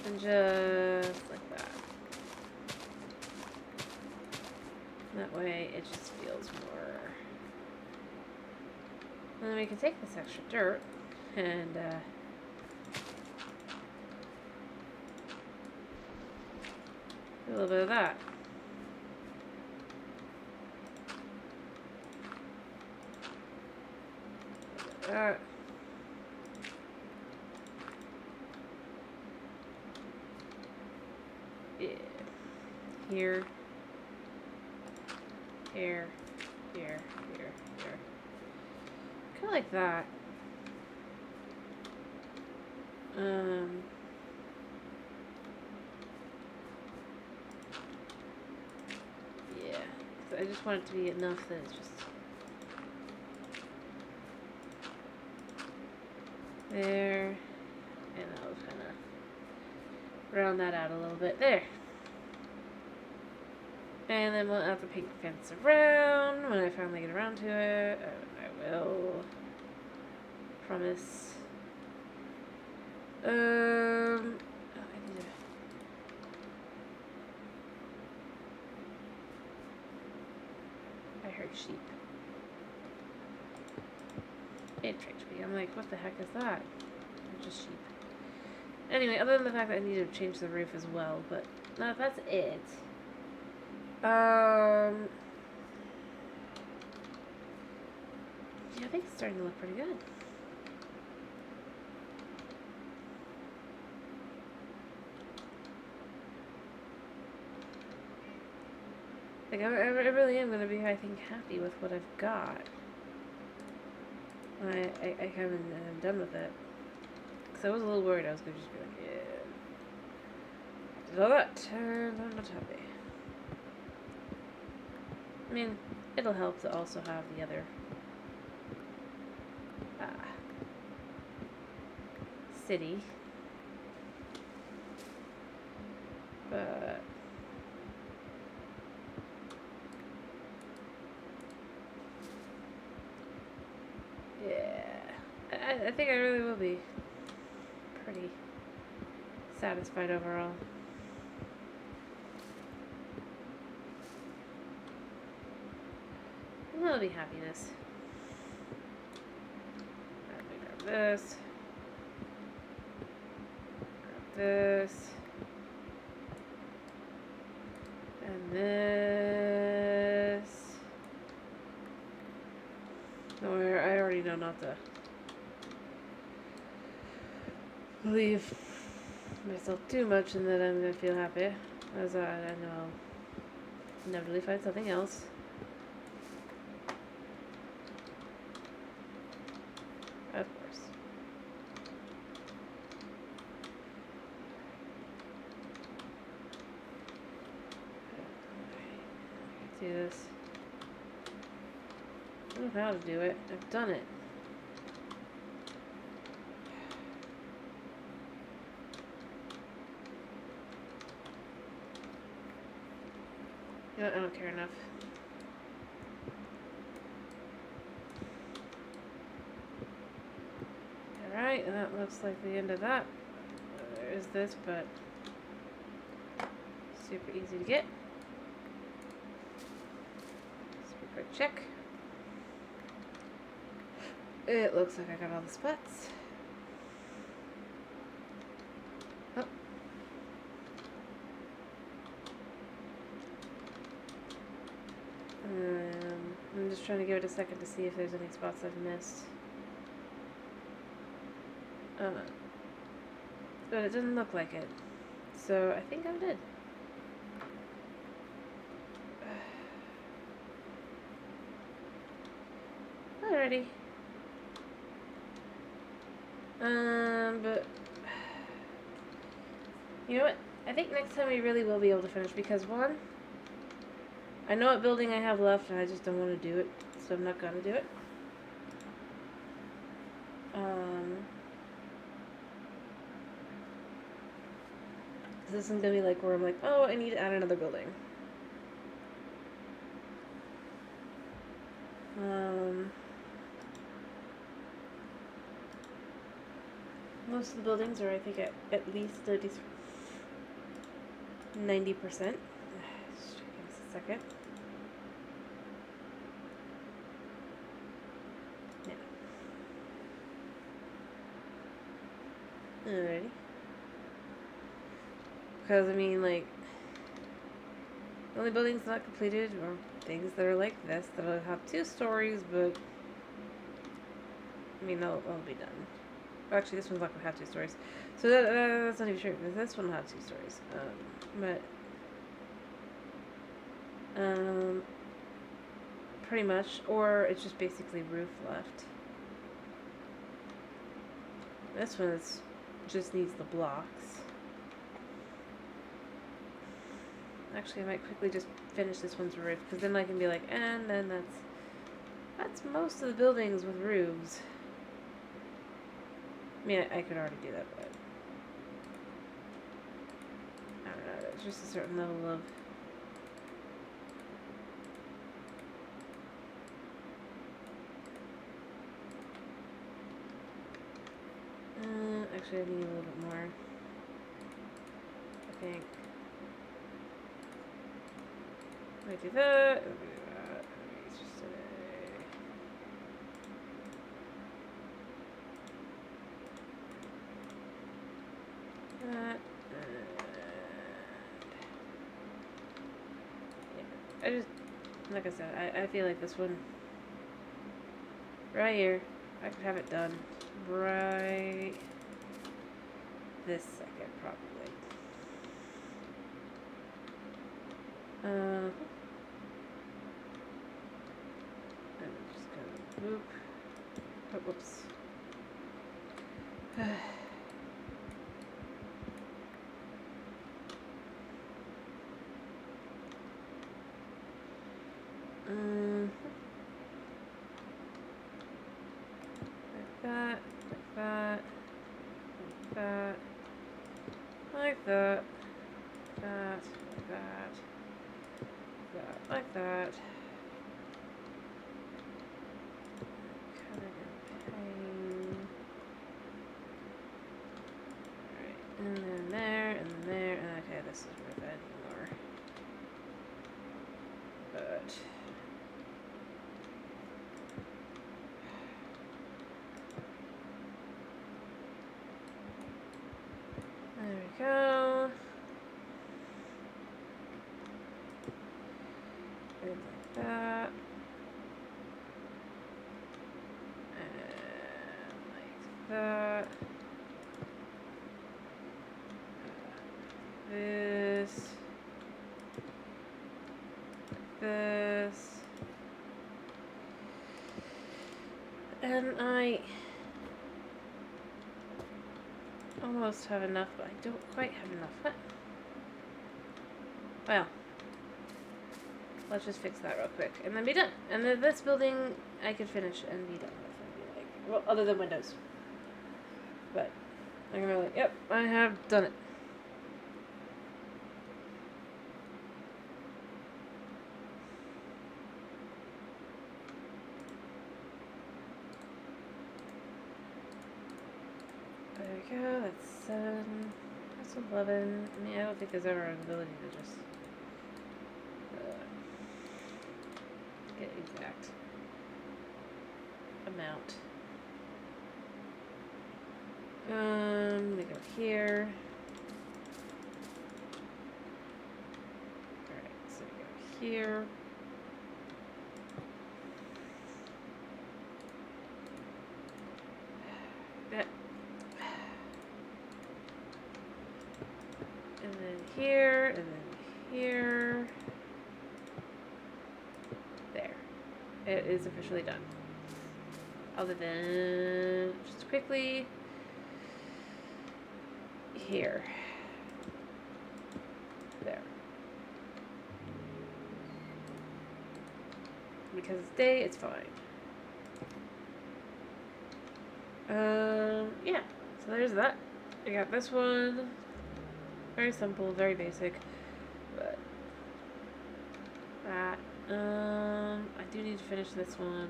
And just like that. That way it just feels more. And then we can take this extra dirt and do a little bit of that. Yeah. Here. Here. Here. Here. Here. Kind of like that. Yeah. So I just want it to be enough that it's just there, and I'll kind of round that out a little bit there. And then we'll have the pink fence around when I finally get around to it. I will. Promise. Oh, I need to. I heard sheep. It tricked me. I'm like, what the heck is that? They're just sheep. Anyway, other than the fact that I need to change the roof as well, but no, that's it. Yeah, I think it's starting to look pretty good. Like, I really am going to be, I think, happy with what I've got. I kind of am done with it. Because I was a little worried I was going to just be like, yeah. I did all that, and I'm not happy. I mean, it'll help to also have the other city. But yeah, I think I really will be pretty satisfied overall. That'll be happiness. Let me grab this. Grab this. And this. Or I already know not to leave myself too much and that I'm gonna feel happy. As I know I'll inevitably find something else. Of course. Do this. I don't know how to do it. I've done it. You know, I don't care enough. Alright, and that looks like the end of that. There is this, but super easy to get. Super quick check. It looks like I got all the spots. Oh. I'm just trying to give it a second to see if there's any spots I've missed. But it doesn't look like it. So I think I'm good. Alrighty. But you know what? I think next time we really will be able to finish because one, I know what building I have left and I just don't want to do it, so I'm not gonna do it. This isn't gonna be like where I'm like, oh, I need to add another building. Most of the buildings are, I think, at least 90%. Just give us a second. Yeah. Alrighty. Because, I mean, like, the only buildings not completed are things that are like this, that'll have 2 stories, but, I mean, they'll be done. Actually, this one's not going to have 2 stories. So that's not even true, because this one will have 2 stories. Pretty much, or it's just basically roof left. This one just needs the blocks. Actually, I might quickly just finish this one's roof, because then I can be like, and then that's most of the buildings with roofs. I mean, I could already do that, but I don't know, there's just a certain level of actually I need a little bit more, I think. I do that, and do that, and it's just that, yeah. I just, like I said, I feel like this one, right here, I could have it done right this second, probably. I'm just gonna whoop. Oh, whoops. Like that, like that, like that, like that, like that. Covered in pain. Alright, and then there, and then there, and okay, this is worth it anymore. But there we go. And like that. that. This. This. And I almost have enough, but I don't quite have enough. What? Well, let's just fix that real quick and then be done. And then this building I could finish and be done with and be like, well, other than windows. But I'm gonna be like, yep, I have done it. There we go, that's 7, that's 11. I mean, I don't think there's ever an ability to just get exact amount. They go here. Alright, so we go here. That. And then here, and then here. There. It is officially done. Other than, just quickly, here. There. Because it's day, it's fine. Yeah. So there's that. I got this one. Very simple, very basic. But that. I do need to finish this one.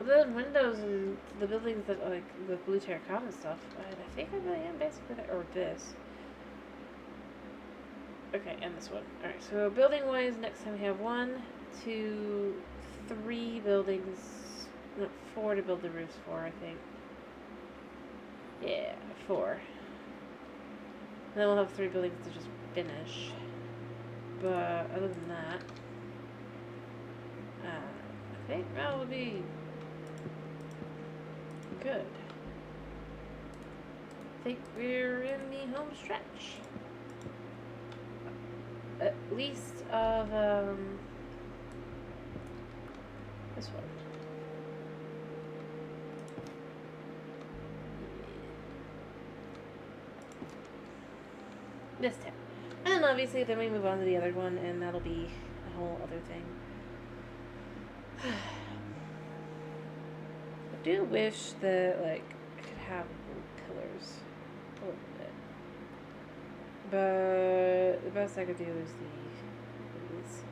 Other than windows and the buildings that like the blue terracotta stuff, I think I really am basically there. Or this. Okay, and this one. Alright, so building wise, next time we have 1, 2, 3 buildings. No, 4 to build the roofs for, I think. Yeah, 4. And then we'll have 3 buildings to just finish. But other than that, I think that will be good. I think we're in the home stretch. At least of this one. This town. And then obviously then we move on to the other one and that'll be a whole other thing. I do wish that like I could have pillars a little bit. But the best I could do is these.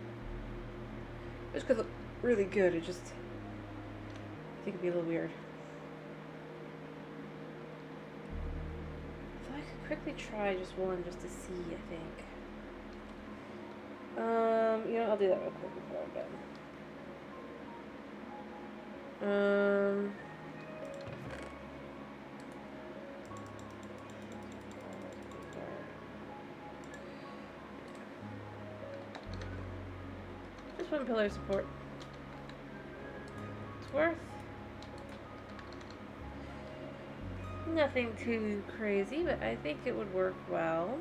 Which could look really good, it just I think it'd be a little weird. So I could quickly try just one just to see, I think. You know, I'll do that real quick before I'm done. Just one pillar support. It's worth nothing too crazy, but I think it would work well.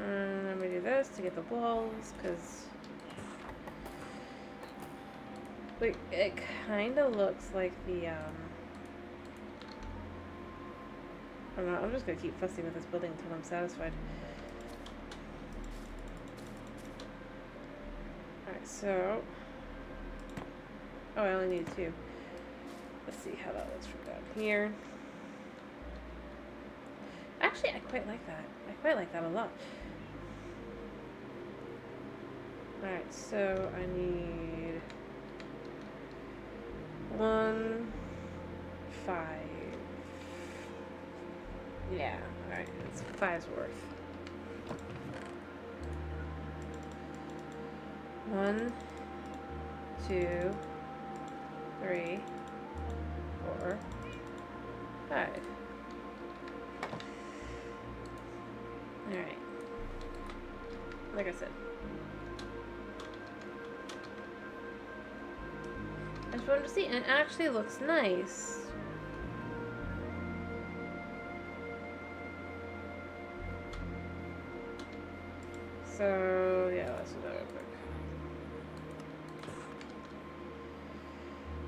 And I'm gonna do this to get the walls, because like, it kind of looks like the, I don't know, I'm just gonna keep fussing with this building until I'm satisfied. Alright, so, oh, I only need 2. Let's see how that looks from down here. Actually, I quite like that. I quite like that a lot. Alright, so I need 1, 5. Yeah, alright, it's 5's worth. 1, 2, 3, 4, 5. Alright. like I said. I just wanted to see, and it actually looks nice. So, yeah, let's do that real quick.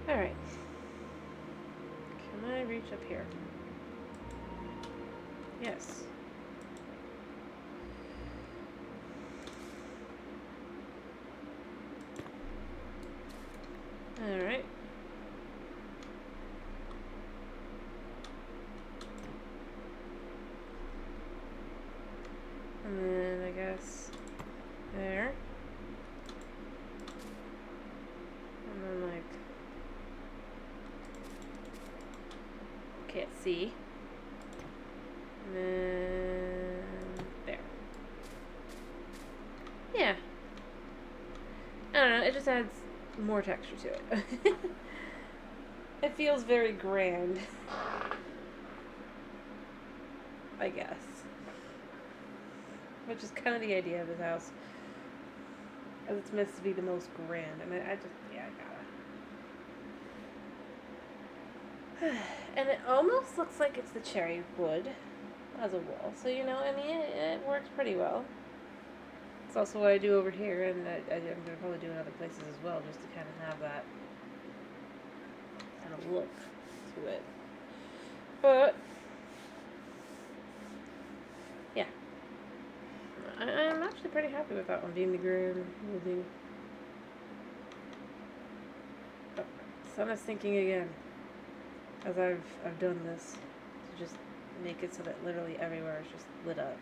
Alright. Can I reach up here? Yes. Alright. And then I guess there. And then like can't see. And then there. Yeah. I don't know, it just adds more texture to it. It feels very grand. I guess. Which is kind of the idea of this house. As it's meant to be the most grand. And I just, yeah, I gotta. And it almost looks like it's the cherry wood as a wall. So, you know, I mean, it works pretty well. It's also what I do over here, and I'm going to probably do in other places as well, just to kind of have that kind of look to it. But, yeah. I'm actually pretty happy with that one, being the grand building. Oh, so I'm just thinking again, as I've done this, to just make it so that literally everywhere is just lit up,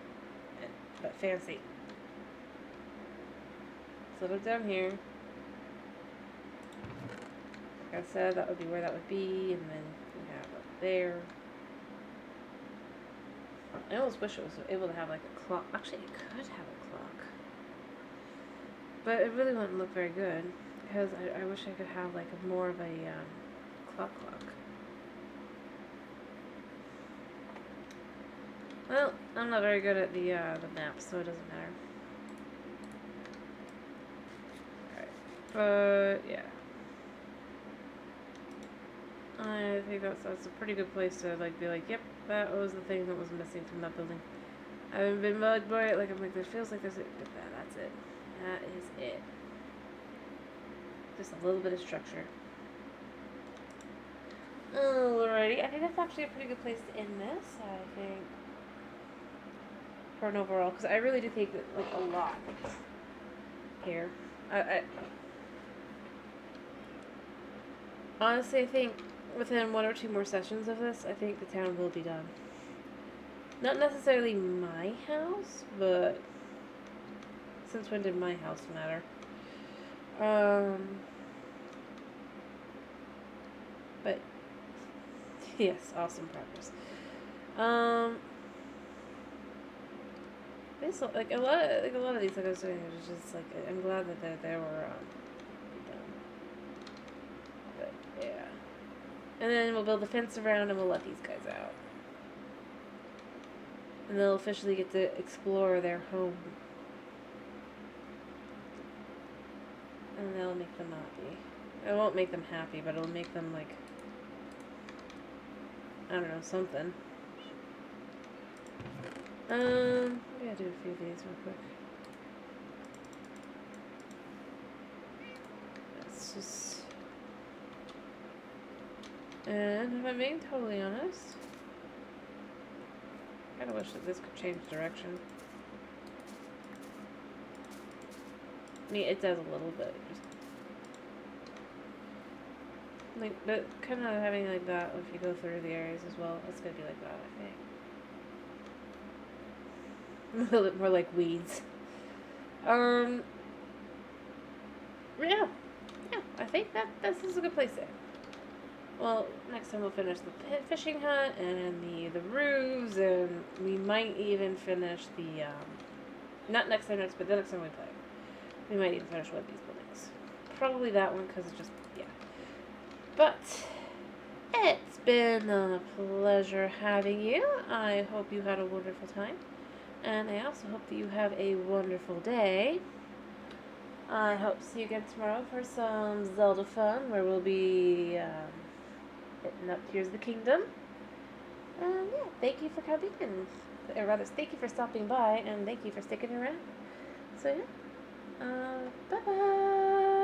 but fancy. It's lit up down here. Like I said, that would be where that would be, and then we have up there. I almost wish it was able to have like a clock. Actually, it could have a clock. But it really wouldn't look very good, because I wish I could have like more of a clock. Well, I'm not very good at the maps, so it doesn't matter. Alright, but yeah. I think that's a pretty good place to like be like, yep, that was the thing that was missing from that building. I haven't been bugged by it, like I'm like, there feels like there's a, that's it. That is it. Just a little bit of structure. Alrighty, I think that's actually a pretty good place to end this, I think. For an overall, because I really do think that, like, a lot here. Honestly, I think within 1 or 2 more sessions of this, I think the town will be done. Not necessarily my house, but since when did my house matter? But yes, awesome progress. Like a lot of these, like I was saying, it's just like I'm glad that they were done. But yeah, and then we'll build a fence around and we'll let these guys out, and they'll officially get to explore their home. And that'll make them happy. It won't make them happy, but it'll make them like, I don't know, something. I gotta do a few of these real quick. Let's just... And if I'm being totally honest, I kinda wish that this could change direction. I mean, it does a little bit. Just like, but kind of having like that if you go through the areas as well, it's gonna be like that, I think. A little bit more like weeds. Yeah, I think that this is a good place to end. Well, next time we'll finish the fishing hut and the roofs, and we might even finish the, not next time, but the next time we play. We might even finish one of these buildings. Probably that one, because it's just, yeah. But, it's been a pleasure having you. I hope you had a wonderful time. And I also hope that you have a wonderful day. I hope to see you again tomorrow for some Zelda fun, where we'll be hitting up Tears of the Kingdom. And yeah, thank you for coming, or rather, thank you for stopping by, and thank you for sticking around. So yeah, bye bye.